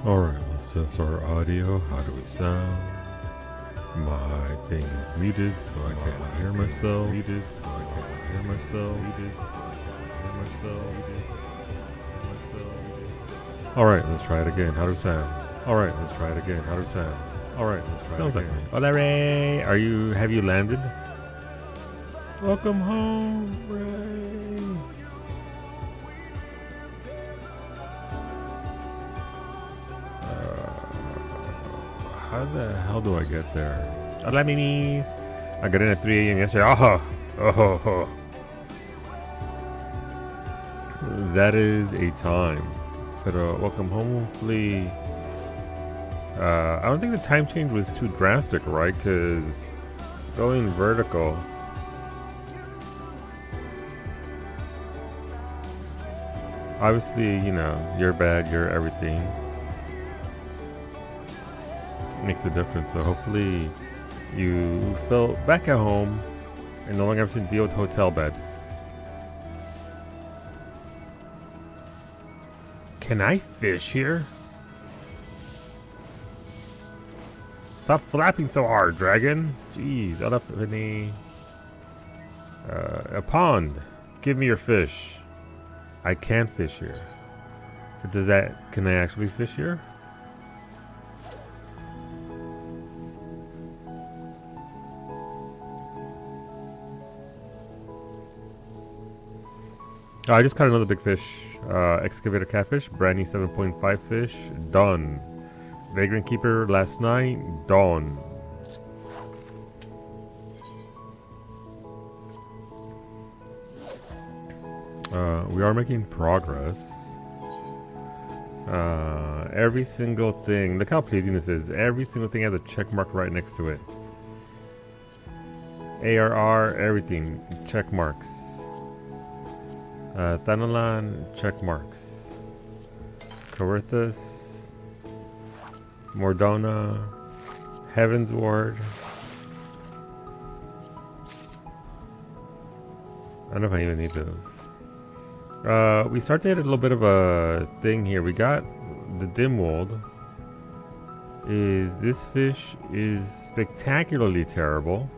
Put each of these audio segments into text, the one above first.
Alright, let's test our audio. How do we sound? My thing is muted, so I can't hear myself. Muted, so I can't hear myself. Muted, so I can't hear myself. Muted, so I can't hear myself. Alright, let's try it again. How do we sound? Alright, let's try it again. How do we sound? Alright, let's try it again. Sounds like me. Hola, Ray! Have you landed? Welcome home, Ray! How the hell do I get there? Hola, mimis! I got in at 3 a.m. yesterday. Oh. That is a time. But welcome home, hopefully. I don't think the time change was too drastic, right? Because going vertical. Obviously, you know, your bed, your everything makes a difference. So hopefully you feel back at home and no longer have to deal with hotel bed. Can I fish here? Stop flapping so hard, dragon. Jeez, I left any a pond. Give me your fish. I can fish here. But can I actually fish here? I just caught another big fish. Excavator catfish, brand new 7.5 fish, done. Vagrant keeper last night, done. We are making progress. Every single thing, look how pleasing this is. Every single thing has a check mark right next to it. ARR, everything, check marks. Thanalan, check marks. Coerthus, Mordona, Heaven's Ward. I don't know if I even need those. We started a little bit of a thing here. We got the Dimwold. This fish is spectacularly terrible.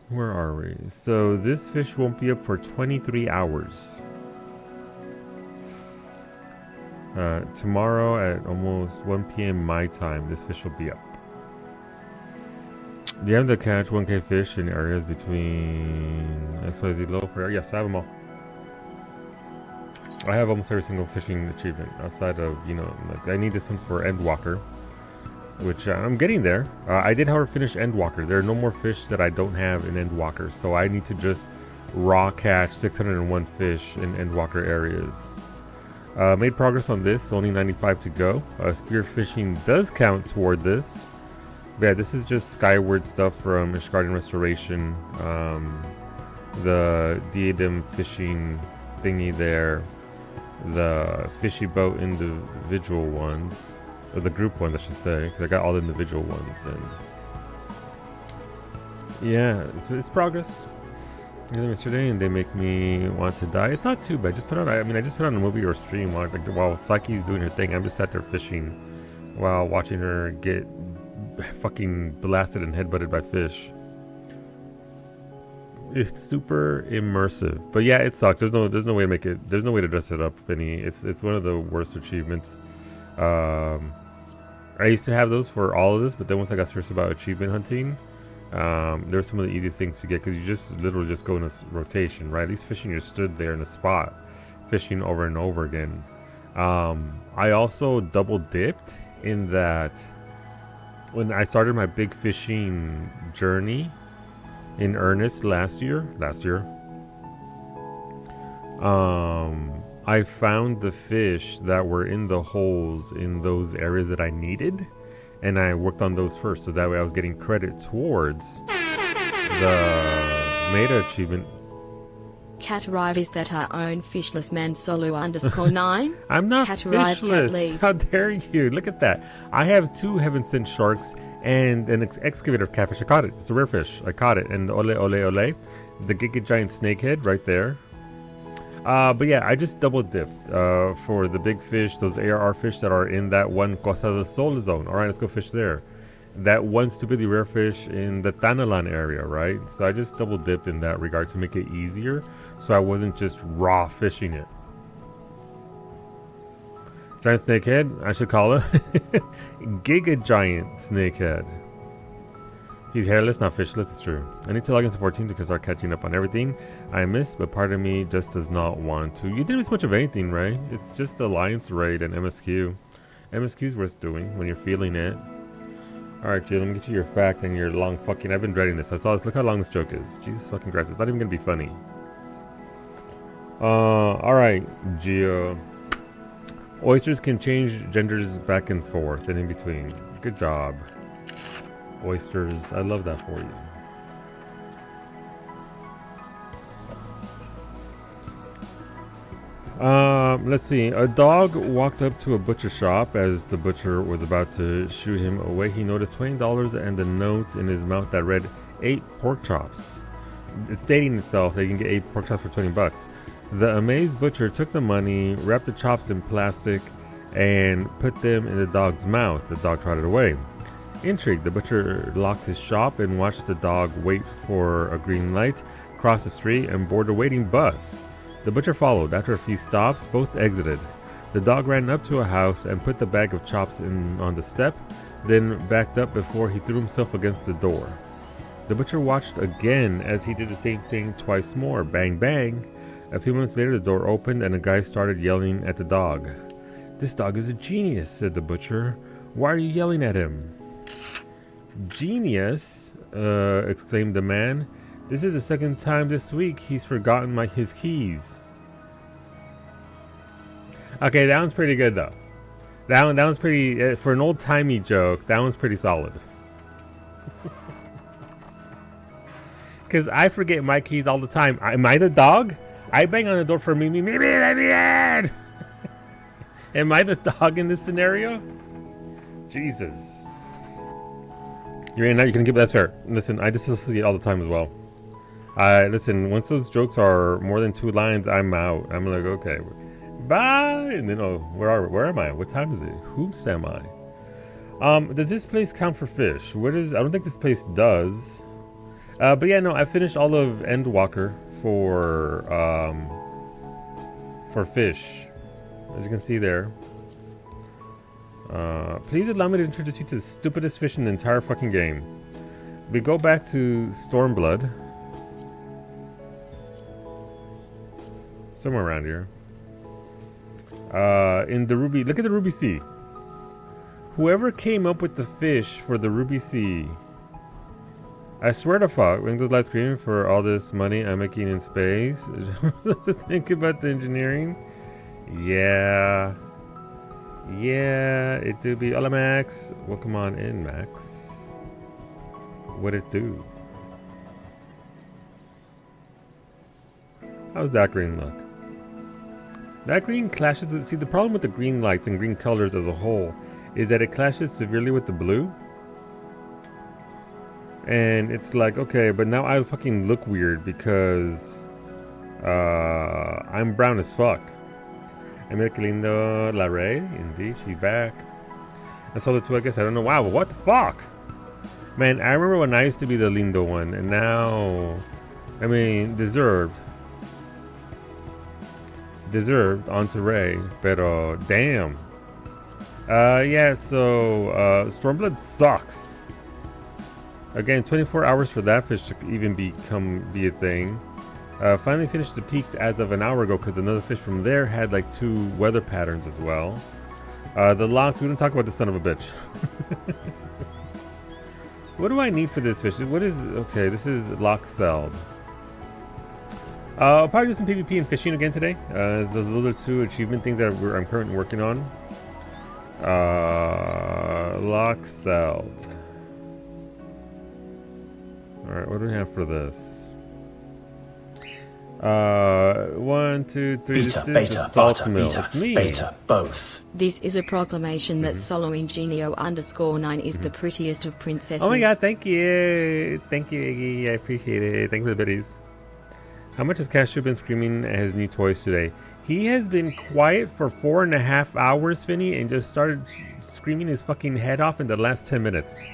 Where are we? So this fish won't be up for 23 hours. Tomorrow at almost 1 p.m. my time, this fish will be up. Do you have to catch 1K fish in areas between XIV low for? Yes, I have them all. I have almost every single fishing achievement outside of, you know, like I need this one for Endwalker, which I'm getting there. I did, however, finish Endwalker. There are no more fish that I don't have in Endwalker, so I need to just raw catch 601 fish in Endwalker areas. Made progress on this, only 95 to go. Spear fishing does count toward this. But yeah, this is just skyward stuff from Ishgardian Restoration. The diadem fishing thingy there. The fishy boat individual ones. Or the group ones, I should say. Because I got all the individual ones. And yeah, it's progress. Yesterday, and they make me want to die. It's not too bad. Just put on. I just put on a movie or stream while Saki's doing her thing. I'm just sat there fishing while watching her get fucking blasted and headbutted by fish. It's super immersive, but yeah, it sucks. There's no way to make it. There's no way to dress it up, Finny. It's one of the worst achievements. I used to have those for all of this, but then once I got serious about achievement hunting. They're some of the easiest things to get because you just literally just go in a rotation, right? At least fishing, you stood there in a spot, fishing over and over again. I also double dipped in that when I started my big fishing journey in earnest last year, I found the fish that were in the holes in those areas that I needed. And I worked on those first, so that way I was getting credit towards the meta achievement. Cat arrive is that our own fishless man solo _9. I'm not Cat arrive, cat fishless. leave. How dare you? Look at that. I have 2 heaven sent sharks and an excavator catfish. I caught it. It's a rare fish. I caught it. And ole ole ole, the giga giant snakehead right there. But yeah, I just double dipped for the big fish, those ARR fish that are in that one Costa del Sol zone. All right, let's go fish there. That one stupidly rare fish in the Tanalan area, right? So I just double dipped in that regard to make it easier, so I wasn't just raw fishing it. Giant snakehead, I should call it. Giga giant snakehead. He's hairless, not fishless, it's true. I need to log into 14 to start catching up on everything I missed, but part of me just does not want to. You didn't miss much of anything, right? It's just Alliance Raid and MSQ. MSQ is worth doing when you're feeling it. Alright, Jill, let me get you your fact and your long fucking... I've been dreading this. I saw this. Look how long this joke is. Jesus fucking Christ. It's not even gonna be funny. Alright, Gio. Oysters can change genders back and forth and in between. Good job. Oysters. I love that for you. Let's see. A dog walked up to a butcher shop. As the butcher was about to shoot him away, he noticed $20 and a note in his mouth that read 8 pork chops. It's stating itself that you can get 8 pork chops for 20 bucks. The amazed butcher took the money, wrapped the chops in plastic, and put them in the dog's mouth. The dog trotted away. Intrigued, the butcher locked his shop and watched the dog wait for a green light, cross the street, and board a waiting bus. The butcher followed. After a few stops, both exited. The dog ran up to a house and put the bag of chops on the step, then backed up before he threw himself against the door. The butcher watched again as he did the same thing twice more. Bang, bang. A few minutes later, the door opened and a guy started yelling at the dog. "This dog is a genius," said the butcher. "Why are you yelling at him?" "Genius?" Exclaimed the man. "This is the second time this week he's forgotten his keys." Okay, that one's pretty good though. That one's pretty for an old-timey joke. That one's pretty solid. Because I forget my keys all the time. Am I the dog? I bang on the door for Mimi. Mimi, let me in! Am I the dog in this scenario? Jesus. You're in now. You can give that's fair. Listen, I dissociate all the time as well. Listen, once those jokes are more than 2 lines, I'm out. I'm like, okay, bye. And then, oh, where am I? What time is it? Whoops am I? Does this place count for fish? I don't think this place does. But yeah, no, I finished all of Endwalker for fish, as you can see there. Please allow me to introduce you to the stupidest fish in the entire fucking game. We go back to Stormblood. Somewhere around here. In the Ruby... Look at the Ruby Sea. Whoever came up with the fish for the Ruby Sea... I swear to fuck, ring those lights green for all this money I'm making in space. To think about the engineering. Yeah. Yeah, it do be. Hola, Max. Welcome on in, Max. What it do? How's that green look? That green clashes with... See, the problem with the green lights and green colors as a whole is that it clashes severely with the blue. And it's like, okay, but now I fucking look weird because I'm brown as fuck. Mira que lindo la Rey. Indeed, she's back. I saw the 2, I guess. I don't know. Wow, what the fuck? Man, I remember when I used to be the lindo one, and now... I mean, deserved onto Rey, pero damn. Yeah, so Stormblood sucks. Again, 24 hours for that fish to even be a thing. Finally finished the peaks as of an hour ago because another fish from there had like 2 weather patterns as well. The locks, we don't talk about this son of a bitch. What do I need for this fish? What is... Okay, this is lock celled. I'll probably do some PvP and fishing again today. Those are 2 achievement things that I'm currently working on. Lock celled. Alright, what do we have for this? 1, 2, 3. Beta, beta, beta, It's me. beta, both. This is a proclamation that Soloingenio_9 is the prettiest of princesses. Oh my god, thank you. Thank you, Iggy. I appreciate it. Thank you for the biddies. How much has Cashew been screaming at his new toys today? He has been quiet for 4.5 hours, Finny, and just started screaming his fucking head off in the last 10 minutes.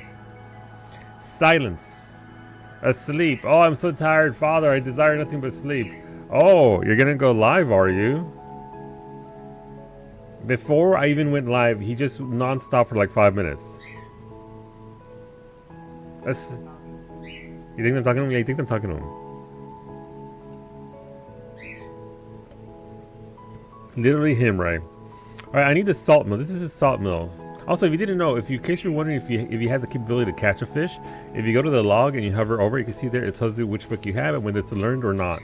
Silence. Asleep. Oh, I'm so tired, Father. I desire nothing but sleep. Oh, you're gonna go live, are you? Before I even went live, he just non-stop for like 5 minutes. That's... You think I'm talking to him? Yeah, you think I'm talking to him. Literally him, right? Alright, I need the salt mill. This is his salt mill. Also, if you didn't know, in case you're wondering if you have the capability to catch a fish, if you go to the log and you hover over, you can see there it tells you which book you have and whether it's learned or not.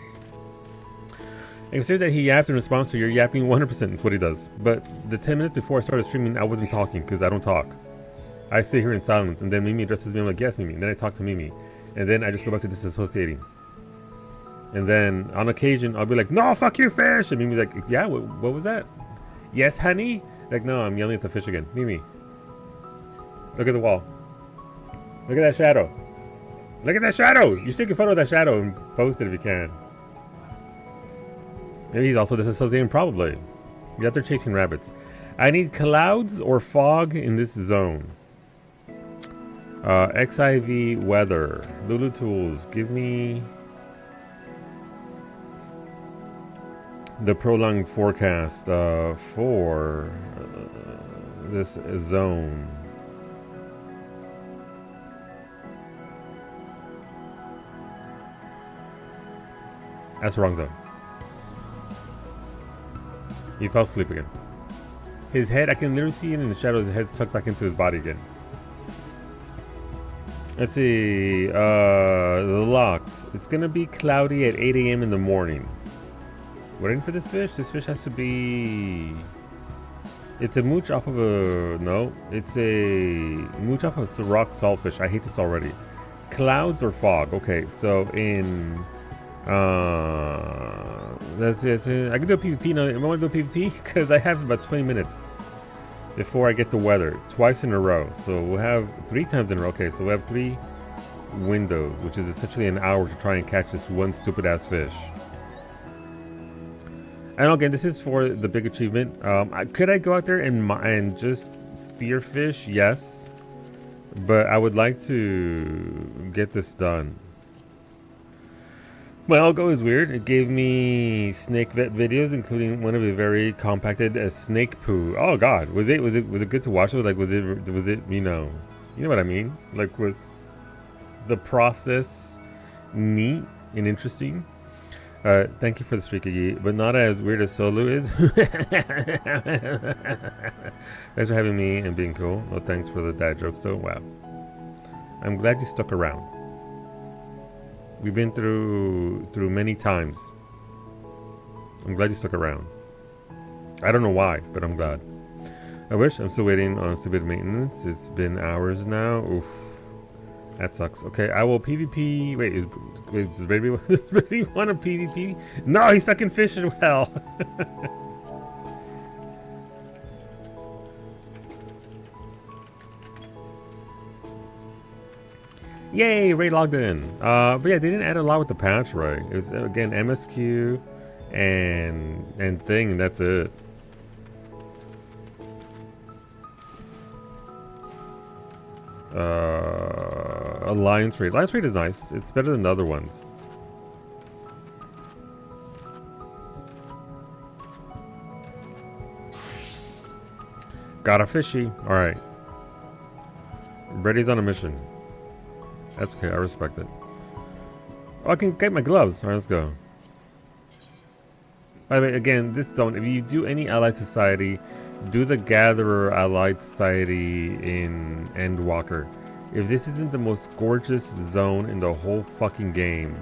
And consider that he yaps in response to your yapping 100%. That's what he does. But the 10 minutes before I started streaming, I wasn't talking because I don't talk. I sit here in silence, and then Mimi addresses me. I'm like, yes, Mimi. And then I talk to Mimi, and then I just go back to disassociating. And then on occasion, I'll be like, no, fuck you, fish. And Mimi's like, yeah, what was that? Yes, honey? Like, no, I'm yelling at the fish again. Mimi, look at the wall. Look at that shadow. Look at that shadow. You should take a photo of that shadow and post it if you can. Maybe he's also disassociating, probably. He's out there chasing rabbits. I need clouds or fog in this zone. XIV weather. Lulu tools. Give me the prolonged forecast for this zone. That's the wrong zone. He fell asleep again. His head, I can literally see it in the shadows. His head's tucked back into his body again. Let's see. The locks. It's gonna be cloudy at 8 a.m. in the morning. Waiting for this fish? This fish has to be... It's a mooch off of a... No. It's a mooch off of a rock saltfish. I hate this already. Clouds or fog? Okay, so in... That's it. I can do a PvP now. I want to do a PvP because I have about 20 minutes before I get the weather. Twice in a row. So we'll have 3 times in a row. Okay, so we'll have 3 windows, which is essentially an hour to try and catch this one stupid ass fish. And again, this is for the big achievement. Could I go out there and just spear fish? Yes. But I would like to get this done. My algo is weird. It gave me snake vet videos, including one of the very compacted snake poo. Oh God, was it good to watch? Like was it you know what I mean? Like was the process neat and interesting? Thank you for the streak, Iggy, but not as weird as Solu is. Thanks for having me and being cool. No thanks for the dad jokes though. Wow. I'm glad you stuck around. We've been through many times. I'm glad you stuck around. I don't know why, but I'm glad. I wish I'm still waiting on stupid maintenance. It's been hours now. Oof. That sucks. Okay, I will PvP. Wait, is Brady want a PvP? No, he's stuck in fish as well. Yay, Ray logged in. But yeah, they didn't add a lot with the patch, right? It was again MSQ and thing, and that's it. Alliance rate. Alliance rate is nice. It's better than the other ones. Got a fishy. Alright. Brady's on a mission. That's okay, I respect it. Oh, I can get my gloves. Alright, let's go. By the way, again, this zone, if you do any Allied Society, do the Gatherer Allied Society in Endwalker. If this isn't the most gorgeous zone in the whole fucking game,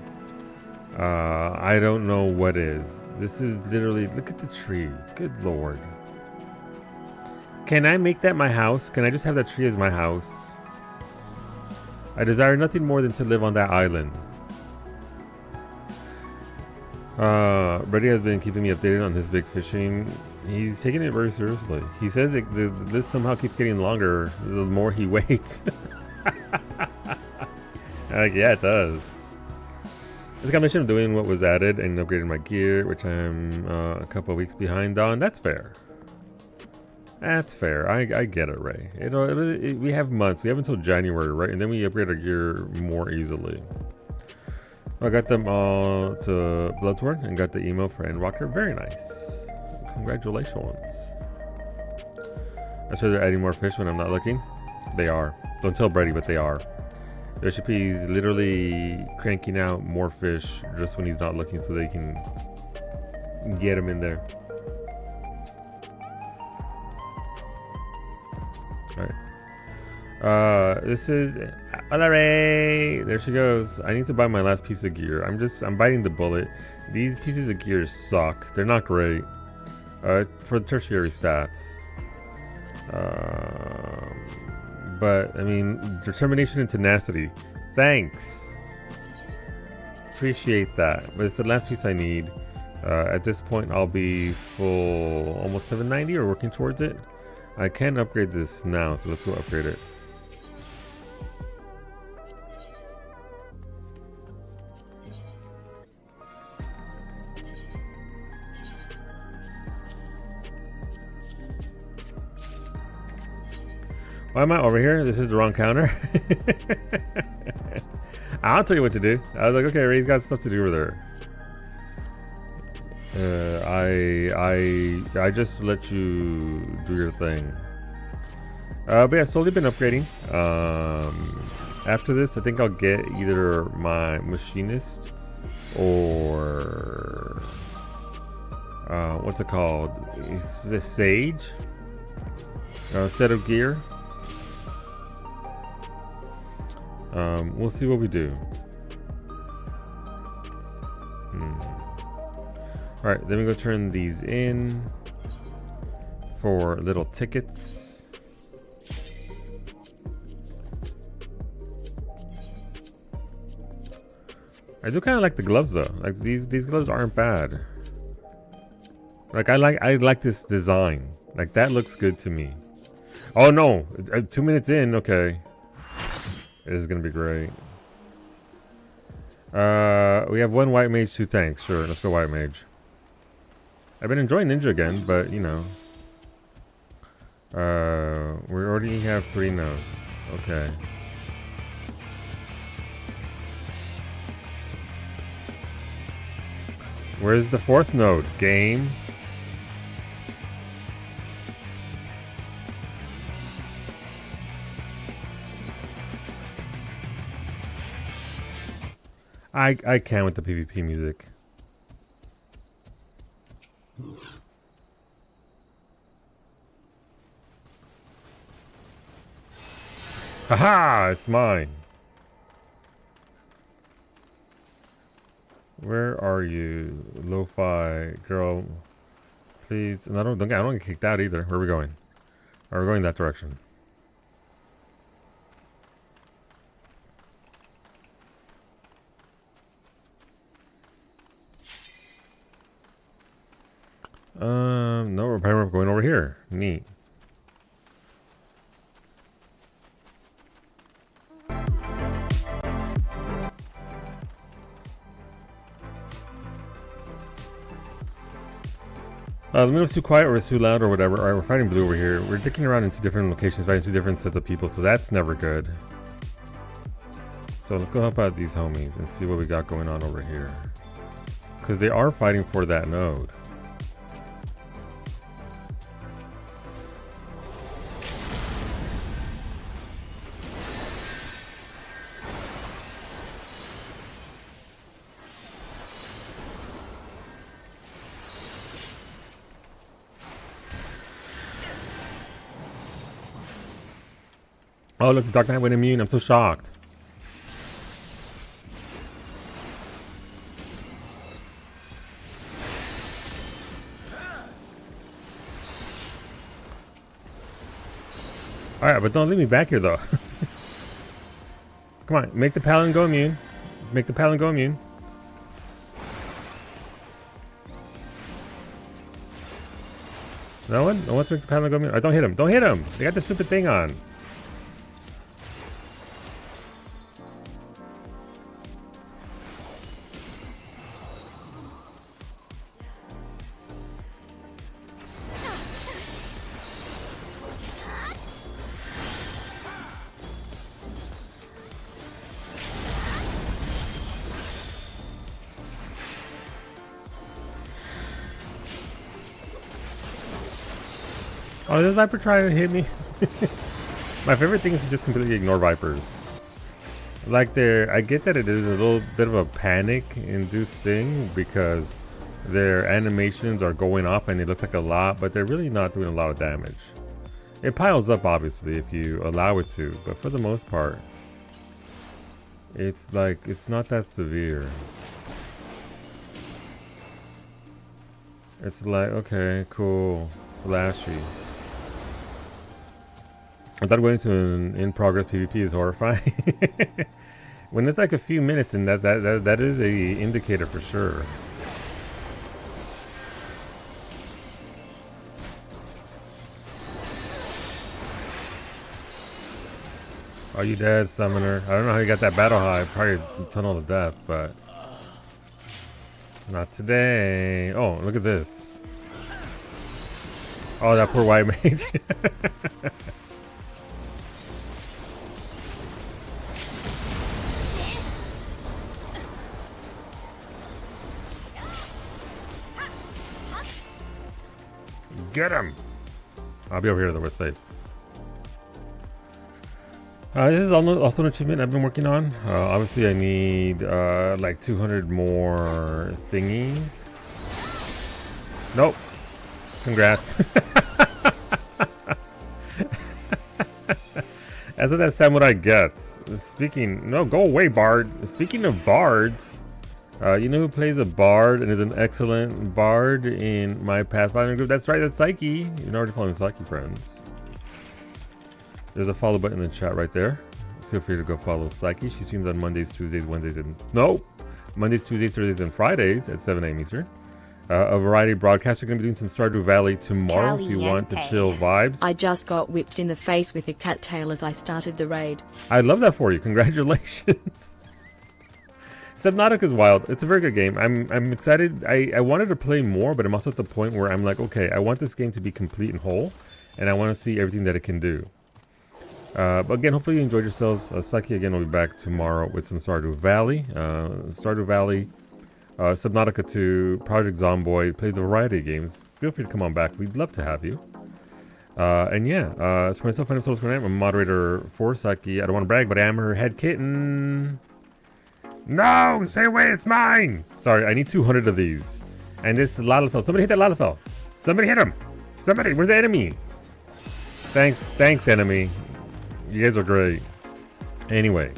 I don't know what is. This is literally, look at the tree. Good lord. Can I make that my house? Can I just have that tree as my house? I desire nothing more than to live on that island. Brady has been keeping me updated on his big fishing. He's taking it very seriously. He says the list somehow keeps getting longer the more he waits. Like, yeah, it does. This combination of doing what was added and upgrading my gear, which I'm a couple of weeks behind on. That's fair. That's fair. I get it, Ray. We have months. We have until January, right? And then we upgrade our gear more easily. I got them all to Bloodsworn and got the emo for Endwalker. Very nice. Congratulations. I'm sure they're adding more fish when I'm not looking. They are. Don't tell Brady, but they are. Yoshipi's literally cranking out more fish just when he's not looking so they can get him in there. Alright. This is Valerie. There she goes. I need to buy my last piece of gear. I'm biting the bullet. These pieces of gear suck. They're not great. For the tertiary stats. But I mean, determination and tenacity. Thanks. Appreciate that. But it's the last piece I need. At this point, I'll be full almost 790 or working towards it. I can upgrade this now, so let's go upgrade it. Why am I over here? This is the wrong counter. I'll tell you what to do. I was like, okay, Ray's got stuff to do over there. I just let you do your thing. But yeah, slowly been upgrading. After this, I think I'll get either my machinist or what's it called? Is it Sage? Set of gear. We'll see what we do. Alright, then we go turn these in for little tickets. I do kind of like the gloves though. Like these gloves aren't bad. Like I like this design. Like that looks good to me. Oh no, 2 minutes in, okay. This is gonna be great. We have one white mage, 2 tanks. Sure, let's go white mage. I've been enjoying ninja again, but you know. We already have 3 nodes. Okay. Where's the 4th node? Game. I can with the PvP music. Haha! It's mine. Where are you, lo-fi girl? Please, and I don't get kicked out either. Where are we going? Are we going that direction? No, we're going over here. Neat. Let me know if it's too quiet or it's too loud or whatever. Alright, we're fighting blue over here. We're dicking around in 2 different locations, fighting 2 different sets of people, so that's never good. So let's go help out these homies and see what we got going on over here. Because they are fighting for that node. Oh, look, the Dark Knight went immune. I'm so shocked. Alright, but don't leave me back here, though. Come on, make the Paladin go immune. Make the Paladin go immune. No one? No one's make the Paladin go immune? Right, don't hit him. Don't hit him! They got this stupid thing on. Oh, this Viper trying to hit me. My favorite thing is to just completely ignore Vipers. Like I get that it is a little bit of a panic-induced thing because their animations are going off and it looks like a lot, but they're really not doing a lot of damage. It piles up, obviously, if you allow it to, but for the most part, it's like, it's not that severe. It's like, okay, cool, flashy. I thought going to an in-progress PvP is horrifying. When it's like a few minutes, and that is a indicator for sure. Are you dead, Summoner? I don't know how you got that battle high. Probably Tunnel of Death, but not today. Oh, look at this. Oh, that poor white mage. Get him! I'll be over here, though. We're safe. This is also an achievement I've been working on. Obviously, I need like 200 more thingies. Nope. Congrats. That's what that samurai gets. No, go away, Bard. Speaking of bards, you know who plays a bard and is an excellent bard in my Pathfinder group? That's right, that's Psyche. You're already following Psyche, friends. There's a follow button in the chat right there. Feel free to go follow Psyche. She streams on Mondays, Tuesdays, Wednesdays, and Mondays, Tuesdays, Thursdays, and Fridays at 7 a.m. Eastern. A variety of broadcasts. We're going to be doing some Stardew Valley tomorrow if you want the chill vibes. I just got whipped in the face with a cattail as I started the raid. I love that for you. Congratulations. Subnautica is wild. It's a very good game. I'm excited. I wanted to play more, but I'm also at the point where I'm like, okay, I want this game to be complete and whole, and I want to see everything that it can do. But again, hopefully you enjoyed yourselves. Psyche again will be back tomorrow with some Stardew Valley. Stardew Valley, Subnautica 2, Project Zomboid, plays a variety of games. Feel free to come on back. We'd love to have you. And yeah, as for myself, I'm a moderator for Psyche. I don't want to brag, but I am her head kitten. No, stay away, it's mine. Sorry, I need 200 of these. And this Lalafell. Somebody hit that Lalafell. Somebody hit him. Somebody, where's the enemy? Thanks, enemy. You guys are great. Anyway,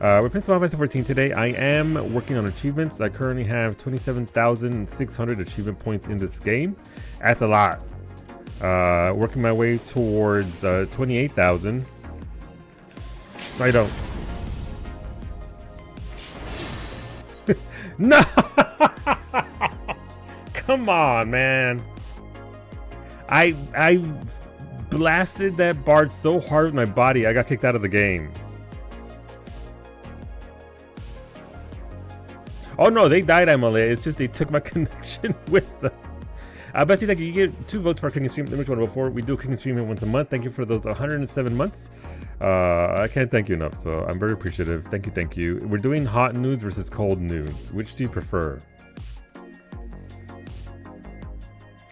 we're playing Final Fantasy 14 today. I am working on achievements. I currently have 27,600 achievement points in this game. That's a lot. Working my way towards 28,000. I don't. No! Come on, man. I blasted that bard so hard with my body, I got kicked out of the game. Oh no, they died, MLA. It's just they took my connection with them. Bessie, thank you. You get 2 votes for our cooking stream. Let me one before. We do a cooking stream once a month. Thank you for those 107 months. I can't thank you enough, so I'm very appreciative. Thank you. We're doing hot nudes versus cold nudes. Which do you prefer?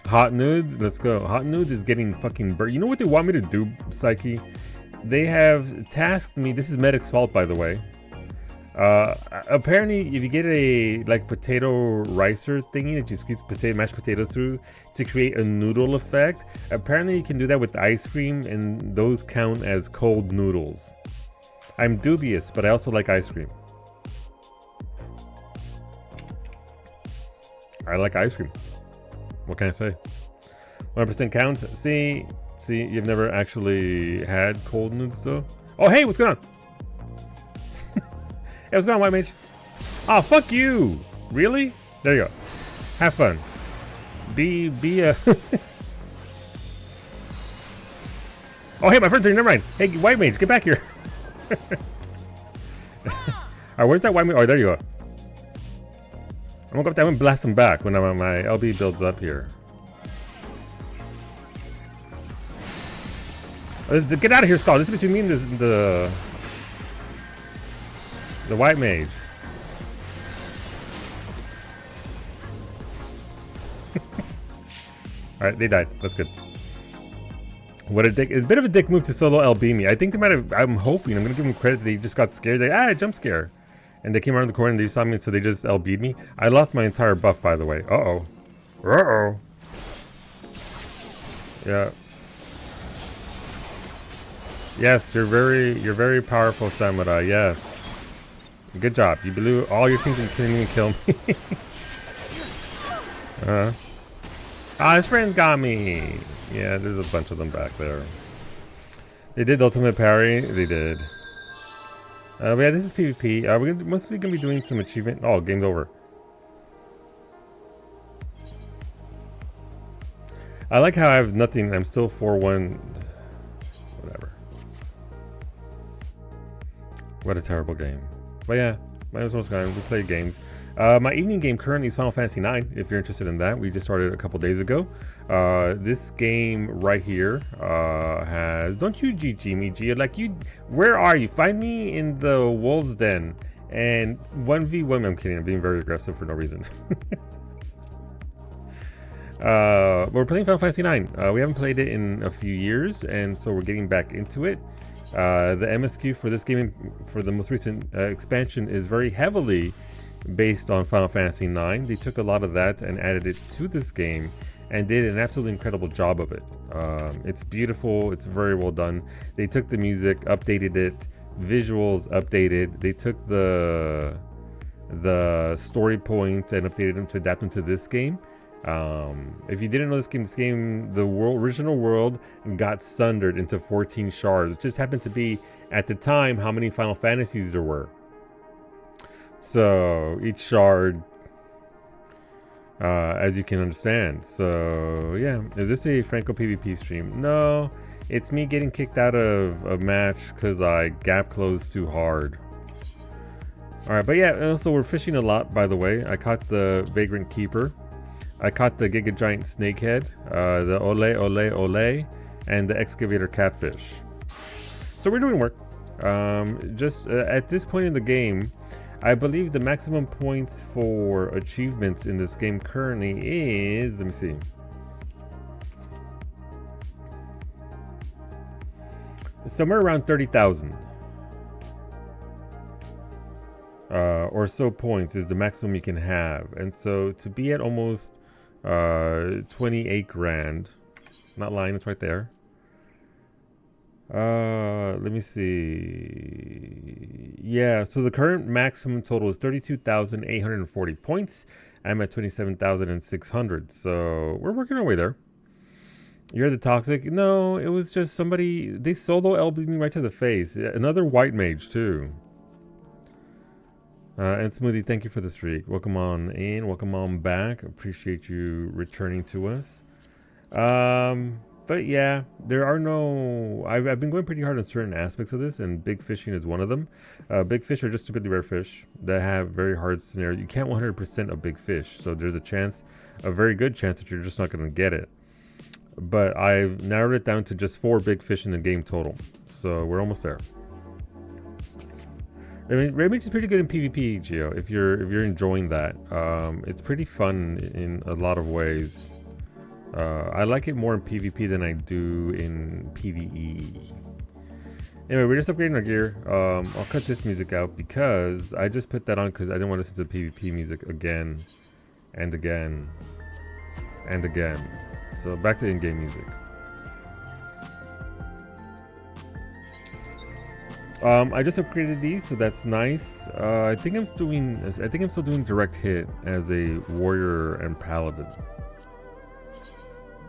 Hot nudes? Let's go. Hot nudes is getting fucking burnt. You know what they want me to do, Psyche? They have tasked me. This is Medic's fault, by the way. Apparently, if you get a like potato ricer thingy that you squeeze mashed potatoes through to create a noodle effect, apparently you can do that with ice cream, and those count as cold noodles. I'm dubious, but I also like ice cream. I like ice cream. What can I say? 100% counts. See, you've never actually had cold noodles though. Oh, hey, what's going on? Hey, what's going on, White Mage? Oh, fuck you! Really? There you go. Have fun. Be a... Oh, hey, my friend's here. Never mind. Hey, White Mage, get back here. Alright, where's that White Mage? Oh, there you go. I'm gonna go up there and blast him back when my LB builds up here. Get out of here, Skull. This is between me and the White Mage. Alright, they died. That's good. What a dick! It's a bit of a dick move to solo LB me. I think they might have. I'm hoping. I'm gonna give them credit. They just got scared. They jump scare, and they came around the corner and they saw me, so they just LB'd me. I lost my entire buff, by the way. Yeah. Yes, you're very powerful, Samurai. Yes. Good job. You blew all your things and couldn't even kill me. His friends got me. Yeah, there's a bunch of them back there. They did ultimate parry. They did. But yeah, this is PvP. We're mostly gonna be doing some achievement. Oh, game's over. I like how I have nothing. I'm still 4-1. Whatever. What a terrible game. But yeah, my name is Most Guy. We play games. My evening game currently is Final Fantasy IX. If you're interested in that, we just started a couple days ago. This game right here has. Don't you GG me, Gio? Like you, where are you? Find me in the Wolves Den and 1v1. I'm kidding. I'm being very aggressive for no reason. We're playing Final Fantasy IX. We haven't played it in a few years, and so we're getting back into it. The MSQ for this game, for the most recent expansion, is very heavily based on Final Fantasy IX. They took a lot of that and added it to this game and did an absolutely incredible job of it. It's beautiful. It's very well done. They took the music, updated it, visuals updated. They took the story points and updated them to adapt them to this game. If you didn't know this game, the original world got sundered into 14 shards, which just happened to be, at the time, how many Final Fantasies there were. So, each shard, as you can understand. So, yeah. Is this a Franco PvP stream? No, it's me getting kicked out of a match because I gap closed too hard. Alright, but yeah, also we're fishing a lot, by the way. I caught the Vagrant Keeper. I caught the Giga Giant Snakehead, the Ole, and the Excavator Catfish. So we're doing work. Just at this point in the game, I believe the maximum points for achievements in this game currently is, let me see. Somewhere around 30,000. Or so points is the maximum you can have. And so to be at almost 28 grand, not lying, it's right there. Let me see. Yeah, so the current maximum total is 32,840 points. I'm at 27,600, so we're working our way there. You're the toxic? No, it was just somebody, they solo elbowed me right to the face. Another white mage too. And Smoothie, thank you for the streak. Welcome on in, welcome on back. Appreciate you returning to us. But yeah, there are no... I've been going pretty hard on certain aspects of this, and big fishing is one of them. Big fish are just stupidly rare fish that have very hard scenarios. You can't 100% a big fish, so there's a very good chance that you're just not going to get it. But I've narrowed it down to just 4 big fish in the game total, so we're almost there. I mean, Red Mage is pretty good in PvP, Gio, if you're enjoying that. It's pretty fun in a lot of ways. I like it more in PvP than I do in PvE. Anyway, we're just upgrading our gear. I'll cut this music out because I just put that on because I didn't want to listen to PvP music again and again and again. So back to in-game music. I just upgraded these, so that's nice. I think I'm still doing direct hit as a warrior and paladin.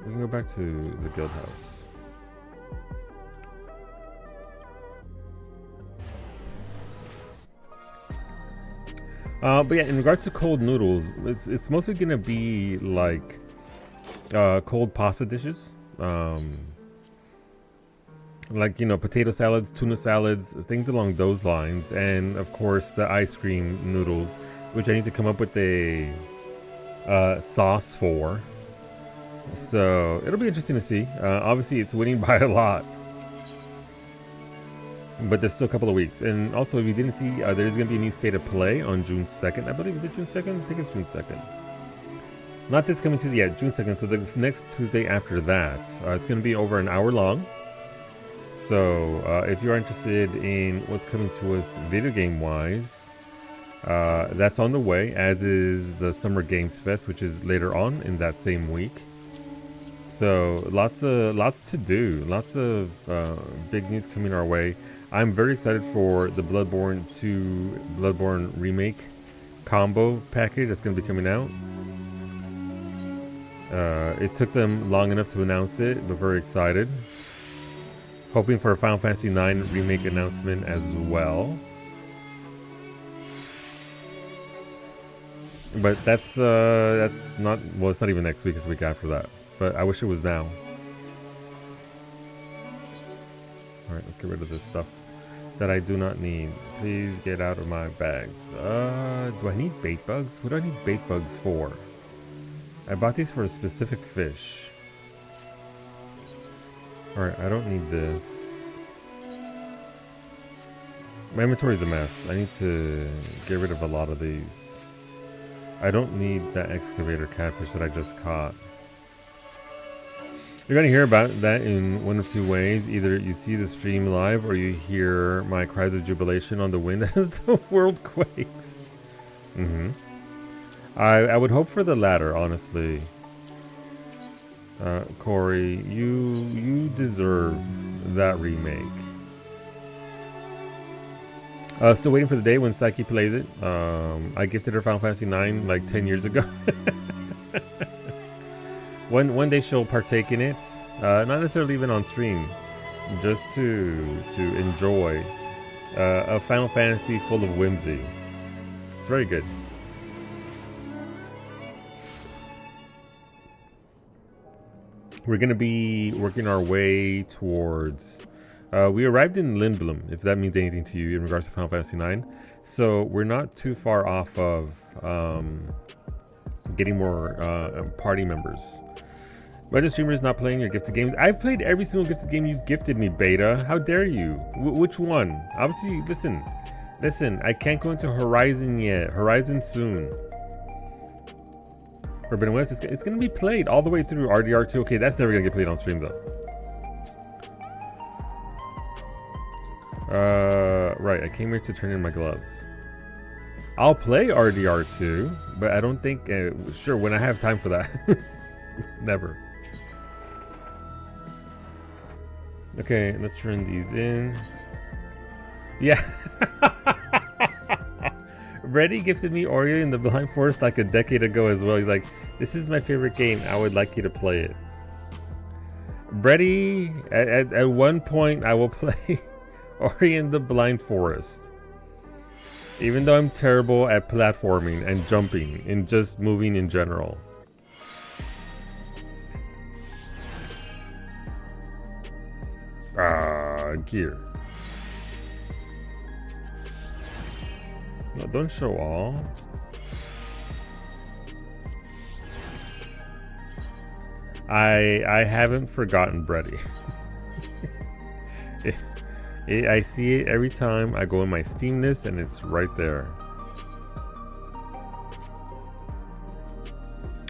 We can go back to the guild house. But yeah, in regards to cold noodles, it's mostly gonna be like cold pasta dishes. Like, you know, potato salads, tuna salads, things along those lines, and of course the ice cream noodles, which I need to come up with a sauce for. So it'll be interesting to see. Obviously, it's winning by a lot, but there's still a couple of weeks. And also, if you didn't see, there's going to be a new state of play on June 2nd. I believe, is it June 2nd? I think it's June 2nd. Not this coming Tuesday, yeah, June 2nd. So the next Tuesday after that. It's going to be over an hour long. So if you're interested in what's coming to us video game wise, that's on the way, as is the Summer Games Fest, which is later on in that same week. So lots to do, lots of big news coming our way. I'm very excited for the Bloodborne 2 Bloodborne remake combo package that's going to be coming out. It took them long enough to announce it, but very excited. Hoping for a Final Fantasy IX remake announcement as well. But that's not, well, it's not even next week, it's the week after that. But I wish it was now. Alright, let's get rid of this stuff that I do not need. Please get out of my bags. Do I need bait bugs? What do I need bait bugs for? I bought these for a specific fish. Alright, I don't need this. My inventory is a mess. I need to get rid of a lot of these. I don't need that excavator catfish that I just caught. You're going to hear about that in one of two ways. Either you see the stream live or you hear my cries of jubilation on the wind as the world quakes. I would hope for the latter, honestly. Corey, you deserve that remake. Still waiting for the day when Psyche plays it. I gifted her Final Fantasy IX like 10 years ago. One day she'll partake in it, not necessarily even on stream, just to enjoy a Final Fantasy full of whimsy. It's very good. We're gonna be working our way towards. We arrived in Lindblom, if that means anything to you in regards to Final Fantasy IX. So we're not too far off of getting more party members. Whether streamer is not playing your gifted games. I've played every single gifted game you've gifted me, Beta. How dare you? Which one? Obviously, listen. I can't go into Horizon yet. Horizon soon. Forbidden West, it's going to be played all the way through RDR2. Okay, that's never going to get played on stream, though. Right, I came here to turn in my gloves. I'll play RDR2, but I don't think... sure, when I have time for that. Never. Okay, let's turn these in. Yeah. Reddy gifted me Ori in the Blind Forest like a decade ago as well. He's like, this is my favorite game. I would like you to play it. Reddy, at one point, I will play Ori in the Blind Forest. Even though I'm terrible at platforming and jumping and just moving in general. Gear. No, don't show all. I haven't forgotten Brady. I see it every time I go in my Steam list and it's right there.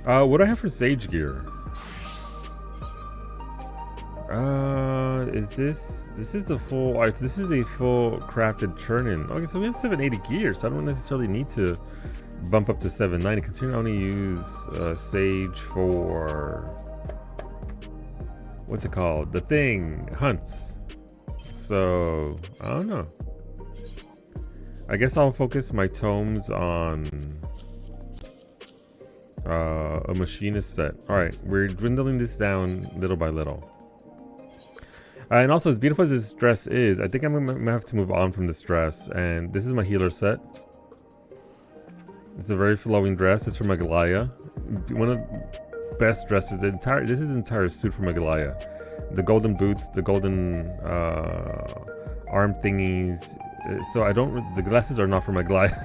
What do I have for Sage gear? This is the full, this is a full crafted churn-in. Okay, so we have 780 gear, so I don't necessarily need to bump up to 790, considering I only use Sage for, what's it called? The thing, hunts. So, I don't know. I guess I'll focus my tomes on a machinist set. Alright, we're dwindling this down little by little. And also, as beautiful as this dress is, I think I'm going to have to move on from this dress. And this is my healer set. It's a very flowing dress. It's from Agalaya. One of the best dresses. This is the entire suit from Agalaya. The golden boots, the golden arm thingies. So the glasses are not from Agalaya.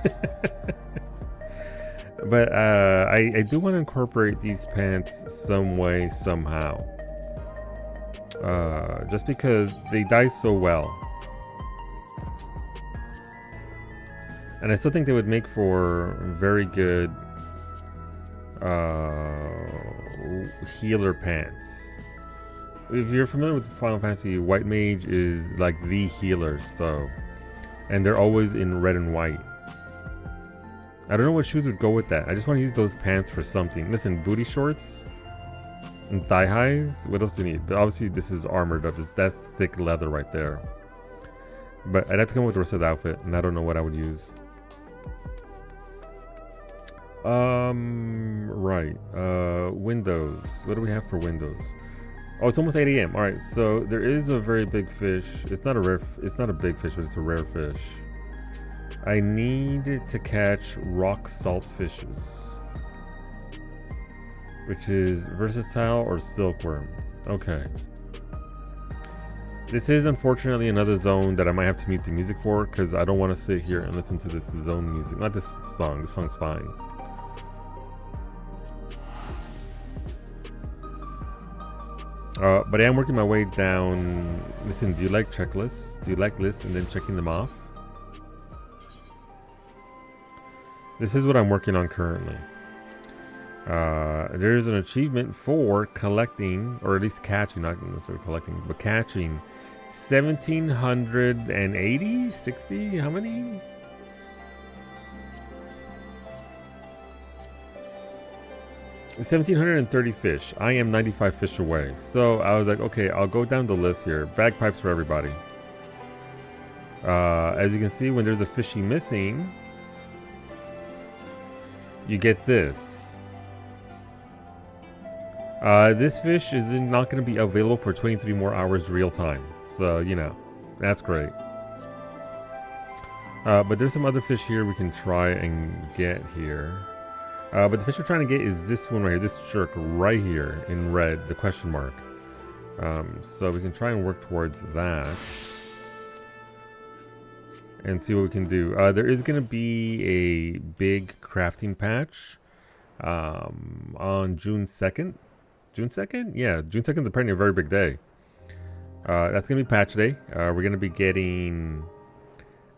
But I do want to incorporate these pants some way, somehow. Just because they dye so well. And I still think they would make for very good healer pants. If you're familiar with Final Fantasy, White Mage is like the healers, though, and they're always in red and white. I don't know what shoes would go with that. I just want to use those pants for something. Listen, booty shorts and thigh highs. What else do you need? But obviously, this is armored up. That's thick leather right there. But I'd have to come up with the rest of the outfit, and I don't know what I would use. Right. Windows. What do we have for windows? Oh, it's almost 8 a.m. All right, so there is a very big fish. It's not a big fish, but it's a rare fish. I need to catch rock salt fishes, which is versatile or silkworm. Okay. This is unfortunately another zone that I might have to mute the music for, because I don't want to sit here and listen to this zone music. Not this song. This song's fine. But I am working my way down. Listen, do you like checklists? Do you like lists and then checking them off? This is what I'm working on currently. There's an achievement for collecting, or at least catching, not necessarily collecting, but catching 1,780? 60? How many? $1,730 fish. I am 95 fish away. So I was like, okay, I'll go down the list here. Bagpipes for everybody. As you can see, when there's a fishy missing, you get this. This fish is not going to be available for 23 more hours real time. So, you know, that's great. But there's some other fish here we can try and get here. But the fish we're trying to get is this one right here, this jerk right here in red, the question mark. So we can try and work towards that and see what we can do. There is going to be a big crafting patch on June 2nd. June 2nd? Yeah, June 2nd is apparently a very big day. That's going to be patch day. We're going to be getting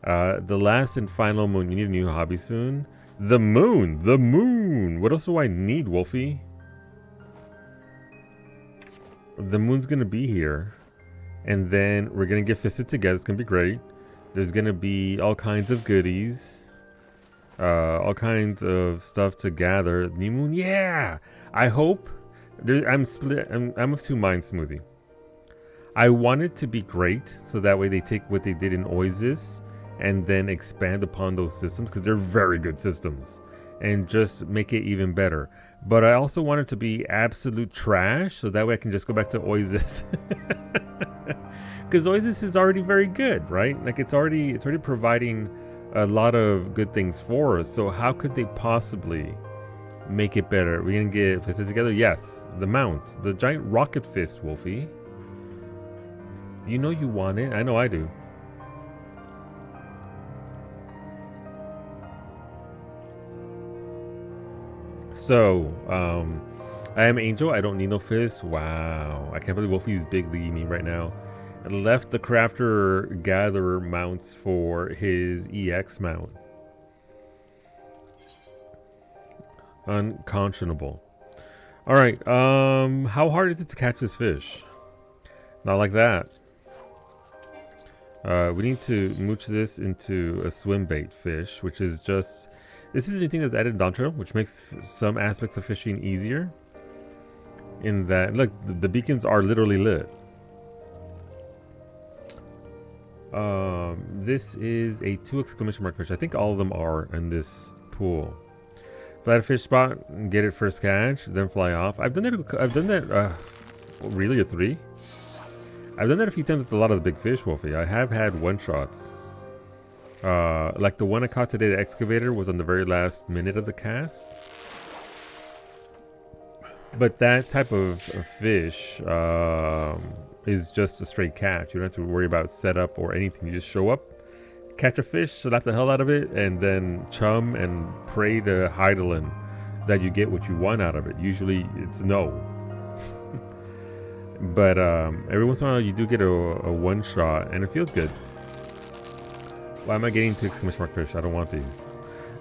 the last and final moon. You need a new hobby soon. The moon! The moon! What else do I need, Wolfie? The moon's gonna be here. And then we're gonna get fisted together. It's gonna be great. There's gonna be all kinds of goodies. All kinds of stuff to gather. New moon, yeah! I hope... I'm split. I'm of two minds, Smoothie. I want it to be great, so that way they take what they did in Oasis and then expand upon those systems, because they're very good systems, and just make it even better. But I also want it to be absolute trash, so that way I can just go back to Oasis. Because Oasis is already very good, right? Like it's already providing a lot of good things for us. So how could they possibly make it better? We're gonna get fisted together. Yes, the mount, the giant rocket fist, Wolfie. You know you want it. I know I do. So, I am Angel. I don't need no fist. Wow. I can't believe Wolfie's big leaguing me right now. I left the crafter gatherer mounts for his EX mount. Unconscionable. Alright, how hard is it to catch this fish? Not like that. We need to mooch this into a swim bait fish, which is just... This is anything that's added in Dawn Trail, which makes some aspects of fishing easier. In that, look, the beacons are literally lit. This is a 2 exclamation mark fish. I think all of them are in this pool. Fly at a fish spot, get it first catch, then fly off. I've done that. Really, a 3? I've done that a few times with a lot of the big fish, Wolfie. I have had one shots. Like the one I caught today, the excavator, was on the very last minute of the cast. But that type of fish is just a straight catch. You don't have to worry about setup or anything. You just show up, catch a fish, slap the hell out of it, and then chum and pray to Heidelin that you get what you want out of it. Usually it's no. But every once in a while you do get a one shot, and it feels good. Why am I getting 2 exclamation mark fish? I don't want these.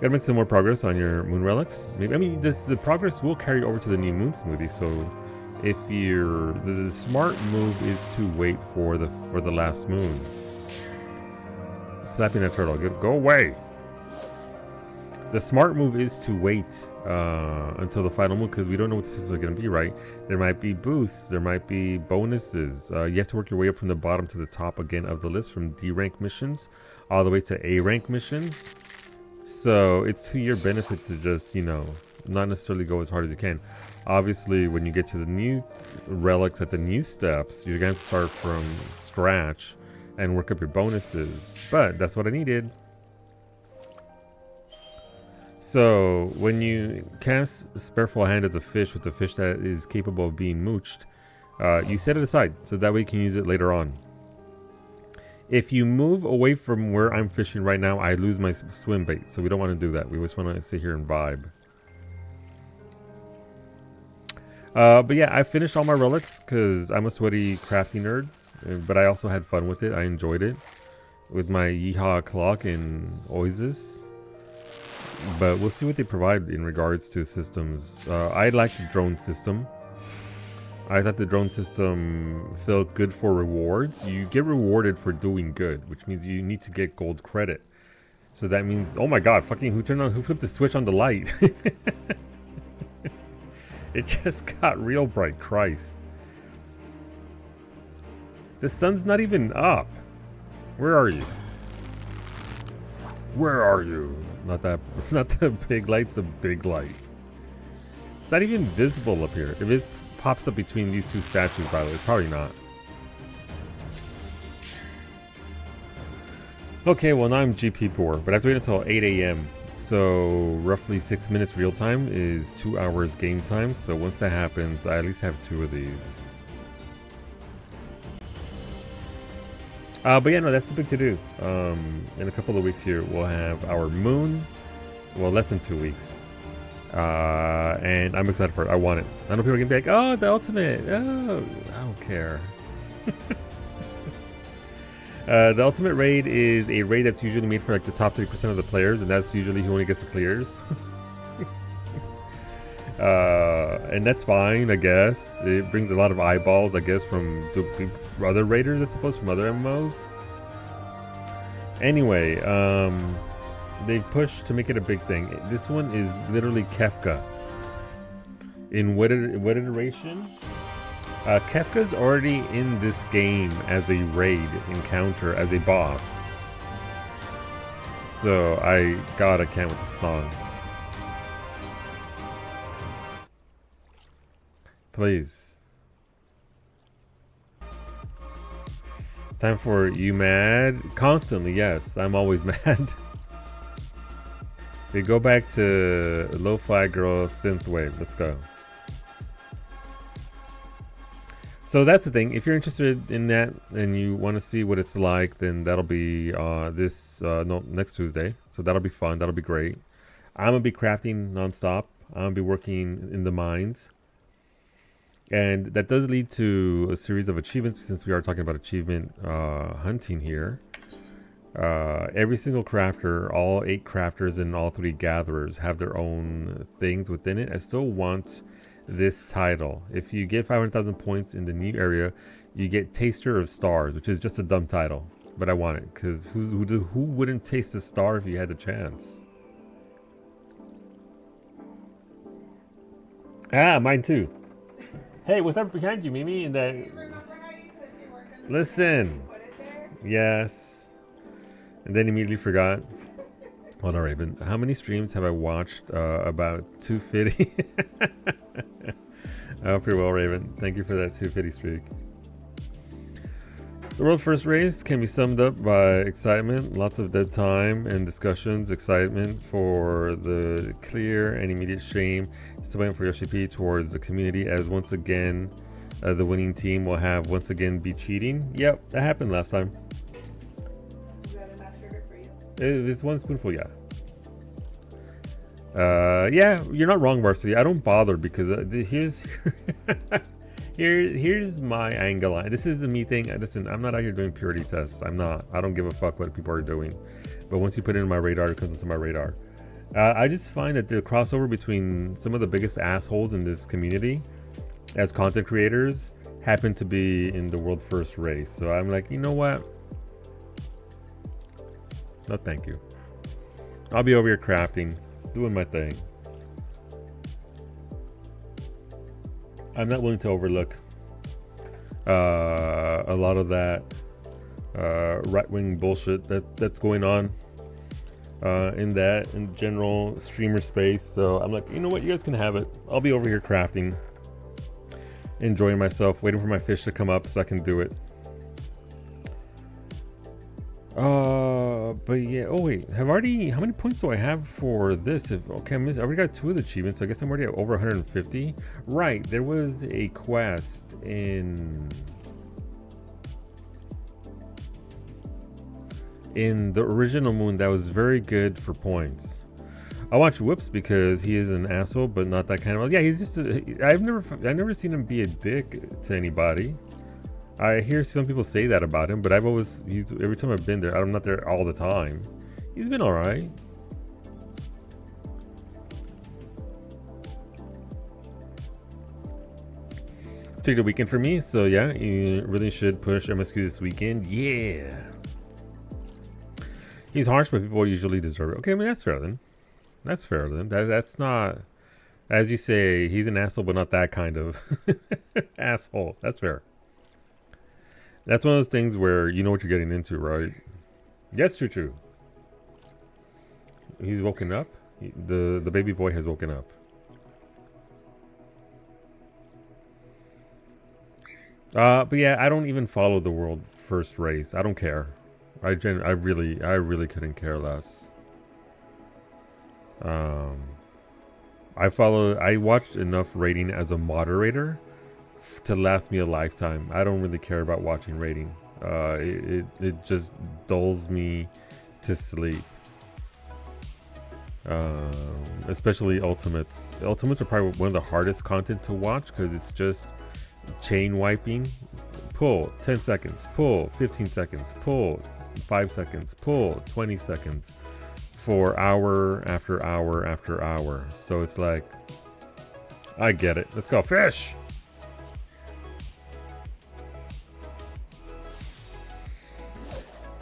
Gotta make some more progress on your moon relics. Maybe, I mean, the progress will carry over to the new moon smoothie. So, if you're the smart move is to wait for the last moon. Slapping that turtle, go away. The smart move is to wait until the final move because we don't know what the systems are going to be, right? There might be boosts, there might be bonuses. You have to work your way up from the bottom to the top again of the list from D rank missions all the way to A rank missions. So it's to your benefit to just, you know, not necessarily go as hard as you can. Obviously, when you get to the new relics at the new steps, you're going to start from scratch and work up your bonuses. But that's what I needed. So when you cast Spareful Hand as a fish with a fish that is capable of being mooched, you set it aside so that way you can use it later on. If you move away from where I'm fishing right now, I lose my swim bait, so we don't want to do that. We just want to sit here and vibe. But yeah, I finished all my relics because I'm a sweaty crafty nerd, but I also had fun with it. I enjoyed it with my Yeehaw clock and Oasis. But we'll see what they provide in regards to systems. I like the drone system. I thought the drone system felt good for rewards. You get rewarded for doing good, which means you need to get gold credit. So that means, oh my god, fucking who flipped the switch on the light? It just got real bright, Christ. The sun's not even up. Where are you? Where are you? Not the big light, the big light. It's not even visible up here. If it pops up between these two statues, by the way, it's probably not. Okay, well now I'm GP poor, but I have to wait until 8 a.m. So roughly 6 minutes real time is 2 hours game time. So once that happens, I at least have 2 of these. But yeah, no, that's the big to do. In a couple of weeks here, we'll have our moon. Well, less than 2 weeks. And I'm excited for it. I want it. I know people are going to be like, oh, the ultimate. Oh, I don't care. The ultimate raid is a raid that's usually made for like the top 3% of the players. And that's usually who only gets the clears. And that's fine, I guess. It brings a lot of eyeballs, I guess, from other raiders, I suppose, from other MMOs. Anyway, they've pushed to make it a big thing. This one is literally Kefka. In what iteration? Kefka's already in this game as a raid encounter, as a boss. So, God, I can't with the song. Please. Time for you mad? Constantly, yes. I'm always mad. We go back to Lo-Fi Girl Synthwave. Let's go. So that's the thing. If you're interested in that and you want to see what it's like, then that'll be next Tuesday. So that'll be fun. That'll be great. I'm gonna be crafting nonstop. I'm gonna be working in the mines. And that does lead to a series of achievements since we are talking about achievement hunting here. Every single crafter, all 8 crafters and all 3 gatherers have their own things within it. I still want this title. If you get 500,000 points in the new area, you get Taster of Stars, which is just a dumb title. But I want it, because who wouldn't taste a star if you had the chance? Ah, mine too. Hey, what's up behind you, Mimi? And that. Listen. Yes. And then immediately forgot. Hold on, Raven. How many streams have I watched? About 250. I hope you're well, Raven. Thank you for that 250 streak. The world's first race can be summed up by excitement, lots of dead time and discussions, excitement for the clear and immediate shame, still waiting for Yoshi P towards the community as once again the winning team will have once again be cheating. Yep, that happened last time. You got enough sugar for you? It's 1 spoonful, yeah. Yeah, you're not wrong, Varsity. I don't bother because here's my angle. This is a me thing. Listen, I'm not out here doing purity tests. I'm not. I don't give a fuck what people are doing. But once you put it in my radar, it comes into my radar. I just find that the crossover between some of the biggest assholes in this community as content creators happen to be in the world first race. So I'm like, you know what? No, thank you. I'll be over here crafting, doing my thing. I'm not willing to overlook a lot of that right-wing bullshit that's going on in general streamer space. So I'm like, you know what, you guys can have it. I'll be over here crafting, enjoying myself, waiting for my fish to come up so I can do it. But yeah, oh wait, how many points do I have for this? Okay, I already got 2 of the achievements, so I guess I'm already at over 150. Right, there was a quest in the original Moon that was very good for points. I watch Whoops because he is an asshole, but not that kind of. Yeah, he's just. I've never seen him be a dick to anybody. I hear some people say that about him, but every time I've been there, I'm not there all the time. He's been all right. Take the weekend for me, so yeah, you really should push MSQ this weekend. Yeah. He's harsh, but people usually deserve it. Okay, I mean, that's fair then. That's fair then. That's not, as you say, he's an asshole, but not that kind of asshole. That's fair. That's one of those things where you know what you're getting into, right? Yes, true. He's woken up. The baby boy has woken up. But yeah, I don't even follow the world first race. I don't care. I really couldn't care less. I watched enough rating as a moderator to last me a lifetime. I don't really care about watching rating. It just dulls me to sleep. Especially Ultimates. Ultimates are probably one of the hardest content to watch because it's just chain wiping. Pull 10 seconds, pull 15 seconds, pull 5 seconds, pull 20 seconds for hour after hour after hour. So it's like, I get it. Let's go fish.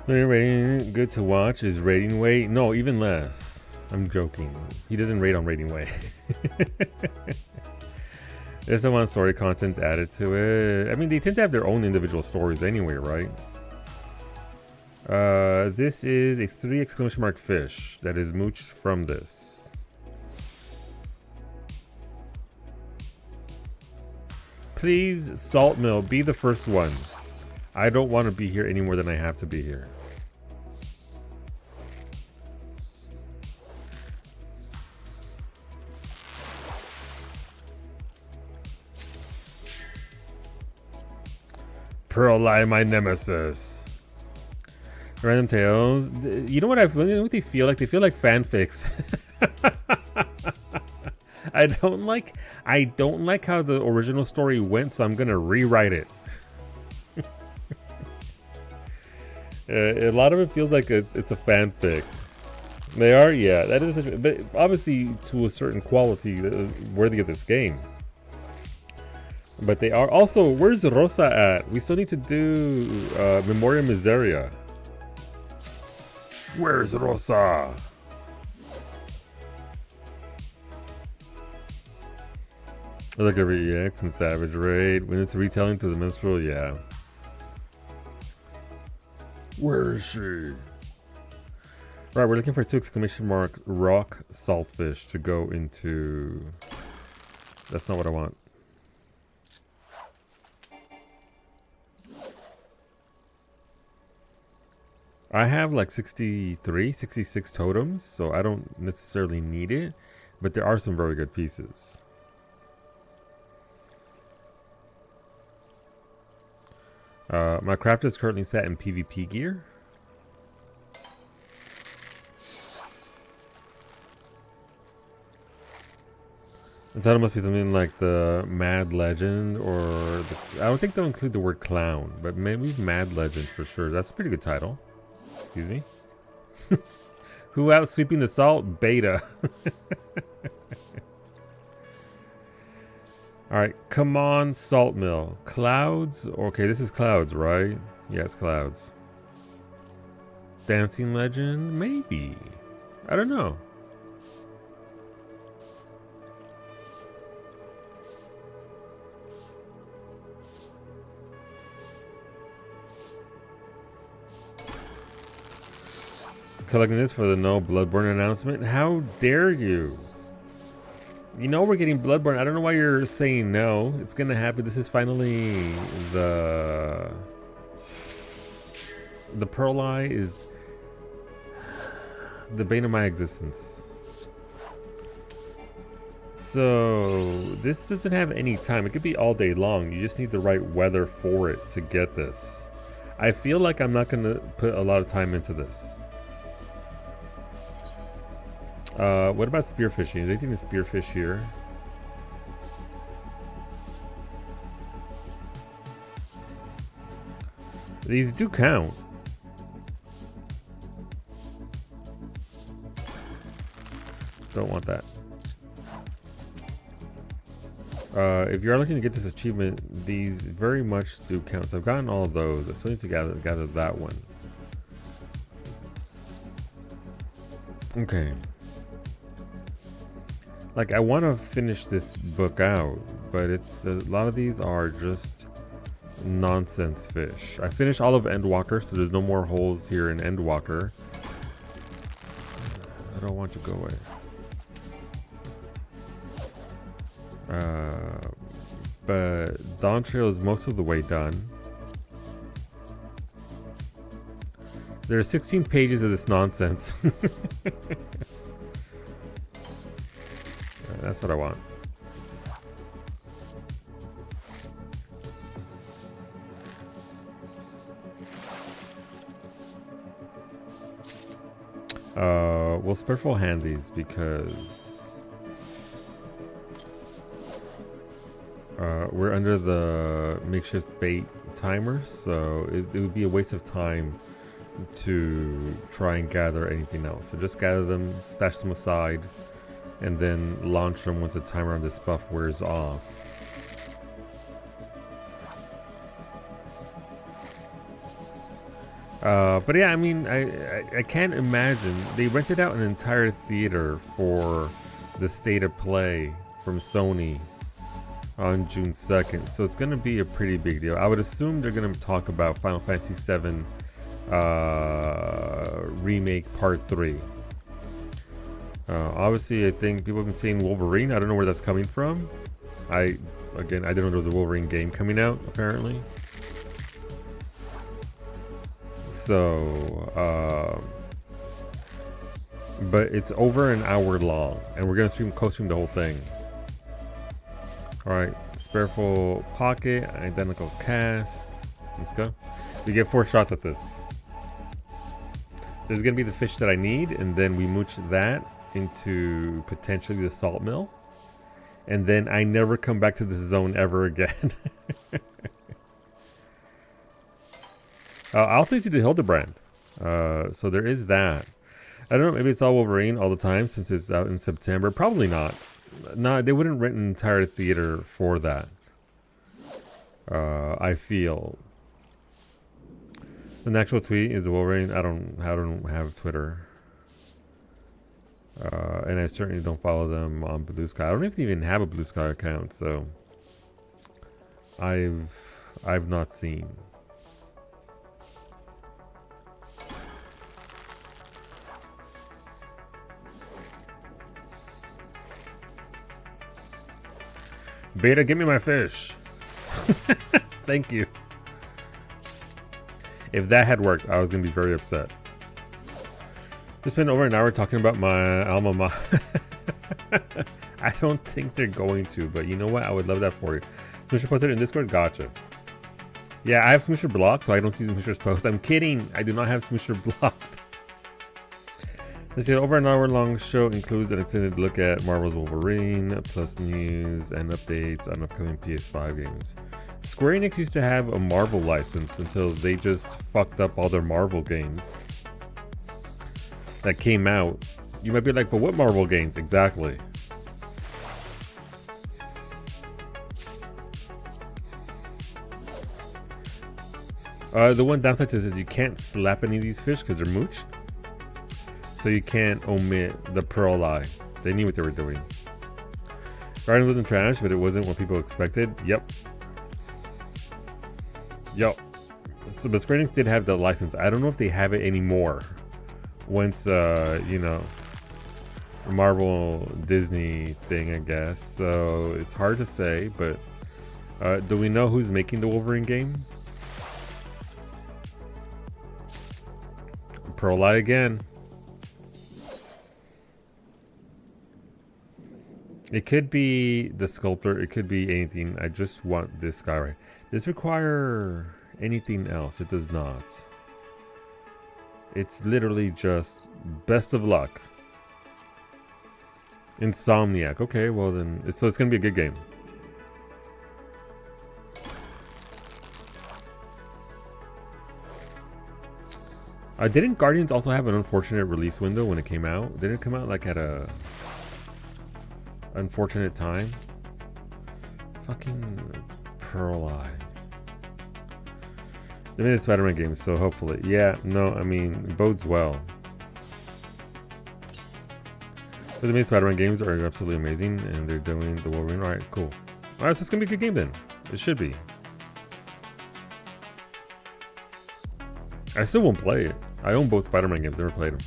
Rating good to watch is rating way. No, even less. I'm joking. He doesn't rate on rating way. There's some story content added to it. I mean, they tend to have their own individual stories anyway, right? This is a 3 exclamation mark fish that is mooched from this. Please, Salt Mill, be the first one. I don't want to be here any more than I have to be here. Pearl Eye, my nemesis. Random Tales. You know what what they feel like? They feel like fanfics. I don't like how the original story went, so I'm gonna rewrite it. A lot of it feels like it's a fanfic. They are, yeah. That is, but obviously to a certain quality worthy of this game. But they are also. Where's Rosa at? We still need to do Memoria Miseria. Where's Rosa? I look every EX and Savage Raid. When it's retelling to the minstrel, yeah. Where is she? Right, we're looking for 2 exclamation mark rock saltfish to go into. That's not what I want. I have like 63, 66 totems, so I don't necessarily need it, but there are some very good pieces. My craft is currently set in PvP gear. The title must be something like the Mad Legend, or I don't think they'll include the word clown, but maybe Mad Legend for sure. That's a pretty good title. Excuse me. Who out sweeping the salt? Beta. Alright, come on, salt mill. Clouds? Okay, this is clouds, right? Yeah, it's clouds. Dancing legend? Maybe. I don't know. Collecting this for the no Bloodborne announcement. How dare you? You know we're getting Bloodborne. I don't know why you're saying no. It's gonna happen. This is finally the Pearl Eye is the bane of my existence. So this doesn't have any time. It could be all day long. You just need the right weather for it to get this. I feel like I'm not gonna put a lot of time into this. What about spearfishing? Is anything to spearfish here? These do count. Don't want that. If you are looking to get this achievement, these very much do count. So I've gotten all of those. I still need to gather that one. Okay. Like, I want to finish this book out, but it's a lot of these are just nonsense fish. I finished all of Endwalker, so there's no more holes here in Endwalker. I don't want to go away. But Dawn Trail is most of the way done. There are 16 pages of this nonsense. That's what I want. We'll Spurful hand these because we're under the makeshift bait timer, so it would be a waste of time to try and gather anything else. So just gather them, stash them aside, and then launch them once the timer on this buff wears off. But yeah, I mean, I can't imagine. They rented out an entire theater for the State of Play from Sony on June 2nd, so it's going to be a pretty big deal. I would assume they're going to talk about Final Fantasy VII Remake Part 3. Obviously, I think people have been saying Wolverine. I don't know where that's coming from. I didn't know there was a Wolverine game coming out, apparently. So, but it's over an hour long, and we're gonna co-stream the whole thing. All right, Spareful Pocket, Identical Cast. Let's go. We get 4 shots at this. This is gonna be the fish that I need, and then we mooch that into potentially the salt mill, and then I never come back to this zone ever again. I'll take you to Hildebrand. So there is that. I don't know, maybe it's all Wolverine all the time since it's out in September. Probably not. No, they wouldn't rent an entire theater for that. I feel. The actual tweet is Wolverine. I don't have Twitter. And I certainly don't follow them on Blue Sky. I don't even have a Blue Sky account, so I've not seen. Beta, give me my fish. Thank you. If that had worked, I was going to be very upset. Just spent over an hour talking about my alma mater. I don't think they're going to, but you know what? I would love that for you. Smisher posted in Discord? Gotcha. Yeah, I have Smisher blocked, so I don't see Smisher's post. I'm kidding. I do not have Smisher blocked. This over an hour long show includes an extended look at Marvel's Wolverine, plus news and updates on upcoming PS5 games. Square Enix used to have a Marvel license until they just fucked up all their Marvel games. that came out, you might be like, but what Marvel games exactly? The one downside to this is you can't slap any of these fish because they're mooch. So you can't omit the pearl eye. They knew what they were doing. Guardians wasn't trash, but it wasn't what people expected. Yep. So, but Square Enix did have the license. I don't know if they have it anymore. Once, you know, the Marvel Disney thing, I guess. So it's hard to say, but do we know who's making the Wolverine game? Pearl Eye again. It could be the sculptor. It could be anything. I just want this guy right. Does this require anything else? It does not. It's literally just best of luck. Insomniac. Okay, well then. So it's going to be a good game. Didn't Guardians also have an unfortunate release window when it came out? Didn't it come out like at a unfortunate time? Fucking Pearl Eye. They made a Spider-Man game, so hopefully. Yeah, no, I mean, it bodes well. So the main Spider-Man games are absolutely amazing, and they're doing the Wolverine. Alright, cool. Alright, so it's gonna be a good game then. It should be. I still won't play it. I own both Spider-Man games, never played them.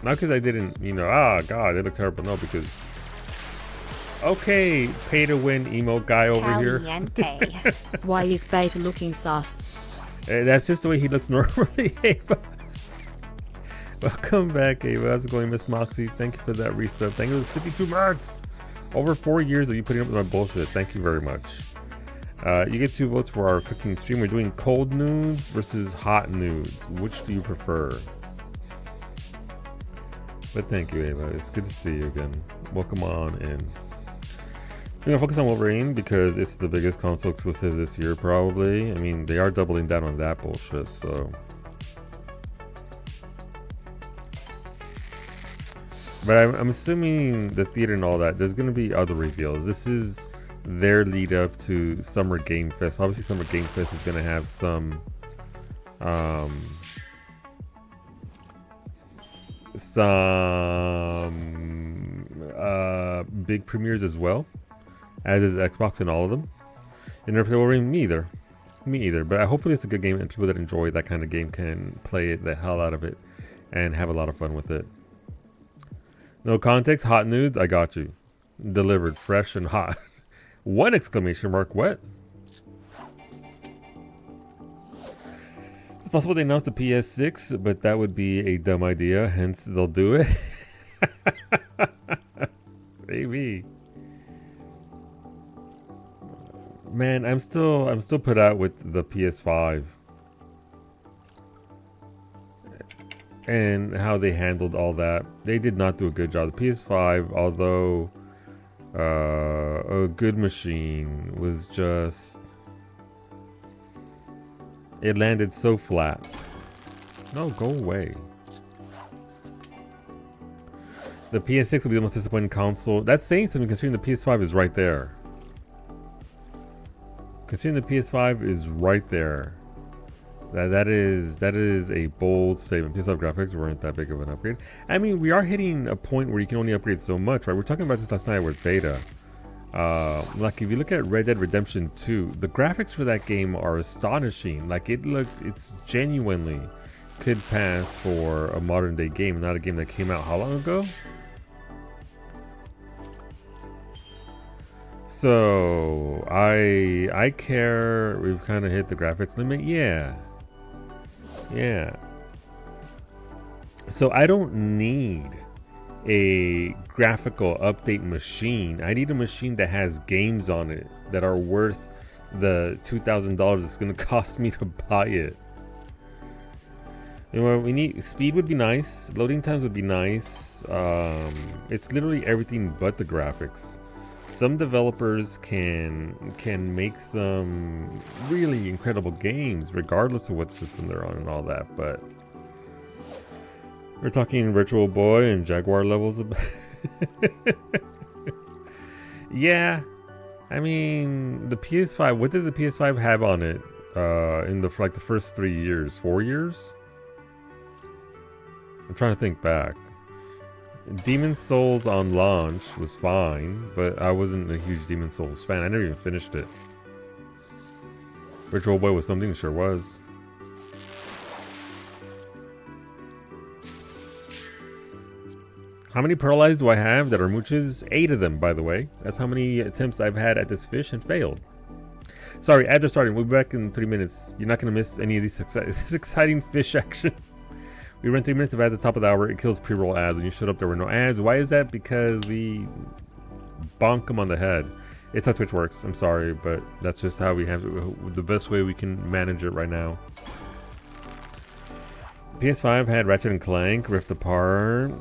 Not because I didn't, you know, god, they look terrible. No, because... Okay, pay-to-win emo guy over here. Why is Beta looking sus? That's just the way he looks normally, Ava. Welcome back, Ava. How's it going, Miss Moxie? Thank you for that resub. Thank you for the 52 months. Over 4 years of you putting up with my bullshit. Thank you very much. You get 2 votes for our cooking stream. We're doing cold nudes versus hot nudes. Which do you prefer? But thank you, Ava. It's good to see you again. Welcome on in. We're gonna focus on Wolverine because it's the biggest console exclusive this year, probably. I mean, they are doubling down on that bullshit, so. But I'm assuming the theater and all that, there's gonna be other reveals. This is their lead up to Summer Game Fest. Obviously, Summer Game Fest is gonna have some big premieres as well, as is Xbox and all of them. And never play Wolverine, me either. But hopefully it's a good game and people that enjoy that kind of game can play the hell out of it and have a lot of fun with it. No context, hot nudes, I got you. Delivered, fresh and hot. One exclamation mark, what? It's possible they announced the PS6, but that would be a dumb idea, hence they'll do it. Maybe. Man, I'm still put out with the PS5 and how they handled all that. They did not do a good job. The PS5, although a good machine, was just, it landed so flat. No, go away. The PS6 will be the most disappointing console. That's saying something considering the PS5 is right there. Considering the PS5 is right there. That is a bold statement. PS5 graphics weren't that big of an upgrade. I mean, we are hitting a point where you can only upgrade so much, right? We're talking about this last night with Beta. Like if you look at Red Dead Redemption 2, the graphics for that game are astonishing. Like it's genuinely could pass for a modern day game, not a game that came out how long ago? So I care. We've kind of hit the graphics limit. Yeah. So I don't need a graphical update machine. I need a machine that has games on it that are worth the $2,000 it's going to cost me to buy it. You know, we need speed would be nice. Loading times would be nice. It's literally everything but the graphics. Some developers can make some really incredible games regardless of what system they're on and all that, but We're talking Virtual Boy and Jaguar levels. Yeah, I mean the PS5. What did the PS5 have on it? In the like the first 3 years, 4 years. I'm trying to think back. Demon Souls on launch was fine, but I wasn't a huge Demon Souls fan. I never even finished it. Virtual Boy was something, sure was. How many pearl eyes do I have that are mooches? 8 of them, by the way. That's how many attempts I've had at this fish and failed. Sorry, ads are starting. We'll be back in 3 minutes. You're not going to miss any of this exciting fish action. We run 3 minutes of ads at the top of the hour. It kills pre-roll ads. When you showed up, there were no ads. Why is that? Because we bonk them on the head. It's how Twitch works. I'm sorry, but that's just how we have it. The best way we can manage it right now. PS5 had Ratchet and Clank, Rift Apart.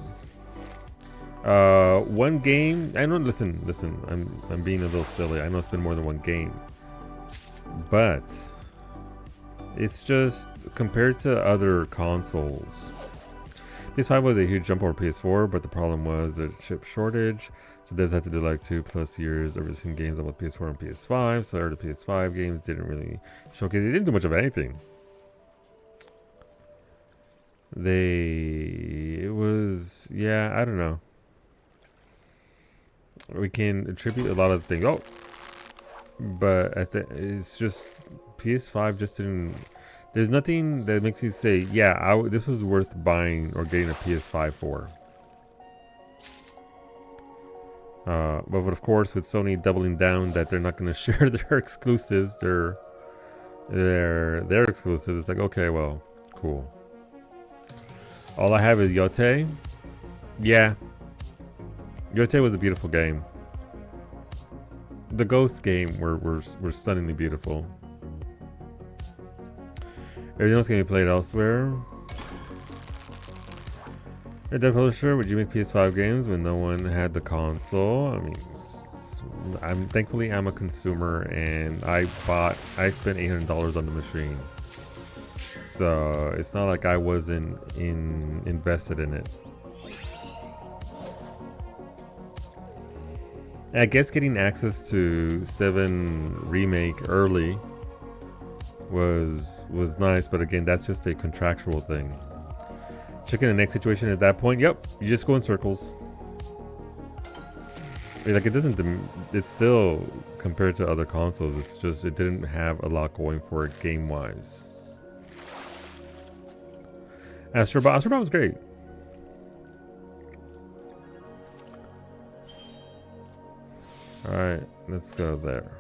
One game. I know. Listen. I'm being a little silly. I know it's been more than one game, but it's just compared to other consoles. PS5 was a huge jump over PS4, but the problem was the chip shortage. So devs had to do like 2+ years of releasing games on both PS4 and PS5. So the PS5 games didn't really showcase. They didn't do much of anything. It was, yeah, I don't know. We can attribute a lot of things. Oh, but it's just PS5 just didn't. There's nothing that makes me say, yeah, this was worth buying or getting a PS5 for. But of course, with Sony doubling down that they're not going to share their exclusives, their exclusives, it's like, okay, well, cool. All I have is Yote. Yeah, Yote was a beautiful game. The Ghost game were stunningly beautiful. Everything else can be played elsewhere. A dev publisher, would you make PS5 games when no one had the console? I mean, thankfully I'm a consumer and I spent $800 on the machine. So it's not like I wasn't invested in it. I guess getting access to 7 Remake early was nice, but again, that's just a contractual thing. Checking the next situation at that point, yep, you just go in circles. Like it's still, compared to other consoles, it's just, it didn't have a lot going for it game-wise. Astrobot was great. Alright, let's go there.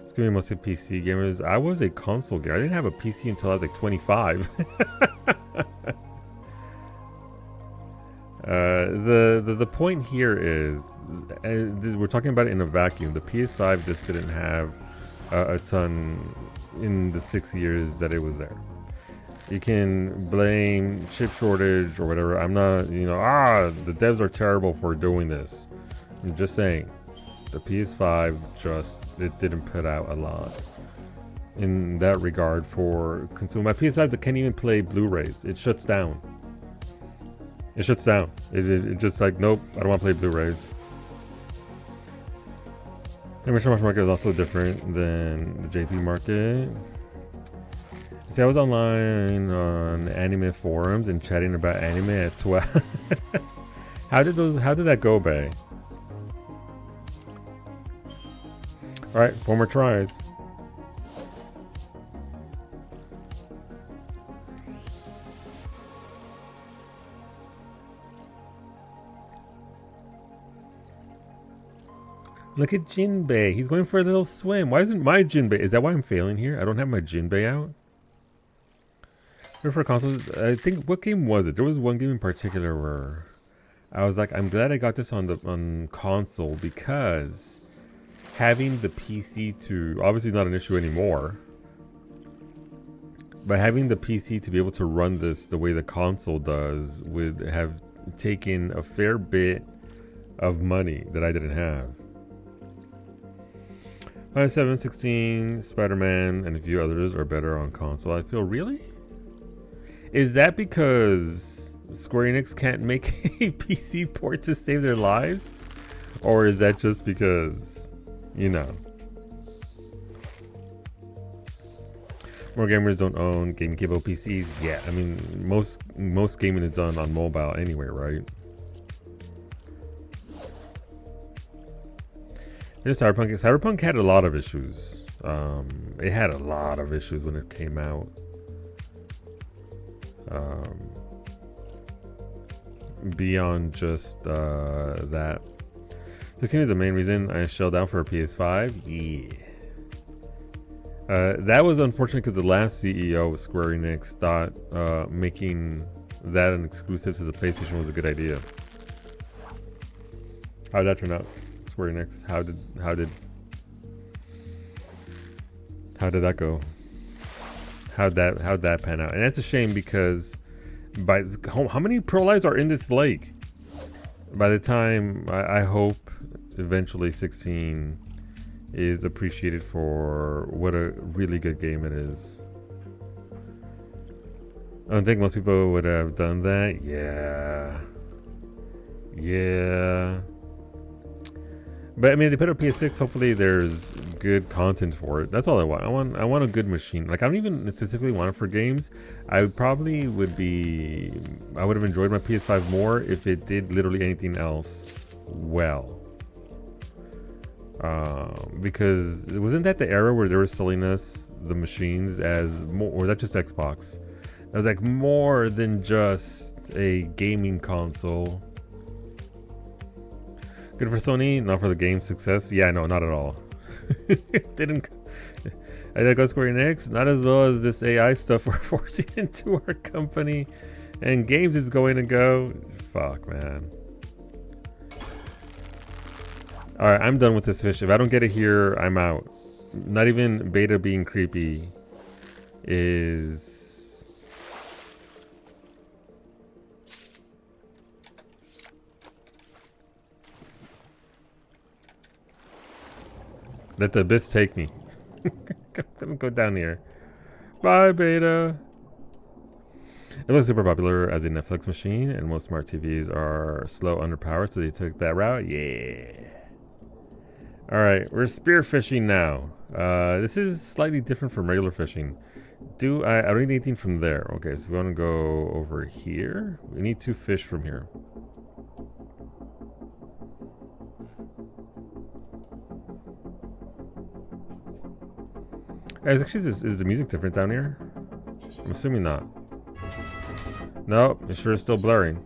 It's gonna be mostly PC gamers. I was a console gamer. I didn't have a PC until I was like 25. The point here is, we're talking about it in a vacuum. The PS5 just didn't have a ton in the 6 years that it was there. You can blame chip shortage or whatever. I'm not, the devs are terrible for doing this. I'm just saying, the PS5 it didn't put out a lot in that regard for consumer. My PS5 that can't even play Blu-rays. It shuts down. It shuts down. It just like, nope, I don't want to play Blu-rays. The emerging market is also different than the JP market. See, I was online on anime forums and chatting about anime at 12. How did that go, Bay? Alright, 4 more tries. Look at Jinbei. He's going for a little swim. Why isn't my Jinbei? Is that why I'm failing here? I don't have my Jinbei out? For consoles, I think, what game was it? There was one game in particular where I was like, I'm glad I got this on console, because having the PC to, obviously not an issue anymore, but having the PC to be able to run this the way the console does would have taken a fair bit of money that I didn't have. i7, 16, Spider-Man, and a few others are better on console. I feel really? Is that because Square Enix can't make a PC port to save their lives? Or is that just because, you know, more gamers don't own gaming capable PCs? Yeah, I mean, most gaming is done on mobile anyway, right? Cyberpunk had a lot of issues. It had a lot of issues when it came out. Beyond just that. 16 is the main reason I shelled out for a PS5. Yeah. That was unfortunate because the last CEO of Square Enix thought making that an exclusive to the PlayStation was a good idea. How did that turn out, Square Enix? How did that go? How'd that pan out? And that's a shame because how many Pro Lives are in this lake? By the time I hope eventually 16 is appreciated for what a really good game it is. I don't think most people would have done that. Yeah. But I mean, they put up PS6. Hopefully, there's good content for it. That's all I want. I want a good machine. Like I don't even specifically want it for games. I would have enjoyed my PS5 more if it did literally anything else well. Because wasn't that the era where they were selling us the machines as more, or that just Xbox? That was like more than just a gaming console. Good for Sony, not for the game's success. Yeah, no, not at all. Didn't. I think Square Enix, not as well as this AI stuff we're forcing into our company, and games is going to go. Fuck, man. All right, I'm done with this fish. If I don't get it here, I'm out. Not even beta being creepy is. Let the abyss take me. Gonna go down here. Bye, beta. It was super popular as a Netflix machine, and most smart TVs are slow underpowered, so they took that route. Yeah. All right, we're spear fishing now. This is slightly different from regular fishing. I don't need anything from there. Okay, so we want to go over here. We need 2 fish from here. Guys, actually, is the music different down here? I'm assuming not. Nope, it sure is still blurring.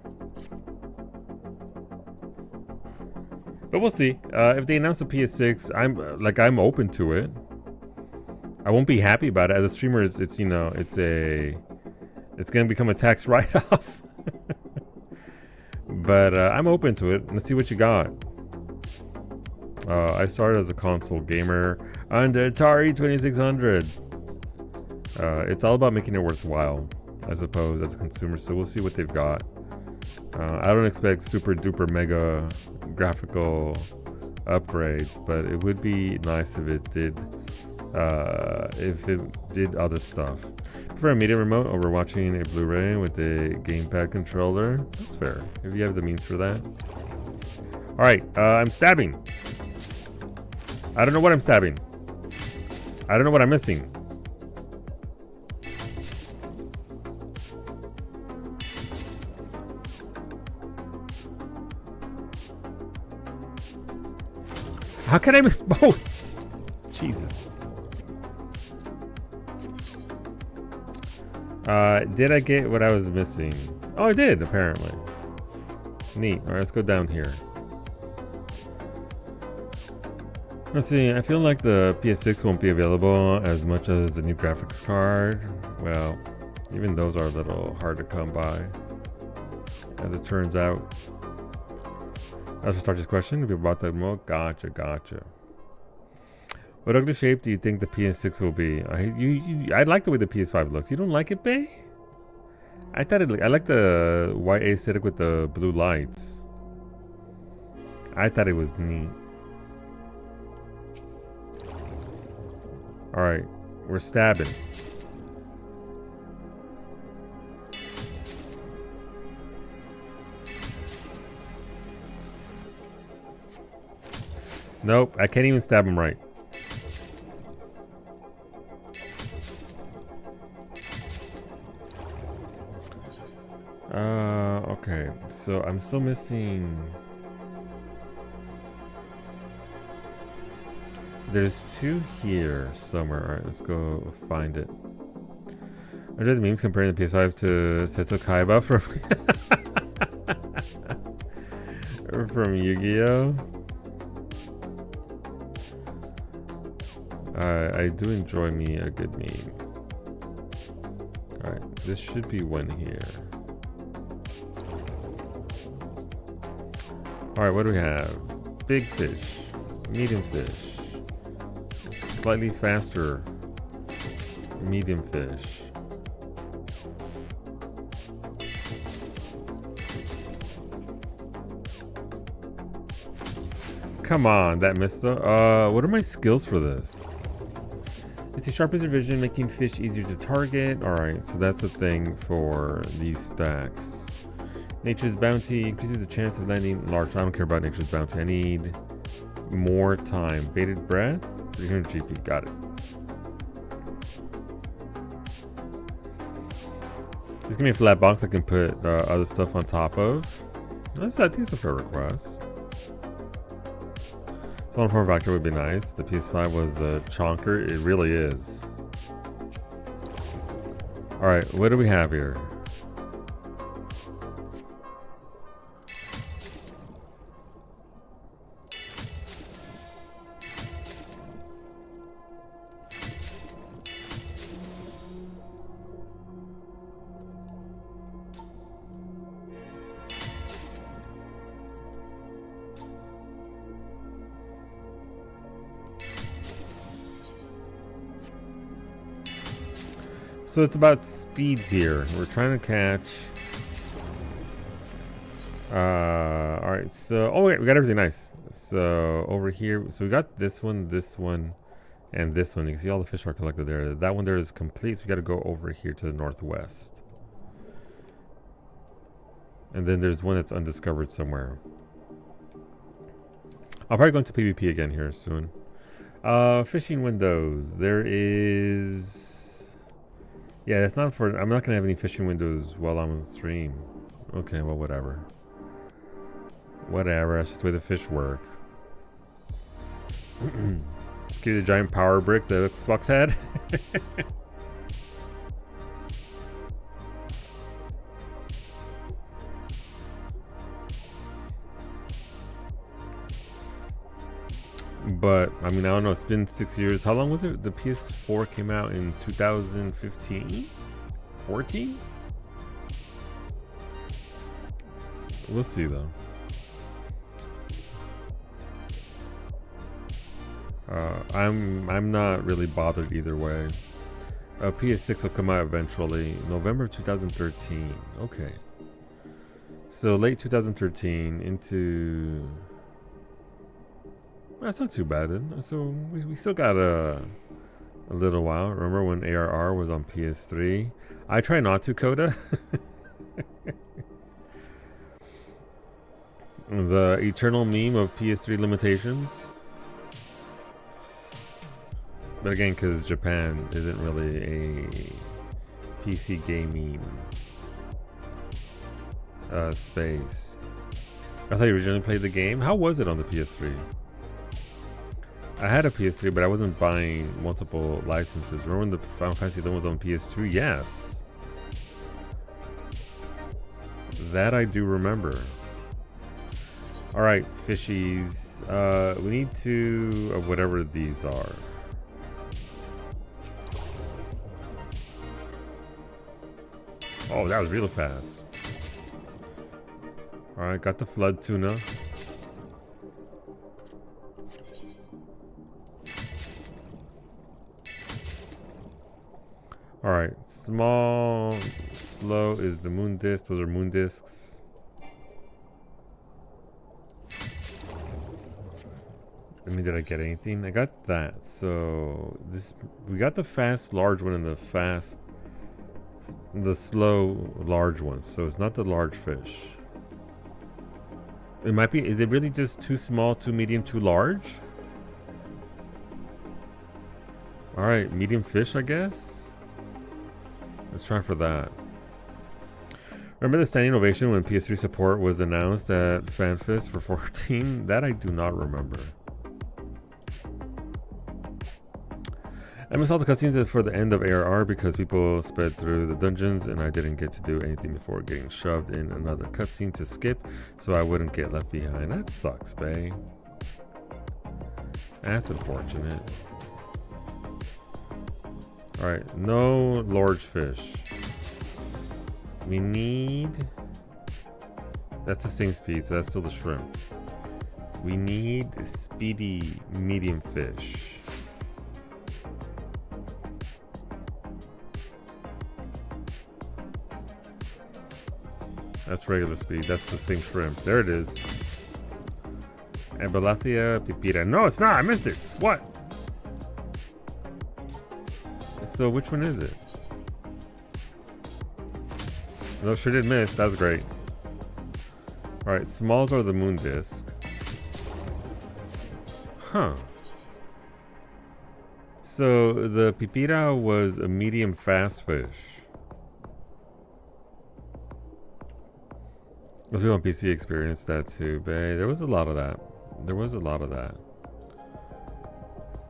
But we'll see. If they announce a PS6, I'm open to it. I won't be happy about it. As a streamer, it's gonna become a tax write-off. But I'm open to it. Let's see what you got. I started as a console gamer on the Atari 2600. It's all about making it worthwhile, I suppose, as a consumer. So we'll see what they've got. I don't expect super duper mega graphical upgrades, but it would be nice if it did other stuff. Prefer a media remote over watching a Blu-ray with a gamepad controller. That's fair, if you have the means for that. Alright, I'm stabbing. I don't know what I'm stabbing. I don't know what I'm missing. How can I miss both? Jesus. Did I get what I was missing? Oh, I did, apparently. Neat. Alright, let's go down here. Let's see, I feel like the PS6 won't be available as much as the new graphics card. Well, even those are a little hard to come by, as it turns out. That's start this question. If you bought that remote, gotcha. What ugly shape do you think the PS6 will be? I like the way the PS5 looks. You don't like it, bae? I like the white aesthetic with the blue lights. I thought it was neat. Alright, we're stabbing. Nope, I can't even stab him right. Okay, so I'm still missing. There's 2 here somewhere. Alright, let's go find it. Are there the memes comparing the PS5 to Setsu Kaiba from Yu-Gi-Oh? I do enjoy me a good meme. Alright, this should be one here. Alright, what do we have? Big fish, medium fish, slightly faster, medium fish. Come on, that missed though. What are my skills for this? It's a sharpens your vision, making fish easier to target. Alright, so that's a thing for these stacks. Nature's Bounty increases the chance of landing large. I don't care about Nature's Bounty. I need more time. Bated Breath, 300 GP. Got it. Just give me a flat box I can put other stuff on top of. I think it's a fair request. Someone form factor would be nice. The PS5 was a chonker. It really is. Alright, what do we have here? So it's about speeds here. We're trying to catch. All right. So wait, we got everything nice. So over here, so we got this one, and this one. You can see all the fish are collected there. That one there is complete. So we got to go over here to the northwest. And then there's one that's undiscovered somewhere. I'll probably go into PvP again here soon. Fishing windows. There is. Yeah, that's not for. I'm not gonna have any fishing windows while I'm on the stream. Okay, well, whatever. Whatever. That's just the way the fish work. Just give you the giant power brick the Xbox had. But I mean, I don't know. It's been 6 years. How long was it? The PS4 came out in 2015, 14. We'll see though. I'm not really bothered either way. PS6 will come out eventually, November 2013. Okay. So late 2013 into. That's not too bad then. So we still got a little while. Remember when ARR was on PS3? I try not to, Coda. The eternal meme of PS3 limitations. But again, because Japan isn't really a PC gaming space. I thought you originally played the game. How was it on the PS3? I had a PS3, but I wasn't buying multiple licenses. Remember when the Final Fantasy was on PS2? Yes. That I do remember. Alright, fishies. We need to... whatever these are. Oh, that was real fast. Alright, got the flood tuna. Alright, small, slow is the moon disc. Those are moon discs. I mean, did I get anything? I got that. So this, we got the fast large one and the slow large one. So it's not the large fish. It might be. Is it really just too small, too medium, too large? All right, medium fish, I guess. Let's try for that. Remember the standing ovation when PS3 support was announced at FanFest for 14? That I do not remember. I missed all the cutscenes for the end of ARR because people sped through the dungeons and I didn't get to do anything before getting shoved in another cutscene to skip so I wouldn't get left behind. That sucks, bae. That's unfortunate. Alright, no large fish. We need... That's the same speed, so that's still the shrimp. We need speedy medium fish. That's regular speed. That's the same shrimp. There it is. And Balathia pipira. No, it's not. I missed it. What? So which one is it? No, sure did miss. That was great. Alright, smalls are the moon disc. Huh. So the pipira was a medium fast fish. If you on PC experienced that too, but there was a lot of that. There was a lot of that.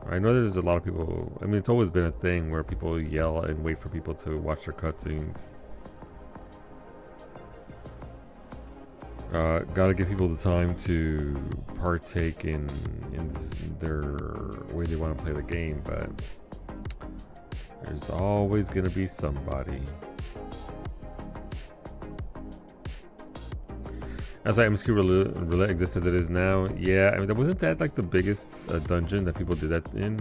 I know there's a lot of people. I mean, it's always been a thing where people yell and wait for people to watch their cutscenes. Gotta give people the time to partake in their way they want to play the game, but there's always gonna be somebody. As like MSQ Roulette exists as it is now, yeah, I mean, wasn't that like the biggest dungeon that people did that in?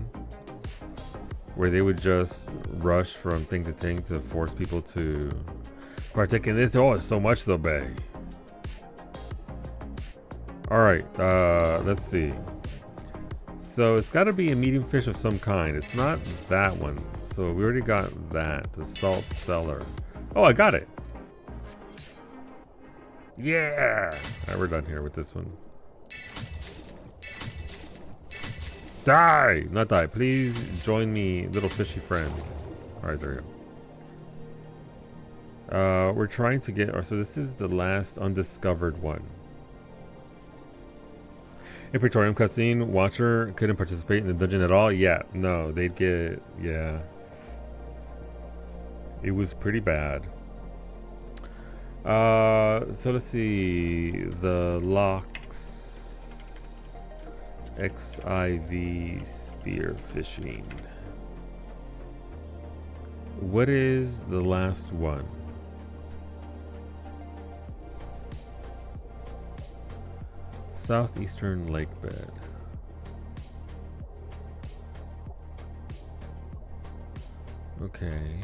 Where they would just rush from thing to thing to force people to partake in this. Oh, it's so much though, bae. Alright, let's see. So it's gotta be a medium fish of some kind. It's not that one. So we already got that, the salt cellar. Oh, I got it. Yeah! Alright, we're done here with this one. Die! Not die. Please join me, little fishy friends. Alright, there we go. We're trying to get... So this is the last undiscovered one. In Praetorium cutscene, Watcher couldn't participate in the dungeon at all? Yeah, no, they'd get... Yeah. It was pretty bad. So let's see, the locks, XIV spear fishing. What is the last one? Southeastern lake bed. Okay.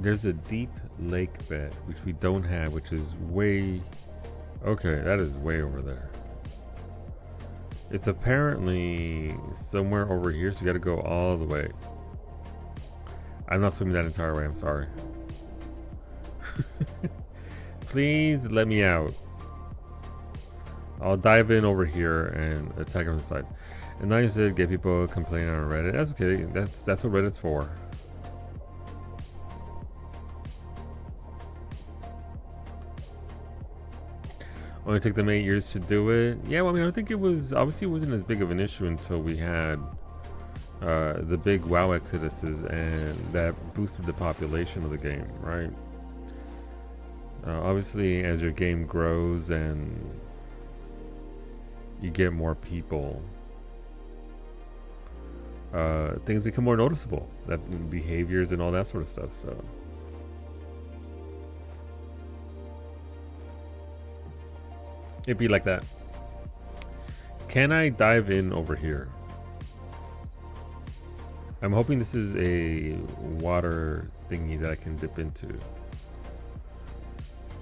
There's a deep lake bed, which we don't have, which is way... Okay, that is way over there. It's apparently somewhere over here, so you gotta go all the way. I'm not swimming that entire way, I'm sorry. Please let me out. I'll dive in over here and attack on the side. And now you said get people complaining on Reddit. That's okay, that's what Reddit's for. Only took them 8 years to do it. Yeah, well, I mean, I think it was... Obviously, it wasn't as big of an issue until we had the big WoW exoduses, and that boosted the population of the game, right? Obviously, as your game grows and you get more people, things become more noticeable. That behaviors and all that sort of stuff, so... It'd be like that. Can I dive in over here? I'm hoping this is a water thingy that I can dip into.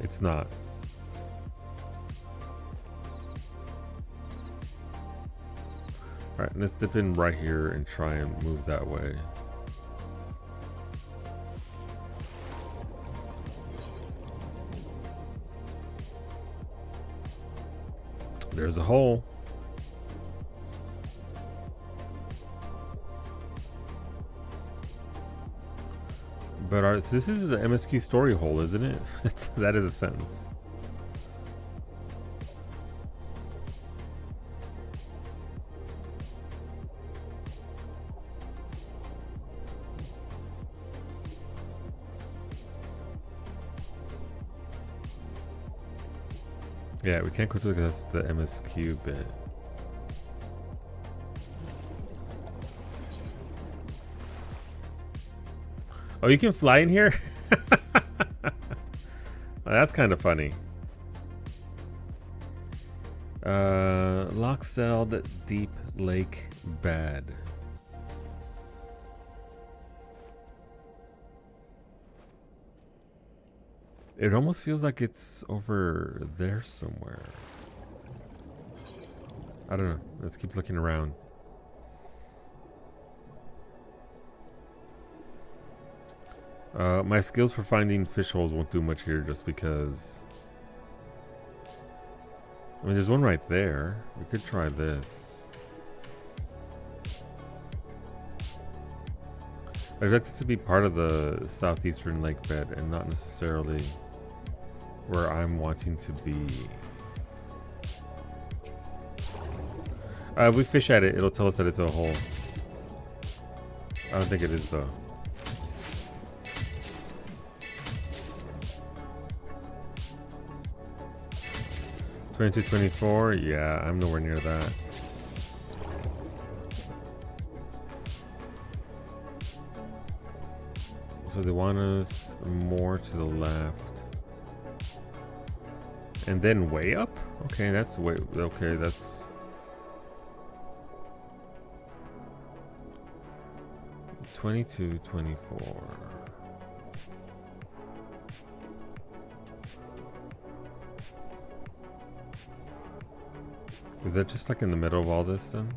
It's not. Alright, let's dip in right here and try and move that way. There's a hole. But this is the MSQ story hole, isn't it? That is a sentence. Yeah, we can't go through because that's the MSQ bit. Oh, you can fly in here? Oh, that's kind of funny. Lock-celled Deep Lake Bad. It almost feels like it's over there somewhere. I don't know. Let's keep looking around. My skills for finding fish holes won't do much here just because... I mean, there's one right there. We could try this. I'd like this to be part of the southeastern lake bed and not necessarily where I'm wanting to be. If we fish at it, it'll tell us that it's a hole. I don't think it is though. $22, $24? Yeah, I'm nowhere near that. So they want us more to the left. And then way up? Okay, that's way... Okay, that's... $22, $24. Is that just like in the middle of all this then?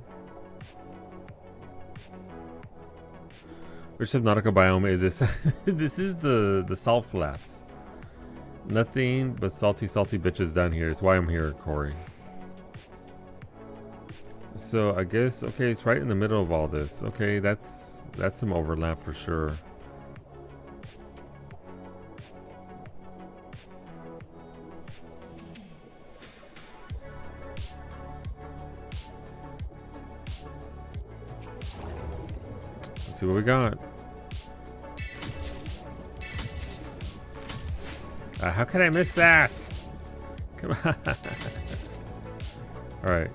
Which subnautica biome is this? This is the salt flats. Nothing but salty bitches down here. It's why I'm here, Corey. So I guess, okay, it's right in the middle of all this. Okay, that's some overlap for sure. Let's see what we got. How can I miss that? Come on. Alright.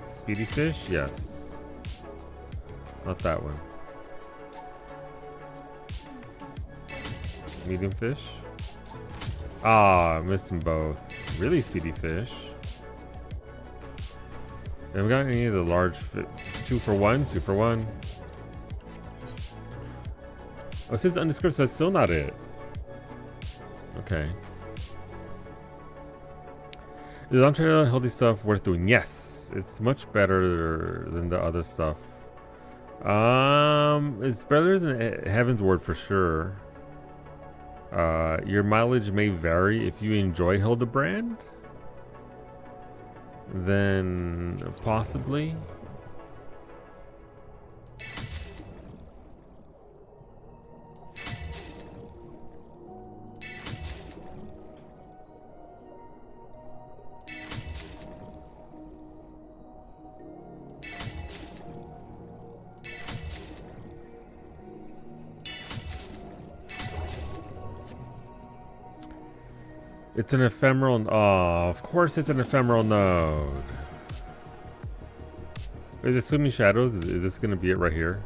Speedy fish? Yes. Not that one. Medium fish? Ah, I missed them both. Really speedy fish. Haven't got any of the large fish. 2 for 1? 2 for 1. Oh, it says undescripted, so that's still not it. Okay. Is on-trail healthy stuff worth doing? Yes, it's much better than the other stuff. It's better than Heaven's Word for sure. Your mileage may vary. If you enjoy Hildebrand, then possibly. It's an ephemeral... Oh, of course it's an ephemeral node. Is it Swimming Shadows? Is this going to be it right here?